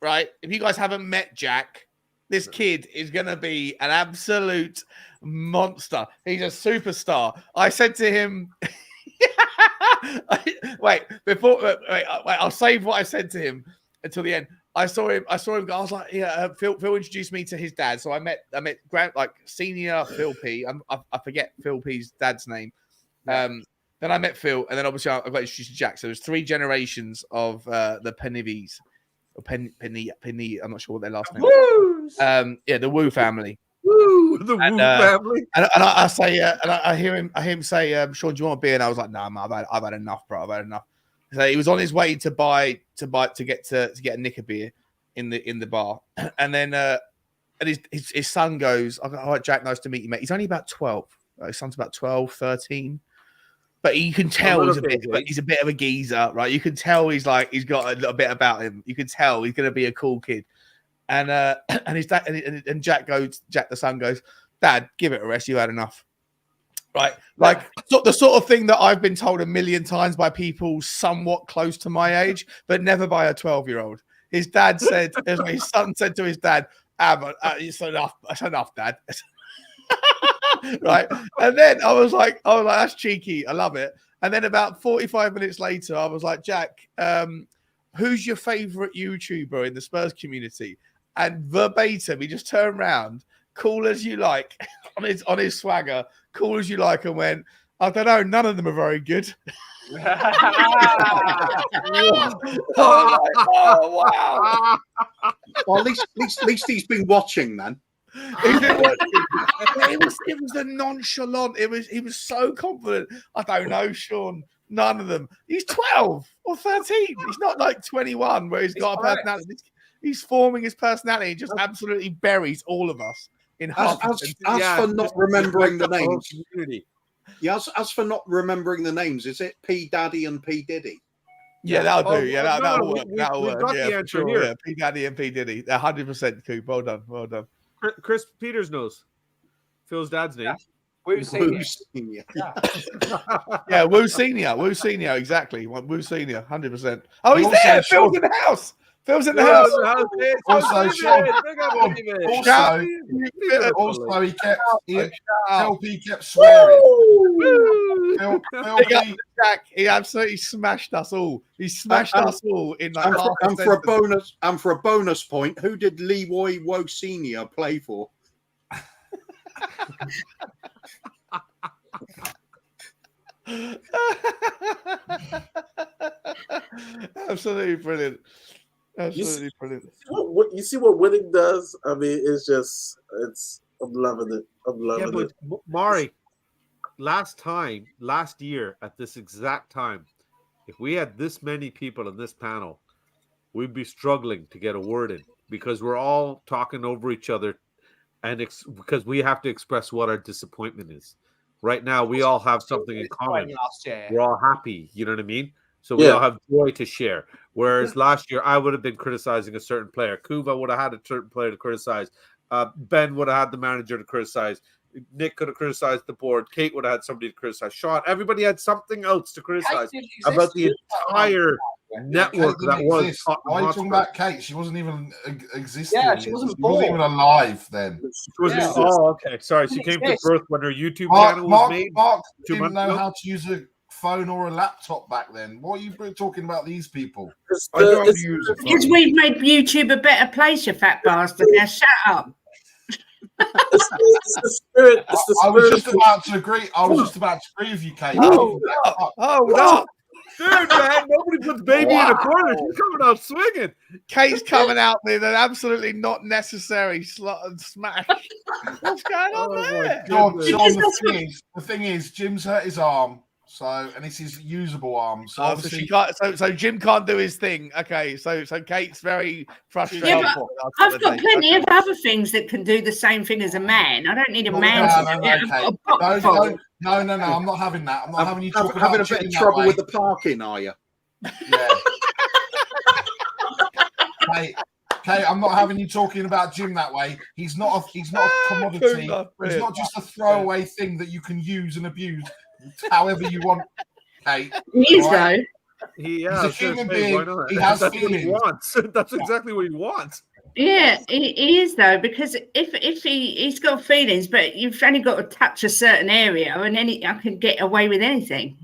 right? If you guys haven't met Jack, this kid is going to be an absolute monster. He's a superstar. I said to him... Wait, I'll save what I said to him until the end. I saw him. I was like, yeah. Phil introduced me to his dad, so I met senior Phil P. I forget Phil P's dad's name. Then I met Phil, and then obviously I got introduced to Jack. So there's 3 generations of the Pennies, or Penny. I'm not sure what their last name is. The Wu family. Woo, the Wu family. And I say, and I hear him say, Sean, do you want a beer? And I was like, no, man, I've had enough, bro. I've had enough. So he was on his way to get a nick of beer in the bar, and then and his son goes, all right, Jack, nice to meet you, mate. He's only about 12. His son's about 12, 13. But you can tell he's a bit of a geezer, right? You can tell he's got a little bit about him. You can tell he's going to be a cool kid. And his dad and Jack the son goes, Dad, give it a rest. You had enough. Right, like the sort of thing that I've been told a million times by people somewhat close to my age, but never by a 12-year-old. His dad said, his son said to his dad, "It's enough, Dad." Right, and then I was like, that's cheeky. I love it. And then about 45 minutes later, I was like, Jack, who's your favorite YouTuber in the Spurs community? And verbatim, he just turned around, cool as you like, on his swagger, cool as you like, and went, I don't know, none of them are very good. Oh, wow. Well, at least he's been watching, then. It was a nonchalant. He was so confident. I don't know, Sean. None of them. He's 12 or 13. He's not like 21 where he's got a personality. He's forming his personality. He just absolutely buries all of us in half. As for not remembering the names. Yeah, as for not remembering the names, is it P Daddy and P Diddy? Yeah, that'll do. Yeah, that'll work. That'll we've work. got Yeah, the for answer sure. here. Yeah, P Daddy and P Diddy. 100%, Coop. Well done. Well done. Chris Peters knows Phil's dad's name. Woo Senior. Yeah, Woo Senior. Woo Senior, exactly. Woo Senior, 100%. Oh, he's Also, there. Sean- Phil's in the house. Phil's in the house. Also, Sean, also, he kept swearing. Phil, Big up to Jack. He absolutely smashed us all. He smashed us all in like half a And for a sentence. bonus point, who did Leroy Woe Senior play for? Absolutely brilliant. Absolutely brilliant. You see what winning does? I mean, I'm loving it. I'm loving it. But Mari, last year at this exact time, if we had this many people in this panel, we'd be struggling to get a word in because we're all talking over each other, and because we have to express what our disappointment is. Right now, we all have something in common. We're all happy. You know what I mean? So we all have joy to share. Whereas last year, I would have been criticizing a certain player. Kuva would have had a certain player to criticize. Ben would have had the manager to criticize. Nick could have criticized the board. Kate would have had somebody to criticize. Sean, everybody had something else to criticize about the entire network that was. Why are you talking about Kate? She wasn't even existing. Yeah, she wasn't born. even alive then. Oh, okay. Sorry. She came to birth when her YouTube channel was made. Mark 2 didn't months know ago. how to use a phone or a laptop back then. What are you talking about these people? I know how to use a Because phone. we've made YouTube a better place, you fat bastard. Now shut up. It's the spirit. It's the I was spirit. just about to agree. I was just about to agree with you, Kate. Oh, no. Dude, man, nobody puts baby in a corner. She's coming out swinging. Kate's coming out with an absolutely not necessary slot and smash. What's going on there? Sean, the thing is, Jim's hurt his arm, and it's his usable arm. So So obviously, she can't. So Jim can't do his thing. Okay, so Kate's very frustrated. Yeah, but I've got plenty of other things that can do the same thing as a man. I don't need a man to do it. I've got a box full. No, I'm not having that. I'm not having you talk about having a Jim bit of that trouble way. with the parking, are you? Yeah. Kate, I'm not having you talking about Jim that way. He's not a commodity. He's not just a throwaway thing that you can use and abuse however you want, Kate. He is, Right? though. He's a human being. He has That's what he feelings. wants. That's exactly what he wants. Yeah, he is, though, because if he's got feelings, but you've only got to touch a certain area, and then I can get away with anything.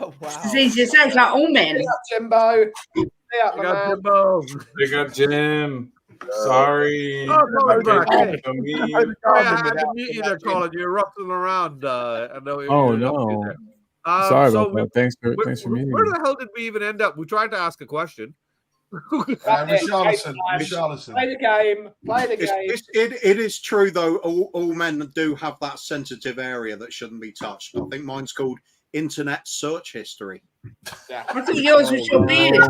Oh, wow. It's as easy as that. It's like all men. Stay up, Jimbo. Stay up, my man. Big up, Jim. Sorry. Oh, no, back. Hey. For me. I had to mute you there, Colin. You're rustling around. I know Oh no. Sorry about that. Thanks for meeting Where me. the hell did we even end up? We tried to ask a question. Richarlison. Play the game. Play the game. It is true, though. All men do have that sensitive area that shouldn't be touched. I think mine's called internet search history. Yeah. I think yours was your beard.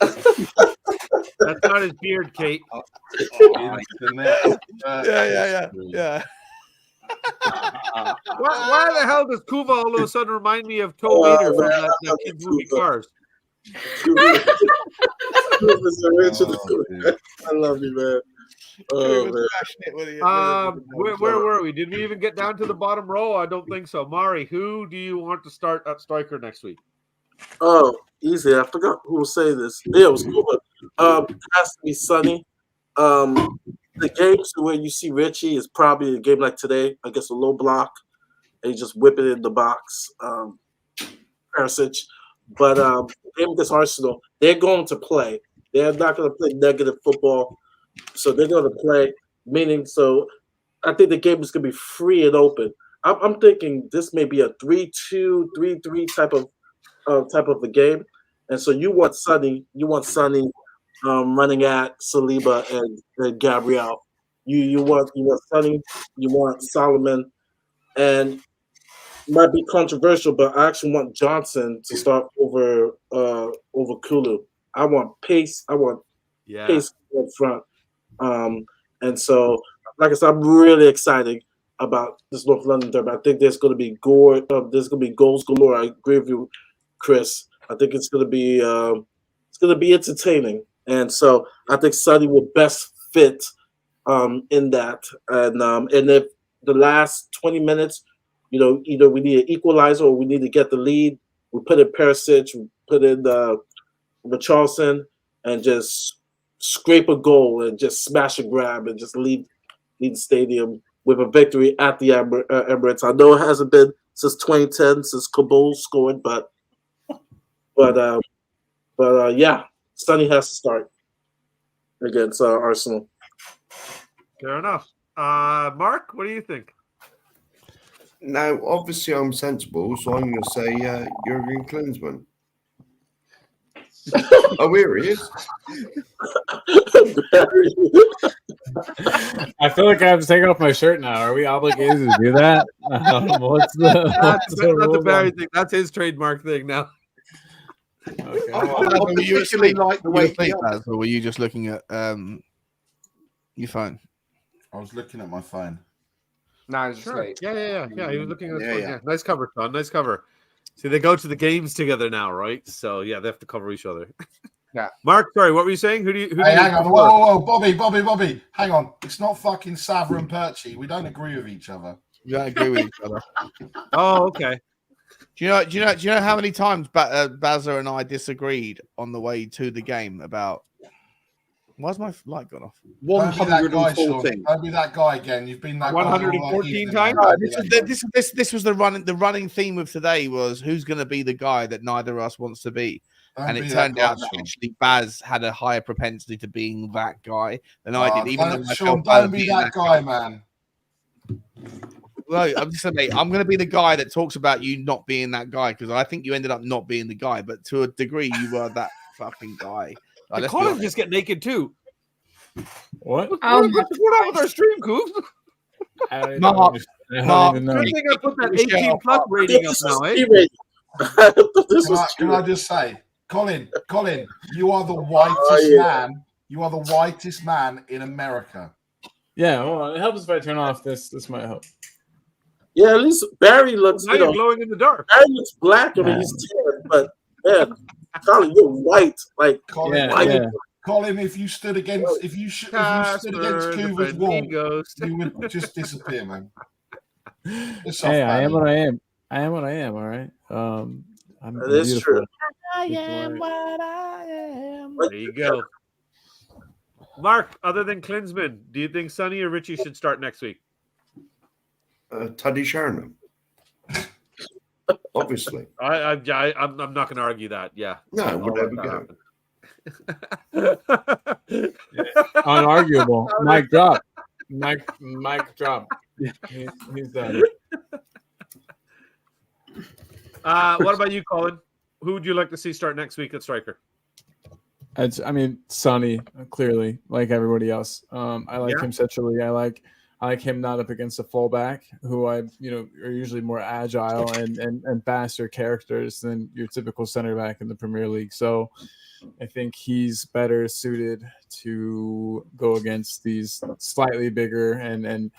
That's not his beard, Kate. Yeah. Why the hell does Kuva all of a sudden remind me of Toe Eater from that kid's movie Cars? I love you, man. Oh, was man. smashing it with it. Where were we? Did we even get down to the bottom row? I don't think so. Mari, who do you want to start at striker next week? Oh, easy. I forgot who was saying this. Yeah, it was cool. It has to be Sonny. The games where you see Richie is probably a game like today against a low block, and you just whip it in the box. Perisic. But the game against Arsenal, they're going to play. They're not going to play negative football, so they're going to play. Meaning, so I think the game is going to be free and open. I'm thinking this may be a 3-2, 3-3 type of a game, and so you want Sonny running at Saliba and Gabriel. You want Sonny, you want Solomon, and might be controversial, but I actually want Johnson to start over Kulu. I want pace. I want pace up front. And so, like I said, I'm really excited about this North London derby. I think there's going to be goals galore. I agree with you, Chris. I think it's going to be entertaining, and so I think Sonny will best fit in that. And if the last 20 minutes, either we need an equalizer or we need to get the lead, we put in Perisic, we put in Richarlison, and just scrape a goal and just smash a grab and just lead the stadium with a victory at the Emirates. I know it hasn't been since 2010 since Kabul scored, but yeah, Sonny has to start against Arsenal. Fair enough. Mark, what do you think? Now, obviously, I'm sensible, so I'm going to say Jurgen Klinsmann. Oh, here he is. I feel like I have to take off my shirt now. Are we obligated to do that? What's the Barry thing. That's his trademark thing now. Okay. Were you actually like the way or were you just looking at your phone? I was looking at my phone. No, it's Sure. late. Yeah. He was looking at his phone. Yeah. Yeah. Nice cover, Sean. Nice cover. See, they go to the games together now, right? So yeah, they have to cover each other. Yeah. Mark, sorry, what were you saying? Who do you Hang on. Whoa. Bobby. Hang on. It's not fucking Savra and Perchy. We don't agree with each other. You don't agree with each other. Oh, okay. Do you know how many times Bazza and I disagreed on the way to the game about why's my light gone off? 114. Don't be that guy again. You've been that 114 times. This was the running theme of today was who's going to be the guy that neither of us wants to be. And it turned out that actually Baz had a higher propensity to being that guy than I did. Even though Sean, don't be that guy, man. Well, I'm just saying, I'm going to be the guy that talks about you not being that guy because I think you ended up not being the guy, but to a degree, you were that fucking guy. I caught him just get naked too. What? What's going on with our stream, Coop? Mark, good thing I put that 18 plus rating up now, eh? Can I just say, Colin, you are the whitest man. You are the whitest man in America. Yeah, well, it helps if I turn off this. This might help. Yeah, at least Barry looks. Now you're glowing in the dark. Barry looks black. I mean, he's tan, but man, Colin, you're white. Like Colin, white. Colin, if you stood against Kuva's wall, you would just disappear, man. Hey, I am what I am. I am what I am. All right. That is true. I am what I am. There you go. Mark, other than Klinsmann, do you think Sonny or Richie should start next week? Teddy Sheringham. Obviously. I'm not going to argue that. Yeah. No, whatever go. Unarguable. Mic drop. Mic drop. He's done. What about you, Colin? Who would you like to see start next week at striker? Sonny, clearly, like everybody else. I like him centrally. I like him not up against a fullback who are usually more agile and faster characters than your typical center back in the Premier League. So I think he's better suited to go against these slightly bigger and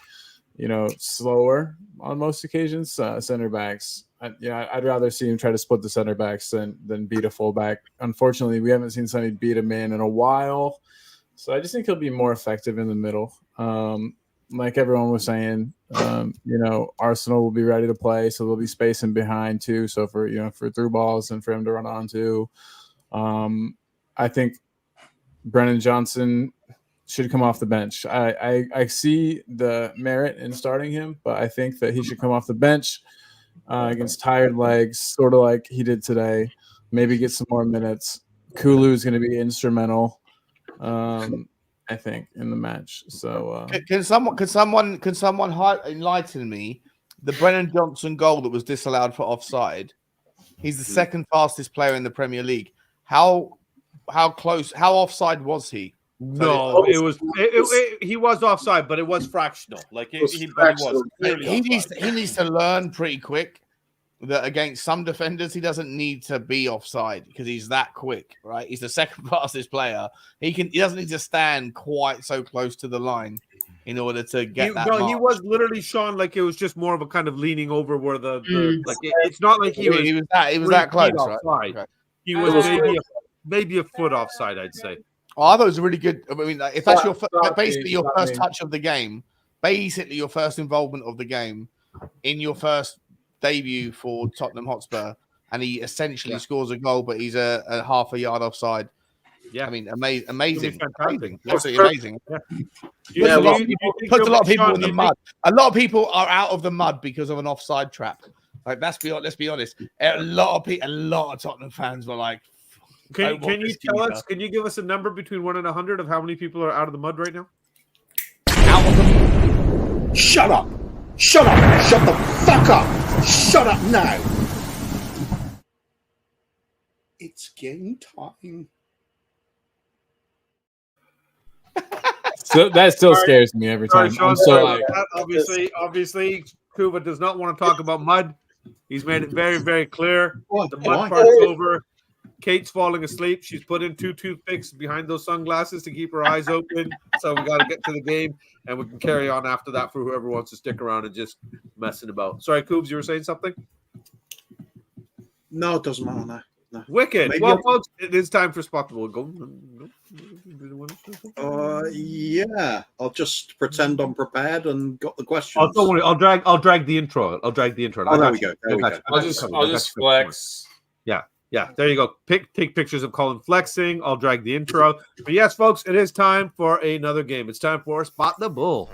slower on most occasions center backs. I'd rather see him try to split the center backs than beat a fullback. Unfortunately, we haven't seen Sonny beat a man in a while. So I just think he'll be more effective in the middle. Like everyone was saying, Arsenal will be ready to play, so there'll be space in behind too. So for through balls and for him to run onto, I think Brennan Johnson should come off the bench. I see the merit in starting him, but I think that he should come off the bench against tired legs, sort of like he did today. Maybe get some more minutes. Kulu is going to be instrumental, I think, in the match. So can someone enlighten me? The Brennan Johnson goal that was disallowed for offside. He's the second fastest player in the Premier League. How offside was he? No, he was offside, but it was fractional. Like he needs to learn pretty quick that against some defenders he doesn't need to be offside because he's that quick, right? He's the second fastest player. He doesn't need to stand quite so close to the line in order to get that. No, he was literally Sean. Like it was just more of a kind of leaning over where it's not like he was that close, offside. Right? Okay. He was maybe a foot offside, I'd say. Oh, I thought it was a really good. I mean, if that's your first touch of the game, basically your first involvement of the game in your first debut for Tottenham Hotspur, and he essentially scores a goal, but he's a half a yard offside. Yeah, I mean, amazing, fantastic, absolutely amazing. Yeah, puts a lot of people in the mud. A lot of people are out of the mud because of an offside trap. Like let's be honest. A lot of Tottenham fans were like, Can you tell us? Can you give us a number between 1 and 100 of how many people are out of the mud right now? Shut up! Shut up! Shut the fuck up! Shut up now! It's game time. So that still scares me every time. Obviously, Kuba does not want to talk about mud. He's made it very, very clear. The mud part's over. Kate's falling asleep. She's put in 2 toothpicks behind those sunglasses to keep her eyes open. So we got to get to the game, and we can carry on after that for whoever wants to stick around and just messing about. Sorry, Coobs, you were saying something? No, it doesn't matter now. No. Wicked. Maybe Well, folks, it is time for Spot the Bull. Go. Yeah. I'll just pretend I'm prepared and got the questions. Oh, don't worry. I'll drag the intro. Oh, there we go. I'll just flex. Yeah, there you go. Take pictures of Colin flexing. I'll drag the intro. But yes, folks, it is time for another game. It's time for Spot the Bull.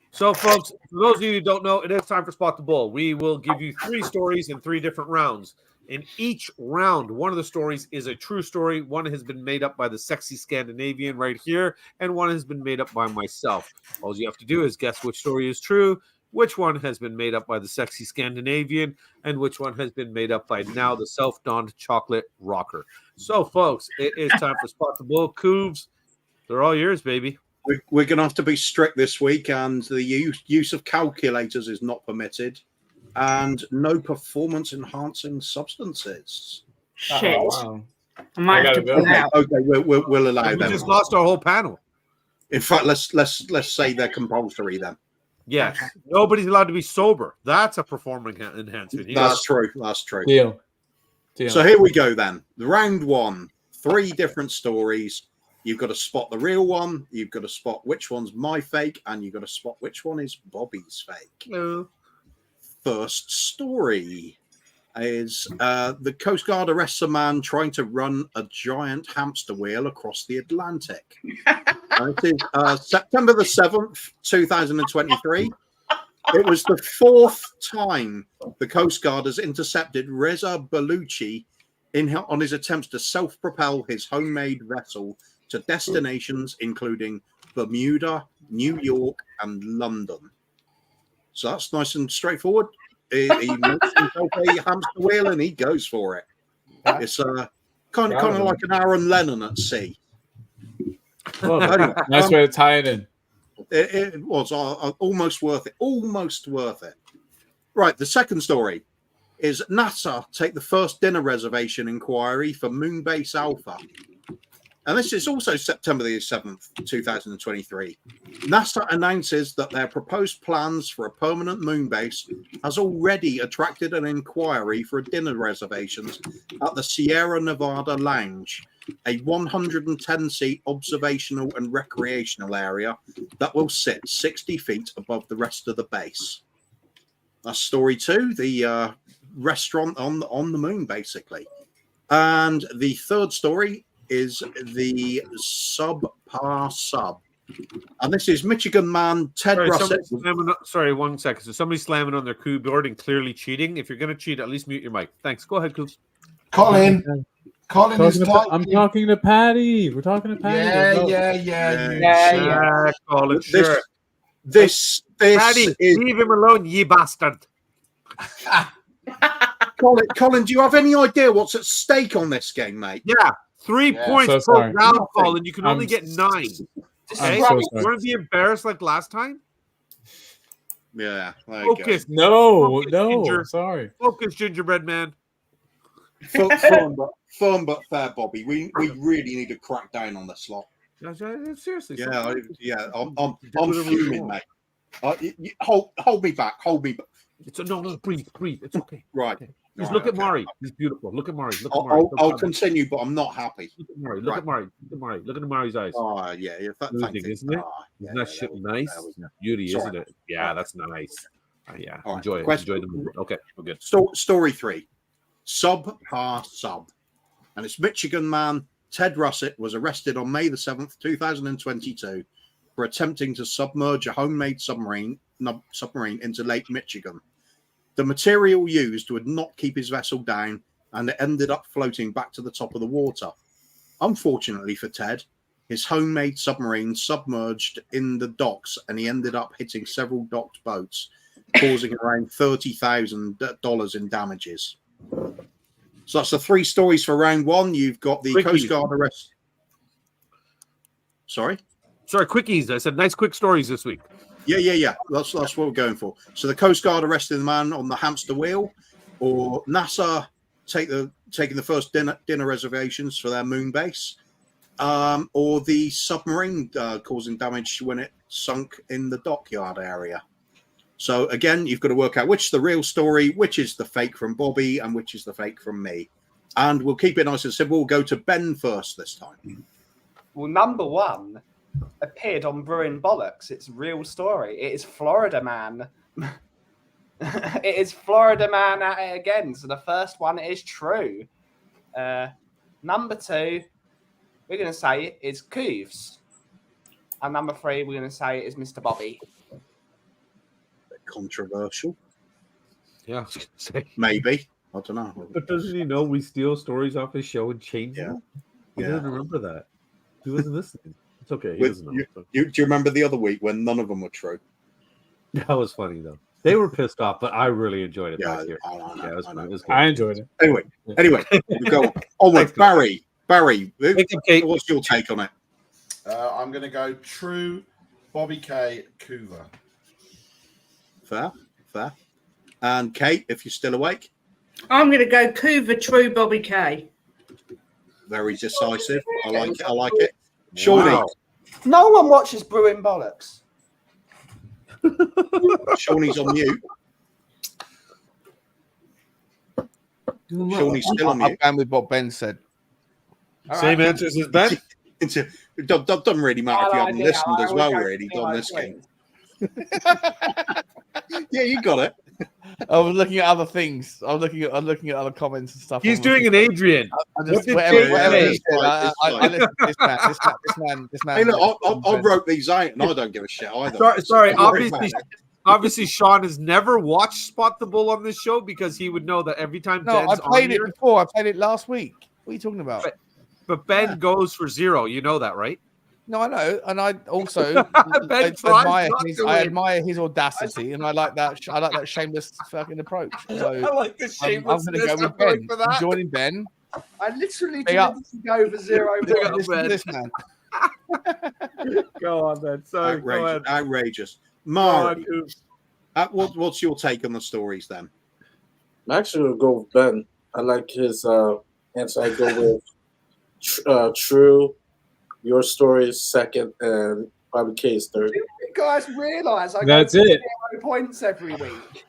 So, folks, for those of you who don't know, it is time for Spot the Bull. We will give you 3 stories in 3 different rounds. In each round, one of the stories is a true story. One has been made up by the sexy Scandinavian right here, and one has been made up by myself. All you have to do is guess which story is true, which one has been made up by the sexy Scandinavian, and which one has been made up by now the self-donned chocolate rocker. So, folks, it is time for Spot the Bull. Coobs, they're all yours, baby. We're going to have to be strict this week, and the use of calculators is not permitted, and no performance-enhancing substances. Shit. Wow. I might have to pull out. Okay, we'll allow them. We just lost our whole panel. In fact, let's say they're compulsory then. Yes. Nobody's allowed to be sober. That's a performance enhancement. That's true. That's true. Deal. So here we go then. The round 1, 3 different stories. You've got to spot the real one. You've got to spot which one's my fake, and you've got to spot which one is Bobby's fake. No. First story is the Coast Guard arrests a man trying to run a giant hamster wheel across the Atlantic. It is September the 7th, 2023. It was the 4th time the Coast Guard has intercepted Reza Baluchi on his attempts to self-propel his homemade vessel to destinations including Bermuda, New York, and London. So that's nice and straightforward. He makes himself a hamster wheel and he goes for it. It's kind of like an Aaron Lennon at sea. Well, nice way to tie it in. It was almost worth it. Almost worth it. Right. The second story is NASA take the first dinner reservation inquiry for Moonbase Alpha. and this is also September the 7th, 2023. NASA announces that their proposed plans for a permanent moon base has already attracted an inquiry for dinner reservations at the Sierra Nevada Lounge, a 110-seat observational and recreational area that will sit 60 feet above the rest of the base. That's story 2, the restaurant on the moon, basically. And the third story is the subpar sub. And this is Michigan man Ted Russett. Sorry, 1 second. So somebody's slamming on their keyboard and clearly cheating. If you're going to cheat, at least mute your mic. Thanks. Go ahead, Coops. Colin is I'm talking to Patty. We're talking to Patty. Yeah. Colin, sure. This Patty, is... leave him alone, ye bastard. Colin, do you have any idea what's at stake on this game, mate? Yeah, 3 points per round, Colin. You can only get 9. Okay, so you want to be embarrassed like last time? Yeah. Focus. No, Ginger. sorry. Focus, gingerbread man. Firm but fair, Bobby. We really need to crack down on this lot. Seriously. Yeah. I'm fuming, mate. Hold me back. No, breathe. It's okay. Right. Okay. Just look at Mari. He's beautiful. Look at Mari. I'll continue, but I'm not happy. Look at Mari. Look at Mari. Look at Mari's eyes. Oh, yeah. Thank you. Isn't it? Isn't that shit nice? Beauty, isn't it? Yeah, that's nice. Yeah. Right. Enjoy it. Enjoy the movie. Okay, we're good. Story 3. Subpar sub. And it's Michigan man Ted Russett was arrested on May the 7th, 2022 for attempting to submerge a homemade submarine into Lake Michigan. The material used would not keep his vessel down, and it ended up floating back to the top of the water. Unfortunately for Ted, his homemade submarine submerged in the docks, and he ended up hitting several docked boats, causing around $30,000 in damages. So that's the 3 stories for round 1. You've got the Coast Guard arrest. Sorry, quickies. I said nice quick stories this week. Yeah. That's what we're going for. So the Coast Guard arrested the man on the hamster wheel, or NASA taking the first dinner reservations for their moon base, or the submarine causing damage when it sunk in the dockyard area. So again, you've got to work out which is the real story, which is the fake from Bobby, and which is the fake from me. And we'll keep it nice and simple. We'll go to Ben first this time. Well, number 1 appeared on Brewing Bollocks. It's a real story. It is Florida Man. It is Florida Man at it again. So the first one is true. Number 2, we're going to say is Coos. And number 3, we're going to say is Mr. Bobby. Controversial. Yeah, I was going to say. Maybe. I don't know. But doesn't he know we steal stories off his show and change them? He doesn't remember that. He wasn't listening. It's okay. He doesn't know. Do you remember the other week when none of them were true? That was funny, though. They were pissed off, but I really enjoyed it. Yeah, last year. It was good. I enjoyed it. Anyway, we go on. Barry, what's your take on it? I'm going to go true, Bobby K. Coover. Fair. And Kate, if you're still awake. I'm going to go Coover, true, Bobby K. Very decisive. I like it. Shawnee. Wow. No one watches Brewing Bollocks. Shawnee's on mute. Shawnee's still on mute. I'm with what Ben said. Same answers as Ben? It doesn't really matter if you haven't listened as well, really, on this game. Yeah, you got it. I was looking at other things. I was looking at other comments and stuff. He's doing an Adrian. I listen to this man. Hey, look, I wrote these out, and I don't give a shit either. Sorry. Obviously, Sean has never watched Spot the Bull on this show because he would know that every time. No, I played it before. I played it last week. What are you talking about? But Ben goes for 0. You know that, right? No, I know, and I also admire his audacity, and I like that shameless fucking approach. So I like the shameless. I'm going to go with Ben. I'm joining Ben. I literally didn't go for 0. This man. Go on, Ben. So outrageous. Mark, what's your take on the stories then? I'm actually going to go with Ben. I like his answer. I go with true, Your story is second, and Bobby K is third. Do you guys realise I That's go for it. 0 points every week?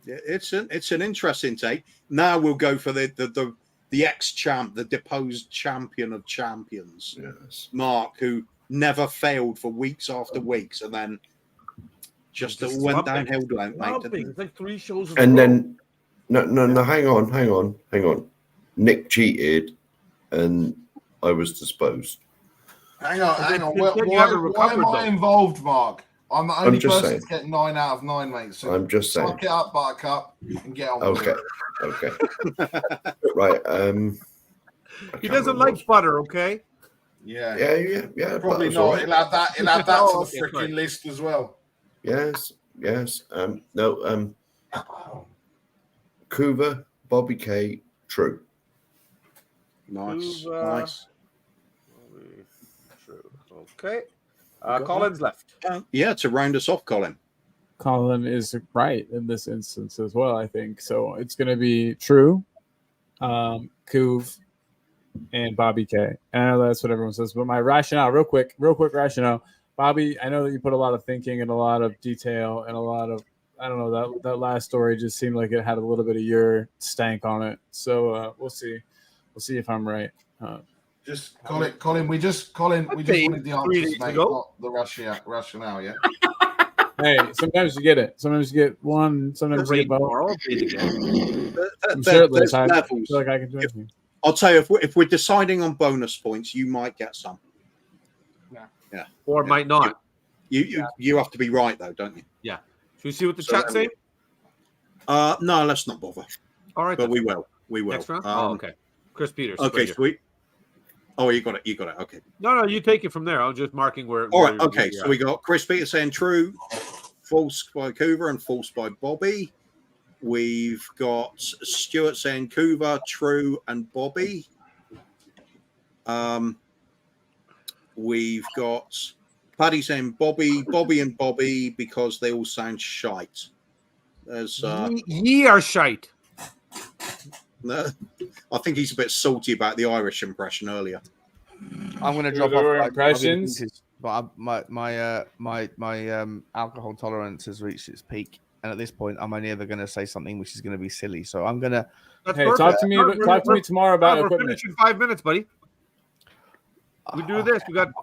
Yeah, it's an interesting take. Now we'll go for the ex-champ, the deposed champion of champions, Yes. Mark, who never failed for weeks after weeks, and then just went downhill, mate. Didn't It's like 3 shows. And then, no, hang on. Nick cheated, and I was disposed. Hang on. Then you haven't Why am recovered, I though. involved, Mark? I'm the only just person saying. to get 9 out of 9, mate. So I'm just saying. suck it up, Buttercup, and get on with Okay. it. Right. He doesn't like butter, okay? Yeah. Yeah. Probably butter's not. all right. He'll add that to Oh, the okay, freaking fine. list as well. Yes. No. Kuva, Bobby K, true. Nice, Who, nice. True. Okay. Colin's left. Yeah, to round us off, Colin. Colin is right in this instance as well, I think. So it's going to be True, Kuv, and Bobby K. And I know that's what everyone says, but my rationale, real quick rationale. Bobby, I know that you put a lot of thinking and a lot of detail and a lot of, I don't know, that last story just seemed like it had a little bit of your stank on it. So we'll see. We'll see if I'm right. Just Colin. We just wanted the answers, mate, not the rationale. Yeah. Hey, sometimes you get it. Sometimes you get one. Sometimes you get both. I'm sure There's I levels. feel like I can do anything. I'll tell you, if we're deciding on bonus points, you might get some. Yeah. Or might not. You have to be right, though, don't you? Yeah. Should we see what the chat's saying? No, let's not bother. All right. But we will. Next round? Okay. Chris Peters. Okay, right here. sweet. Oh, you got it. Okay. No, you take it from there. I'm just marking where. All right. Okay. So we got Chris Peters saying true, false by Coover, and false by Bobby. We've got Stuart saying Coover, true, and Bobby. We've got Paddy saying Bobby, and Bobby because they all sound shite. There's ye are shite. No, I think he's a bit salty about the Irish impression earlier. I'm going to drop off impressions, but my alcohol tolerance has reached its peak, and at this point, I'm only ever going to say something which is going to be silly. So I'm going to. Hey, talk to me tomorrow about we're equipment. finishing 5 minutes, buddy. We do this. We got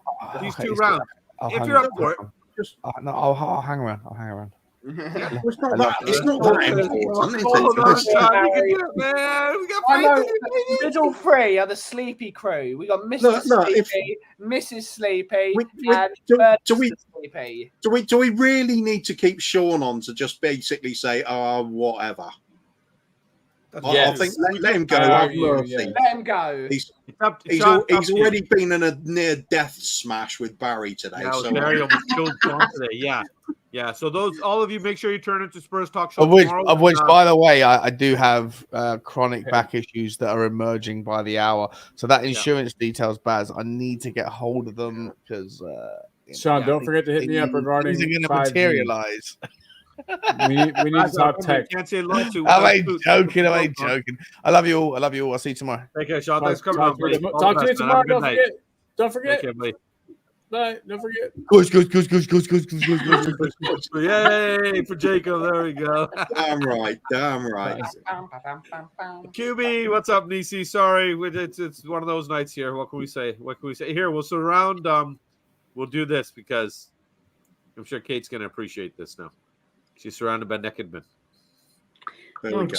these 2 rounds. If you're up for it, just no, I'll hang around. I'll hang around. It's not that important. I know the middle 3 are the sleepy crew. We got Mr. Sleepy, Mrs. Sleepy, and Sleepy. Do we really need to keep Sean on to just basically say, whatever? I think let him go. Let him go. He's already been in a near death smash with Barry today. Yeah, Barry almost killed John today. Yeah. So all of you, make sure you turn into Spurs Talk Show tomorrow. Of which, by the way, I do have chronic back issues that are emerging by the hour. So that insurance details, Baz, I need to get hold of them because. Sean, don't forget to hit me up regarding. Things are going to materialize. We need to talk tech. Can't say love to. Am I joking? I love you all. I'll see you tomorrow. Take care, Sean. Thanks for coming on. Talk to you tomorrow. Don't forget. Take care, buddy. Bye. Don't forget. Goose. Yay for Jacob. There we go. Damn right. QB, what's up, Nisi? Sorry, it's one of those nights here. What can we say? Here, we'll surround. We'll do this because I'm sure Kate's going to appreciate this now. She's surrounded by naked men.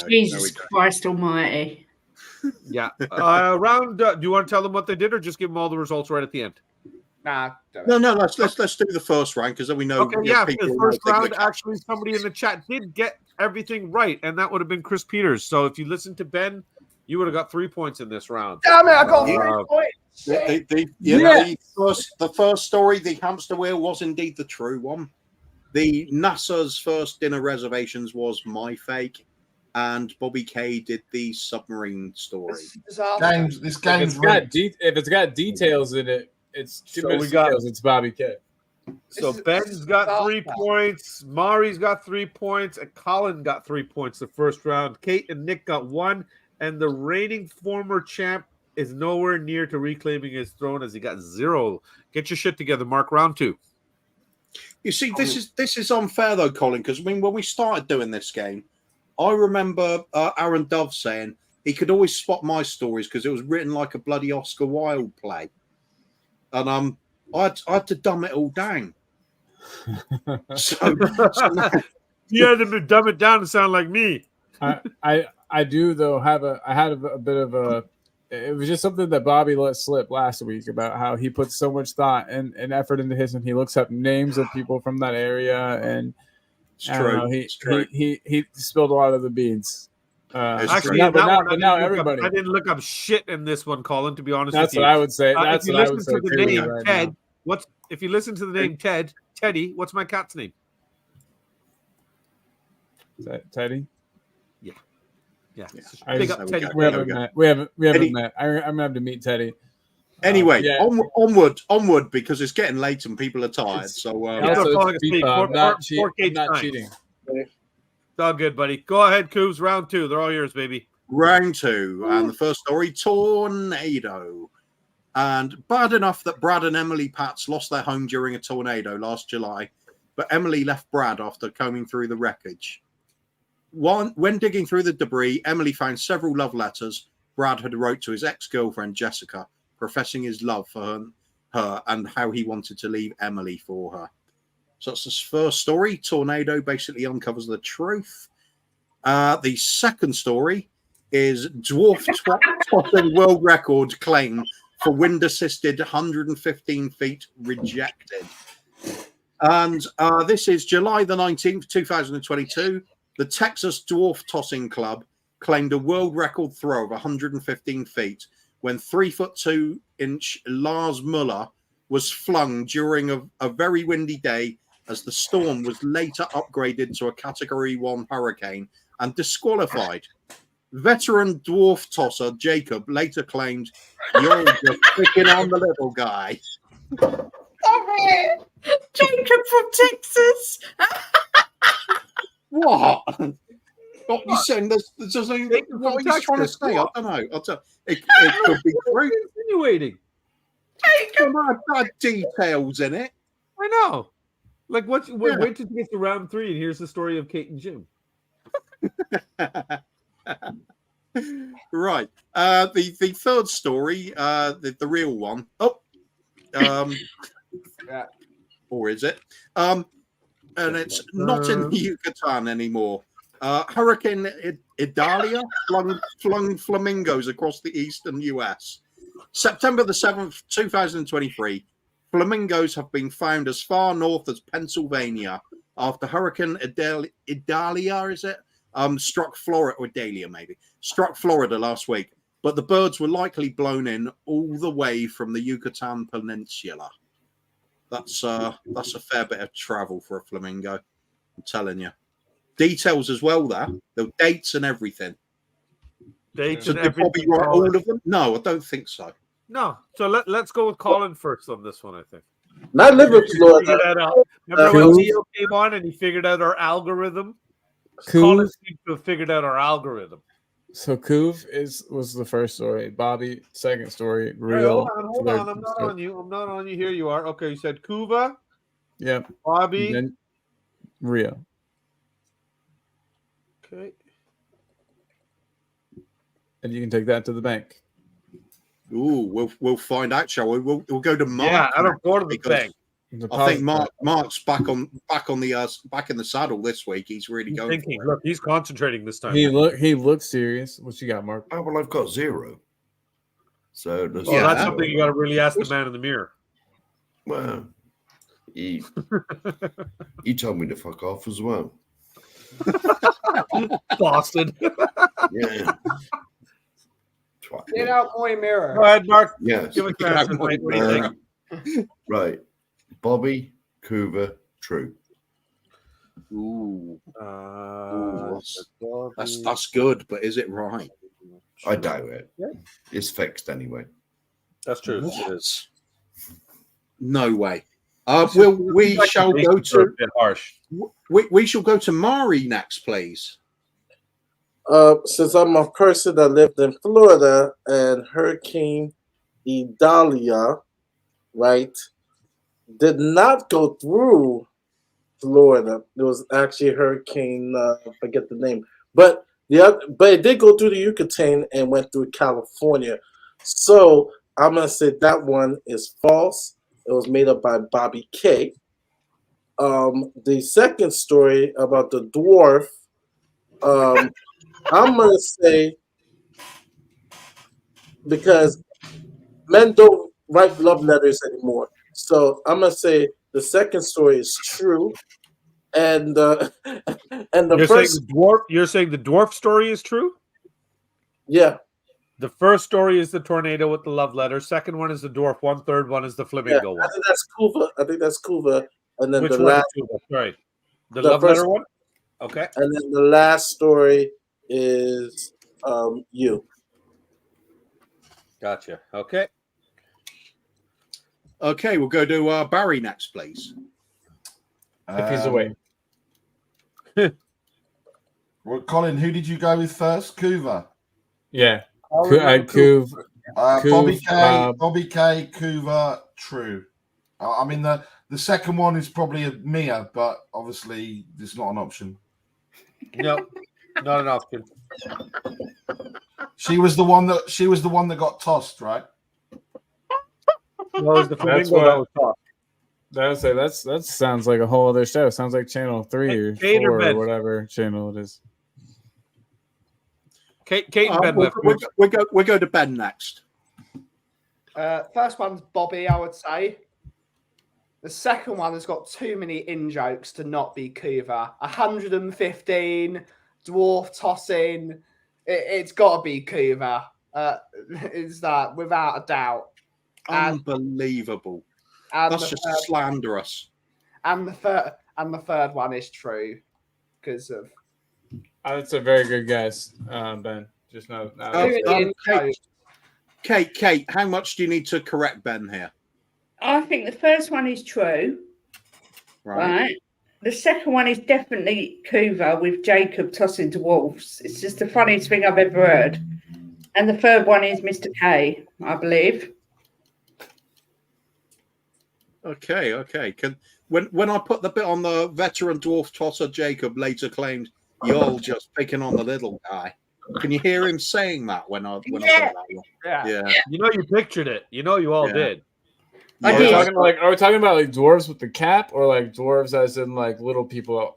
Jesus Christ Almighty! Yeah. Do you want to tell them what they did, or just give them all the results right at the end? Nah. No. Let's do the first round because then we know. Okay. Yeah. The first round, actually, somebody in the chat did get everything right, and that would have been Chris Peters. So if you listened to Ben, you would have got 3 points in this round. Damn it! I got 3 points. The first story, the hamster wheel, was indeed the true one. The NASA's first dinner reservations was my fake, and Bobby K did the submarine story. This game's if it's got details in it, it's too many details. It's Bobby K. So Ben's got 3 points, Mari's got 3 points, and Colin got 3 points the first round. Kate and Nick got 1, and the reigning former champ is nowhere near to reclaiming his throne as he got 0. Get your shit together, Mark. Round 2. You see, this is unfair though, Colin, because I mean, when we started doing this game, I remember Aaron Dove saying he could always spot my stories because it was written like a bloody Oscar Wilde play, and I had to dumb it all down. so You had to dumb it down to sound like me. I do though I had a bit of a. It was just something that Bobby let slip last week about how he puts so much thought and effort into his, and he looks up names of people from that area, and it's true. He spilled a lot of the beans. Actually, now everybody. I didn't look up shit in this one, Colin. To be honest, that's with you. what I would say. That's what I would say. The name Ted. If you listen to the name Teddy? What's my cat's name? Is that Teddy? Yeah. Big up Teddy. We haven't met. I'm gonna have to meet Teddy. Anyway, onward, because it's getting late and people are tired. So I'm not cheating. It's all good, buddy. Go ahead, Coos. Round 2. They're all yours, baby. Round 2, and the first story: tornado. And bad enough that Brad and Emily Pats lost their home during a tornado last July, but Emily left Brad after combing through the wreckage. When digging through the debris, Emily found several love letters Brad had wrote to his ex-girlfriend Jessica, professing his love for her and how he wanted to leave Emily for her. So that's the first story. Tornado basically uncovers the truth. The second story is dwarf tossing world record claim for wind-assisted 115 feet rejected. And this is July the 19th, 2022. The Texas Dwarf Tossing Club claimed a world record throw of 115 feet when 3'2" Lars Muller was flung during a very windy day as the storm was later upgraded to a Category 1 hurricane and disqualified. Veteran dwarf tosser Jacob later claimed, "You're just picking on the little guy." Jacob from Texas. What? What you saying? There's what he's trying to say. I don't know. It could be true. Insinuating. Jacob had details in it. I know. Like wait till you get to round 3, and here's the story of Kate and Jim. Right. The third story, the real one. Or is it? And it's not in the Yucatan anymore. Hurricane Idalia flung flamingos across the eastern US. September the 7th, 2023. Flamingos have been found as far north as Pennsylvania after Hurricane Idalia, is it? Struck Florida, or Idalia maybe, struck Florida last week. But the birds were likely blown in all the way from the Yucatan Peninsula. That's a fair bit of travel for a flamingo. I'm telling you. Details as well there. The dates and everything. Dates so and did everything. Bobby write all of them? No, I don't think so. No. So let's go with Colin first on this one, I think. Not Liverpool. Remember when Theo came on and he figured out our algorithm? Colin seems to have figured out our algorithm. So Kuv was the first story. Bobby, second story. Real. Hey, hold on. I'm not on you. I'm not on you. Here you are. Okay, you said Kuva. Yep. Bobby. And Rio. Okay. And you can take that to the bank. Ooh, we'll find out, shall we? We'll go to Mark. Yeah, I don't go to the bank. I think Mark's back in the saddle this week. He's really going. Thinking. Look, he's concentrating this time. He looks serious. What you got, Mark? Oh, well, I've got 0. So that's something you got to really ask the man in the mirror. Well, he told me to fuck off as well. Boston. Yeah. Get out my mirror. Go ahead, Mark. Yes. Give it back. What do you think? Right. Bobby, Coover, True. Ooh. That's good, but is it right? I doubt it. Yeah. It's fixed anyway. That's true. What? It is. No way. We shall go to a bit harsh. We shall go to Mari next, please. since I'm a person that lived in Florida and Hurricane Idalia, right, did not go through Florida. It was actually Hurricane, I forget the name, but but it did go through the Yucatan and went through California. So I'm gonna say that one is false. It was made up by Bobby K. The second story about the dwarf, I'm gonna say because men don't write love letters anymore. So I'm gonna say the second story is true, and and the You're first, saying the dwarf. You're saying the dwarf story is true. yeah, The first story is the tornado with the love letter. Second one is the dwarf. One third one is the yeah, flamingo I one. think that's Kuva. I think that's Kuva, and then Which the one last, is two? Right. The the love first, letter one. Okay. and then the last story is you. Gotcha. Okay. Okay, we'll go to Barry next, please. If he's awake. Well, Colin, who did you go with first? Kuva. Yeah. Bobby Kuv, K. Bobby K. Kuva. True. I mean the second one is probably a Mia, but obviously it's not an option. No, not an option. She was the one that got tossed, right? No, it was the That's flamingo that was what. top. That sounds like a whole other show. Sounds like channel 3 or Kate 4 or Ben? or whatever channel it is. Kate and Ben We'll, left. we'll go to Ben next. First one's Bobby, I would say. The second one has got too many in-jokes to not be Kuva. 115, dwarf tossing. It's got to be Kuva. Is that without a doubt? Unbelievable. That's just slanderous. And the third one is true because of. That's a very good guess, Ben. Just know. Kate, how much do you need to correct Ben here? I think the first one is true. Right. The second one is definitely Kuva with Jacob tossing dwarfs. It's just the funniest thing I've ever heard. And the third one is Mr. K, I believe. Okay. When I put the bit on the veteran dwarf tosser, Jacob later claimed you're just picking on the little guy. Can you hear him saying that when I put that one? Yeah. You know, you pictured it. You know, you all did. Are we talking about like dwarves with the cap or like dwarves as in like little people?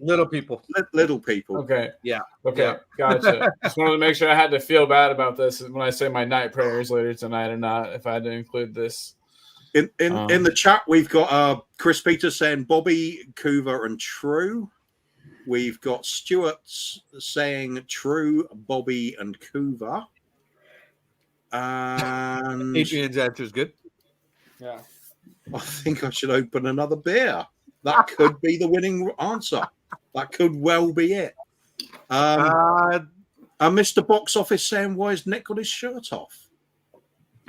Little people. Little people. Okay. Yeah. Okay. Yeah. Gotcha. Just wanted to make sure I had to feel bad about this when I say my night prayers later tonight or not, if I had to include this. In the chat, we've got Chris Peters saying Bobby, Kuva, and True. We've got Stuart saying True, Bobby, and Kuva. And Adrian's answer is good. Yeah. I think I should open another beer. That could be the winning answer. That could well be it. Mr. Box Office saying, why has Nick got his shirt off?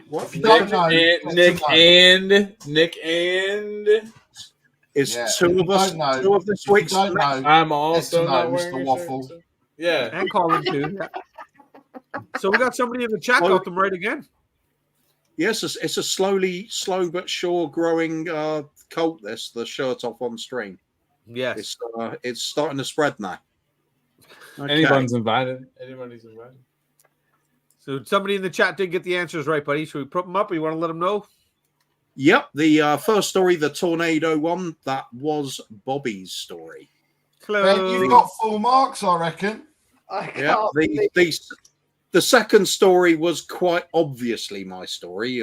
What? Nick and it's two of us. Two of this week's. I'm also not wearing Mr. Waffle. Yeah, and Colin too. So we got somebody in the chat got them right again. Yes, it's a slow but sure growing cult. The shirt off on stream. Yes, it's starting to spread now. Okay. Anybody's invited. Anybody's invited. So somebody in the chat did get the answers right, buddy. Should we put them up or you want to let them know? Yep. The first story, the tornado one, that was Bobby's story. Ben, you've got full marks, I reckon. The second story was quite obviously my story.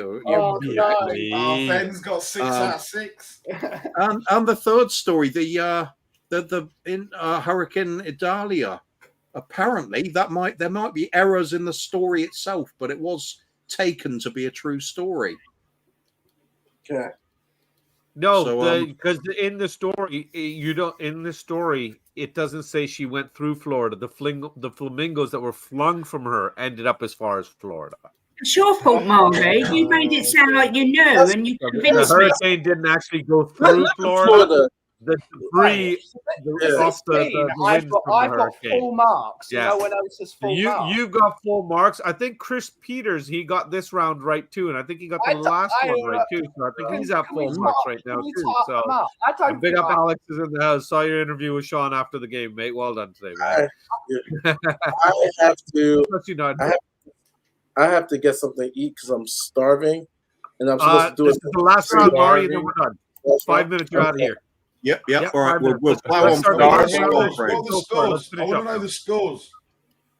Ben's got 6 out of 6. And the third story, the Hurricane Idalia. Apparently, there might be errors in the story itself, but it was taken to be a true story. Okay. No, because in the story, it doesn't say she went through Florida. The flamingos that were flung from her ended up as far as Florida. It's your fault, Margie. You made it sound like you knew, and you convinced the me. hurricane didn't actually go through Florida. the debris off the I've winds got, from the I've got hurricane. full marks. Yeah. No one else has full marks. You got full marks. I think Chris Peters, he got this round right too, and I think he got the last one right too. So I think he's at full marks right now too. So and big up Alex is in the house. Saw your interview with Sean after the game, mate. Well done today, man. I have to. I have to get something to eat because I'm starving, and I'm supposed to do this it. is the last round, Mari, and then we're done. 5 minutes, you're out of here. Yep. All right, we'll Let's plow on. start I the want first. the scores. I want to know the scores.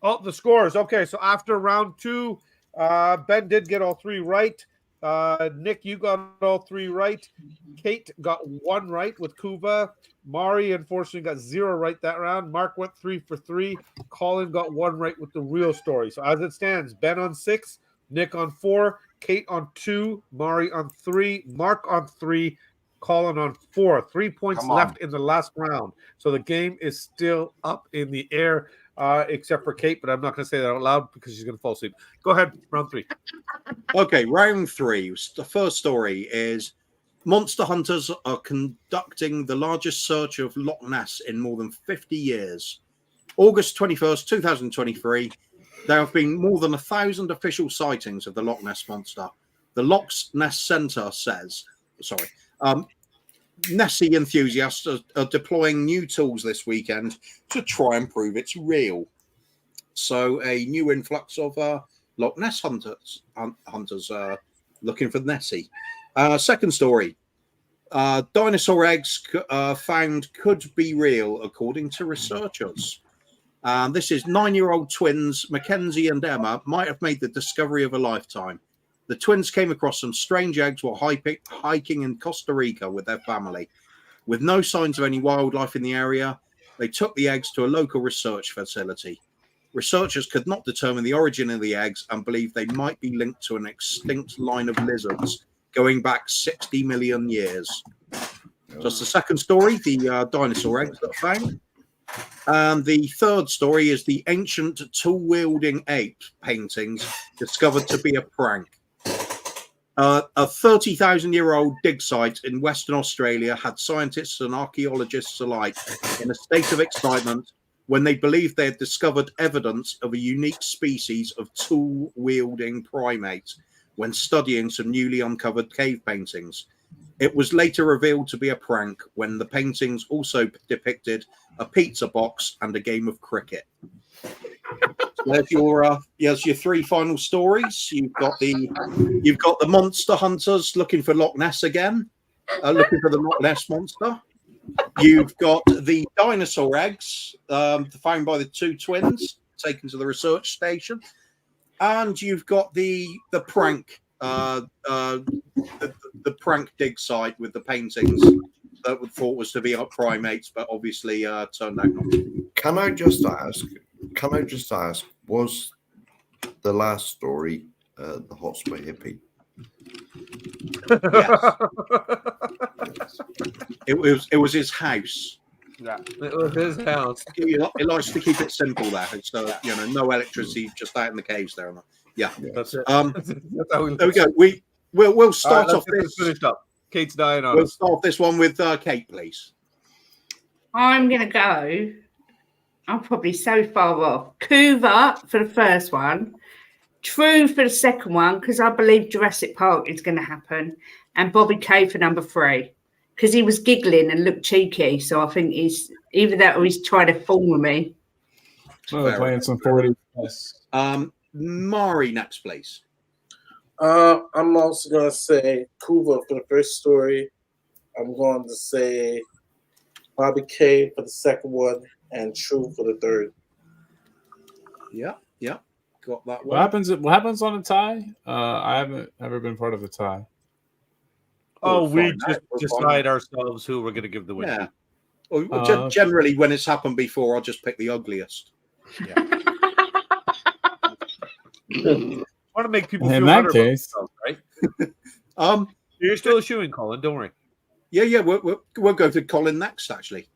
Oh, the scores. Okay, so after round 2, Ben did get all 3 right. Nick, you got all 3 right. Kate got 1 right with Kuva. Mari, unfortunately, got 0 right that round. Mark went 3 for 3. Colin got 1 right with the real story. So as it stands, Ben on 6, Nick on 4, Kate on 2, Mari on 3, Mark on 3, Colin on 4. 3 points left in the last round. So the game is still up in the air, except for Kate, but I'm not going to say that out loud because she's going to fall asleep. Go ahead, round 3. Okay, round 3. The first story is monster hunters are conducting the largest search of Loch Ness in more than 50 years. August 21st, 2023, there have been more than 1,000 official sightings of the Loch Ness monster. The Loch Ness Centre says, Nessie enthusiasts are deploying new tools this weekend to try and prove it's real. So a new influx of Loch Ness hunters looking for Nessie. Second story. Dinosaur eggs found could be real, according to researchers. This is 9-year-old twins, Mackenzie and Emma, might have made the discovery of a lifetime. The twins came across some strange eggs while hiking in Costa Rica with their family. With no signs of any wildlife in the area, they took the eggs to a local research facility. Researchers could not determine the origin of the eggs and believe they might be linked to an extinct line of lizards going back 60 million years. Just the second story, the dinosaur eggs that are found. And the third story is the ancient tool-wielding ape paintings discovered to be a prank. A 30,000-year-old dig site in Western Australia had scientists and archaeologists alike in a state of excitement when they believed they had discovered evidence of a unique species of tool-wielding primate when studying some newly uncovered cave paintings. It was later revealed to be a prank when the paintings also depicted a pizza box and a game of cricket. There's your 3 final stories. You've got the monster hunters looking for Loch Ness again, looking for the Loch Ness monster. You've got the dinosaur eggs found by the 2 twins taken to the research station, and you've got the prank the prank dig site with the paintings that we thought was to be our primates, but obviously turned out not to. Can I just ask, was the last story the hotspot hippie? Yes. It was his house. Yeah, it was his house. He likes to keep it simple there. So no electricity, just out in the caves there. Yeah, that's it. That's how there we go. We'll start off this. Finished up. Kate's dying on. We'll start this one with Kate, please. I'm going to go. I'm probably so far off. Kuva for the first one. True for the second one, because I believe Jurassic Park is going to happen. And Bobby K for number 3, because he was giggling and looked cheeky. So I think he's either that or he's trying to fool with me. Oh, they're playing some 40. Yes. Mari next, please. I'm also going to say Kuva for the first story. I'm going to say Bobby K for the second one and True for the third. Yeah. Got that one. What happens on a tie? I haven't ever been part of a tie. Oh, we just decide ourselves who we're going to give the win. Yeah. Well, generally, when it's happened before, I'll just pick the ugliest. Yeah. Want to make people in feel that better case, about themselves, right? You're still shooing, Colin. Don't worry. Yeah. We'll go to Colin next, actually.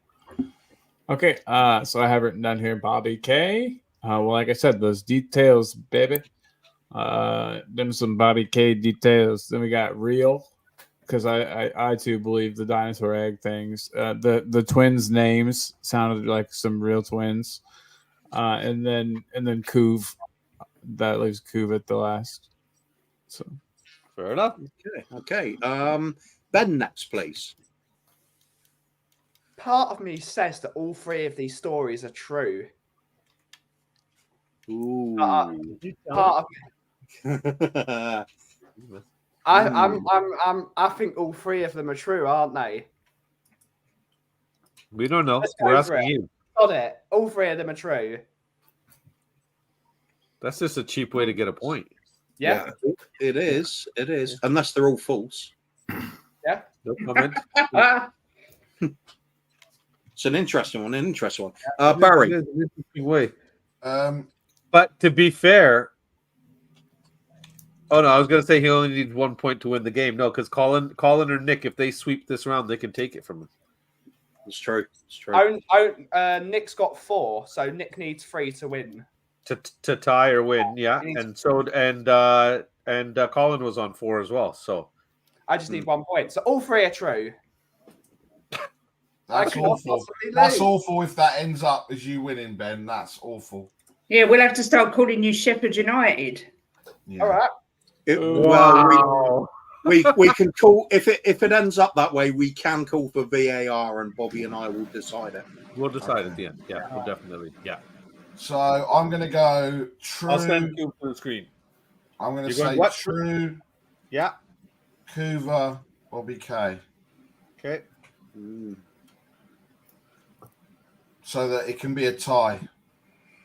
Okay. So I have written down here Bobby K. Well, like I said, those details, baby. Them some Bobby K details. Then we got real. because I too believe the dinosaur egg things. The twins' names sounded like some real twins, and then Coov, that leaves Coov at the last. So fair enough. Okay. Ben next, please. Part of me says that all three of these stories are true. Ooh. Part of I think all three of them are true, aren't they? We don't know. Let's go We're for asking it. you. Got it. All three of them are true. That's just a cheap way to get a point. Yeah. It is. It is. Unless they're all false. Yeah. No comment. It's an interesting one. Barry. It is an interesting way. Um, But to be fair, oh no, I was going to say he only needs 1 point to win the game. No, because Colin or Nick, if they sweep this round, they can take it from him. It's true. It's true. Nick's got 4, so Nick needs 3 to win. To tie or win, yeah. And so Colin was on 4 as well. So I just need 1 point. So all 3 are true. That's awful. That's awful if that ends up as you winning, Ben. That's awful. Yeah, we'll have to start calling you Shepherd United. Yeah. All right. Well, we can call if it ends up that way. We can call for VAR, and Bobby and I will decide it. We'll decide at the end. Yeah, we'll definitely. Yeah. So I'm going to go true. I'll send you to the screen. I'm going to You're say going what? true. Yeah. Coover, Bobby K. Okay. So that it can be a tie.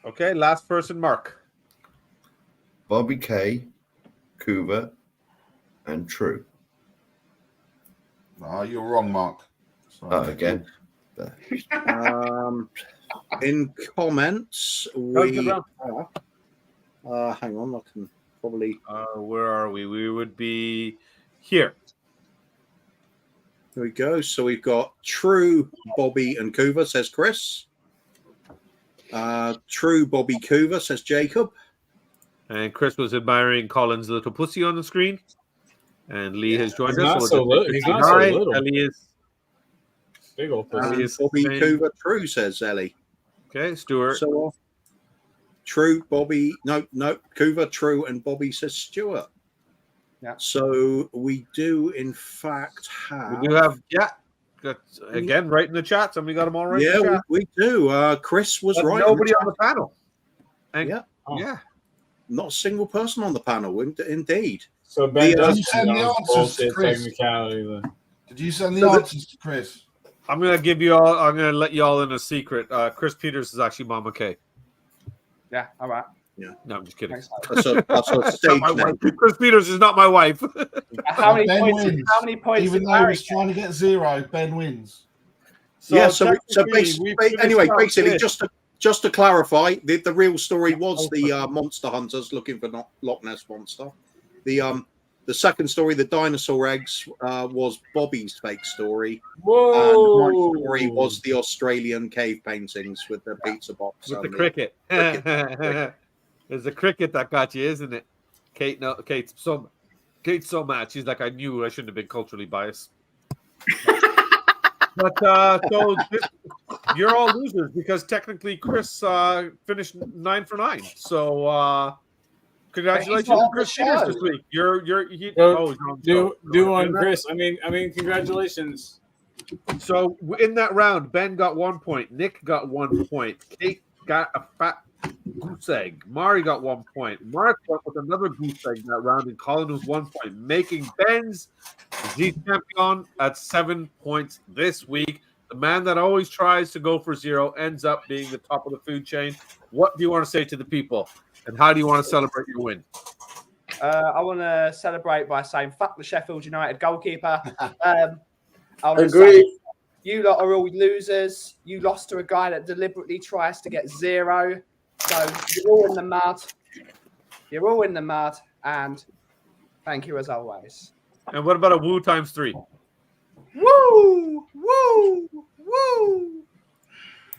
Okay, last person, Mark. Bobby K, Coover, and True. Oh, you're wrong, Mark. Again. In comments, we hang on, I can probably. Where are we? We would be here. There we go. So we've got True, Bobby, and Coover, says Chris. True, Bobby, Coover, says Jacob. And Chris was admiring Colin's little pussy on the screen. And Lee has joined He's us. not so little. He's not so little. Ellie is big old pussy. Bobby, Coover, True, says Ellie. Okay, Stuart. So True, Bobby, no, Coover, True, and Bobby says Stuart. Yeah. So we do, in fact, have. We do have, again, right in the chat. Somebody got them all right. Yeah, in the chat. we do. Chris was But right. Nobody on the panel. And, yeah. Not a single person on the panel, indeed. So Ben Did does you send the answers to Chris? Technicality then. Did you send the answers to Chris? I'm gonna give you all. I'm gonna let you all in a secret. Chris Peters is actually Mama K. Yeah. All right. Yeah. No, I'm just kidding. That's a stage name. Chris Peters is not my wife. How many Ben points? wins. How many points? Even did though he Barry was trying to get 0, Ben wins. So anyway, basically, just to clarify, the real story was the monster hunters looking for Loch Ness monster. The second story, the dinosaur eggs, was Bobby's fake story. Whoa! And my story was the Australian cave paintings with the pizza box. With the and cricket. There's a cricket that got you, isn't it? Kate's so mad. She's like, I knew I shouldn't have been culturally biased. But you're all losers because technically Chris finished 9 for 9. So congratulations to Chris Peters this week. Do on Chris. I mean, congratulations. So in that round, Ben got 1 point, Nick got 1 point, Kate got a fat goose egg, Mari got 1 point, Mark went with another goose egg that round, and Colin was 1 point, making Ben's Z champion at 7 points this week. The man that always tries to go for 0 ends up being the top of the food chain. What do you want to say to the people, and how do you want to celebrate your win? I want to celebrate by saying fuck the Sheffield United goalkeeper. I want to Agree. say you lot are all losers. You lost to a guy that deliberately tries to get 0. So you're all in the mud. You're all in the mud, and thank you as always. And what about a woo times 3? Woo! Woo! Woo!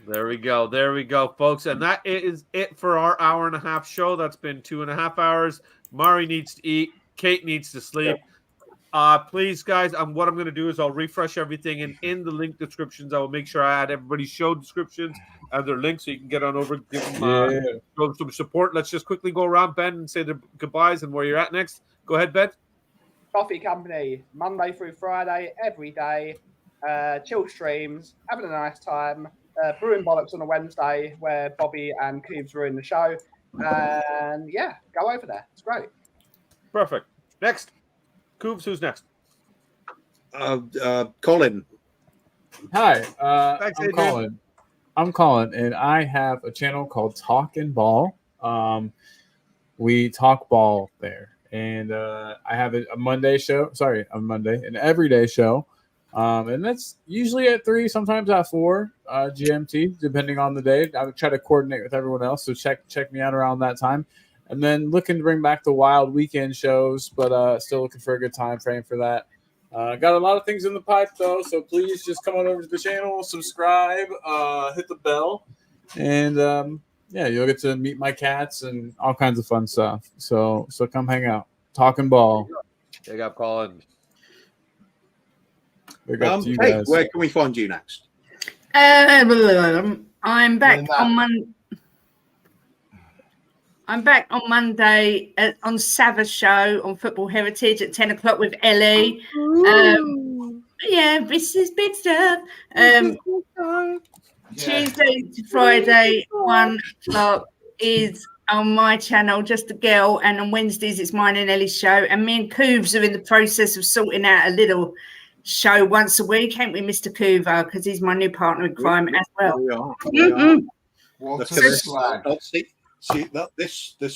There we go, folks. And that is it for our hour-and-a-half show. That's been 2.5 hours. Mari needs to eat. Kate needs to sleep. Please, guys, what I'm going to do is I'll refresh everything, and in the link descriptions, I will make sure I add everybody's show descriptions and their links so you can get on over, give them show them some support. Let's just quickly go around, Ben, and say their goodbyes and where you're at next. Go ahead, Ben. Coffee Company, Monday through Friday, every day. Chill streams, having a nice time. Brewing Bollocks on a Wednesday where Bobby and Cubes were in the show. And yeah, go over there. It's great. Perfect. Next. Coops, who's next? Colin. Hi, Thanks, I'm Adrian. Colin. I'm Colin, and I have a channel called Talkin' Ball. We talk ball there, and I have a Monday show. Sorry, a Monday, an everyday show, and that's usually at 3, sometimes at 4 GMT, depending on the day. I would try to coordinate with everyone else, so check me out around that time. And then looking to bring back the wild weekend shows, but still looking for a good time frame for that. Got a lot of things in the pipe, though, so please just come on over to the channel, subscribe, hit the bell, and yeah, you'll get to meet my cats and all kinds of fun stuff. So come hang out. Talking ball. Big up, Colin. Big up to you Hey, guys. where can we find you next? I'm back on Monday. I'm back on Monday on Sav's show on Football Heritage at 10 o'clock with Ellie. Yeah, this is big stuff. Tuesday to Friday, 1 o'clock is on my channel, Just a Girl, and on Wednesdays it's mine and Ellie's show. And me and Cooves are in the process of sorting out a little show once a week, ain't we, Mr. Coover? Because he's my new partner in crime as well. We are. What a This slag.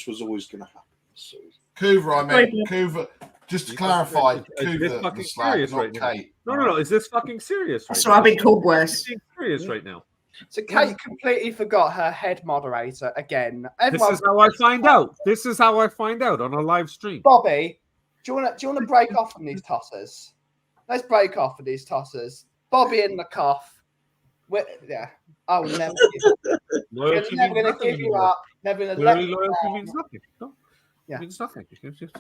was always going to happen. So. Coover, I meant Coover. Just to clarify, Is this Coover, fucking the slag, serious not right now? Kate. No. Is this fucking serious? Right So I've been called now? worse. Is this serious right now? So Kate completely forgot her head moderator again. This is how I find out. This is how I find out on a live stream. Bobby, do you want to break off from these tossers? Let's break off with these tossers. Bobby in the cuff. Yeah, I will never. Loyalty never means going to nothing give you anymore. up. Never going to Clearly, let you loyalty down. means nothing. No, Yeah. it means nothing.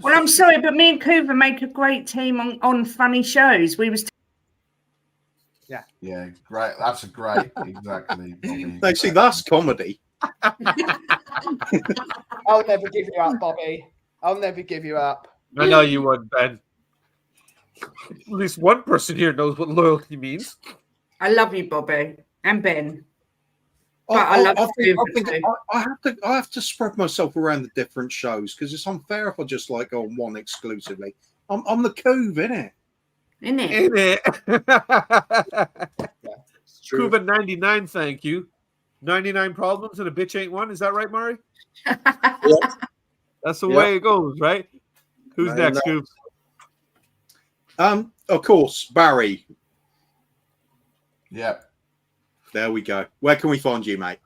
Well, I'm sorry, but me and Coover make a great team on funny shows. We was Yeah, great. That's a great, exactly. Bobby. No, see, that's comedy. I'll never give you up, Bobby. I'll never give you up. I know you would, Ben. At least one person here knows what loyalty means. I love you, Bobby and Ben. But I love Coover too. I have to spread myself around the different shows because it's unfair if I just like go on one exclusively. I'm the Cove, innit? Isn't it? In it. True. Cuba 99, thank you. 99 problems and a bitch ain't one. Is that right, Mari? That's the way it goes, right? Who's next, Coop? Of course, Barry. Yep. There we go. Where can we find you, mate?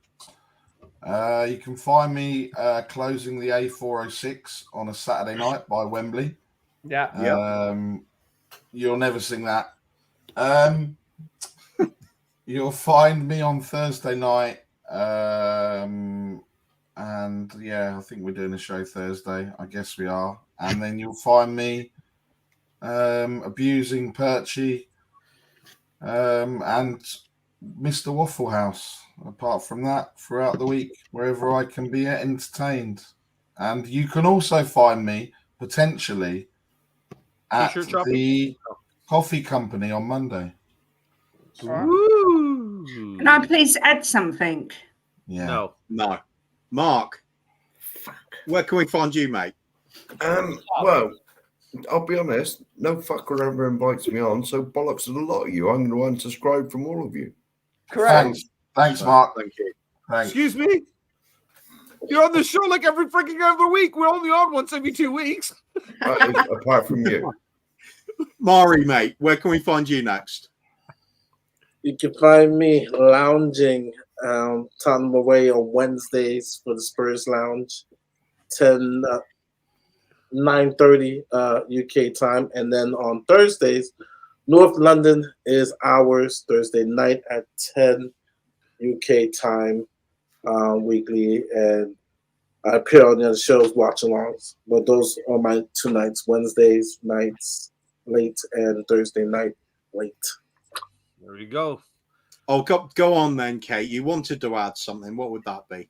You can find me closing the A406 on a Saturday night by Wembley. Yeah. You'll never sing that. You'll find me on Thursday night. And yeah, I think we're doing a show Thursday. I guess we are. And then you'll find me abusing Perchy and Mr. Waffle House. Apart from that, throughout the week, wherever I can be entertained. And you can also find me potentially at the coffee company on Monday. Woo. Can I please add something? Yeah. No. Mark. Where can we find you, mate? Well, I'll be honest, no fucker ever invites me on, so bollocks to the lot of you. I'm going to unsubscribe from all of you. Correct. Thanks, Mark. Thank you. Thanks. Excuse me? You're on the show like every freaking other week. We're only on once every 2 weeks. Apart from you. Mari, mate, where can we find you next? You can find me lounging Tottenham away on Wednesdays for the Spurs Lounge, 9:30 UK time, and then on Thursdays, North London is ours Thursday night at 10 UK time weekly, and I appear on the other shows, watch alongs. But those are my 2 nights, Wednesdays nights late and Thursday night late. There you go. Oh, go on then, Kate. You wanted to add something. What would that be?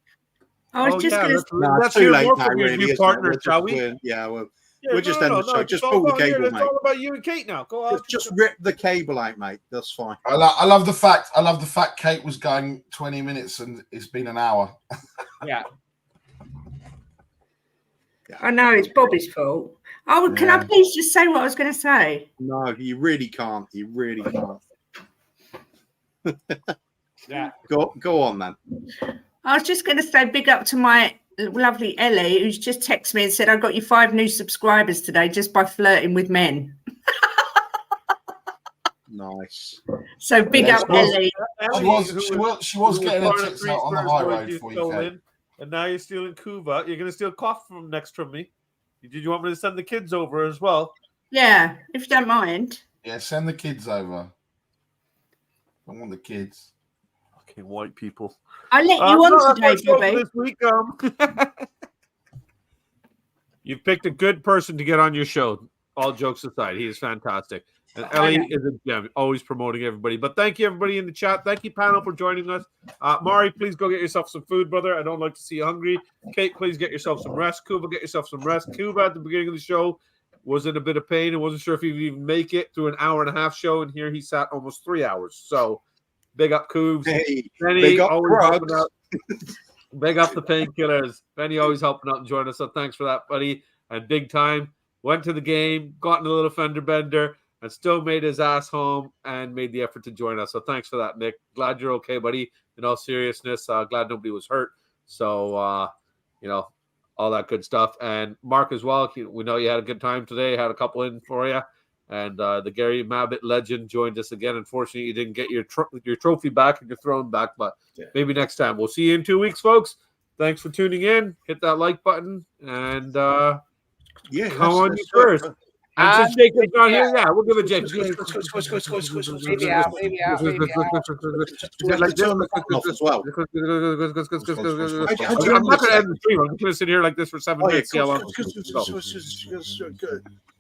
I was just going to. Let's too hear late more now, from your really. new isn't it? partners, We're shall just- we? Yeah, well, Yeah, we're just end the show. Just pull the cable, It's mate. all about you and Kate now. Go on. Just rip the cable out, mate. That's fine. I love the fact Kate was going 20 minutes and it's been an hour. Yeah. I know it's Bobby's fault. Oh, can I please just say what I was going to say? No, you really can't. You really can't. Yeah. Go on, then. I was just going to say big up to my lovely Ellie, who's just texted me and said, I got you 5 new subscribers today just by flirting with men. Nice. So big up, Ellie. She was getting her tits out on the high road for you, Kate. And now you're stealing Kuva. You're going to steal Koff from next from me. Did you want me to send the kids over as well? Yeah, if you don't mind. Yeah, send the kids over. I want the kids. Fucking white people. I let you on today, Bobby. This week, You've picked a good person to get on your show. All jokes aside, he is fantastic. And Ellie is a gem, always promoting everybody. But thank you, everybody in the chat. Thank you, panel, for joining us. Mari, please go get yourself some food, brother. I don't like to see you hungry. Kate, please get yourself some rest. Kuba, get yourself some rest. Kuba, at the beginning of the show, was in a bit of pain and wasn't sure if he would even make it through an hour and a half show. And here he sat almost 3 hours. So big up, Coobs. Hey, Benny, big up always helping Krugs. out. Big up the painkillers. Benny always helping out and joining us. So thanks for that, buddy. And big time. Went to the game, got in a little fender bender, and still made his ass home and made the effort to join us. So thanks for that, Nick. Glad you're okay, buddy. In all seriousness, glad nobody was hurt. So, all that good stuff. And Mark as well, we know you had a good time today. Had a couple in for you. And the Gary Mabbitt legend joined us again. Unfortunately, you didn't get your trophy back and your throne back, but maybe next time. We'll see you in 2 weeks, folks. Thanks for tuning in. Hit that like button and come on you first. And since Jacob's not here, we'll give it Jacob. Maybe well. I'm not going to end the stream. I'm just going to sit here like this for 7 minutes. See how long. Good.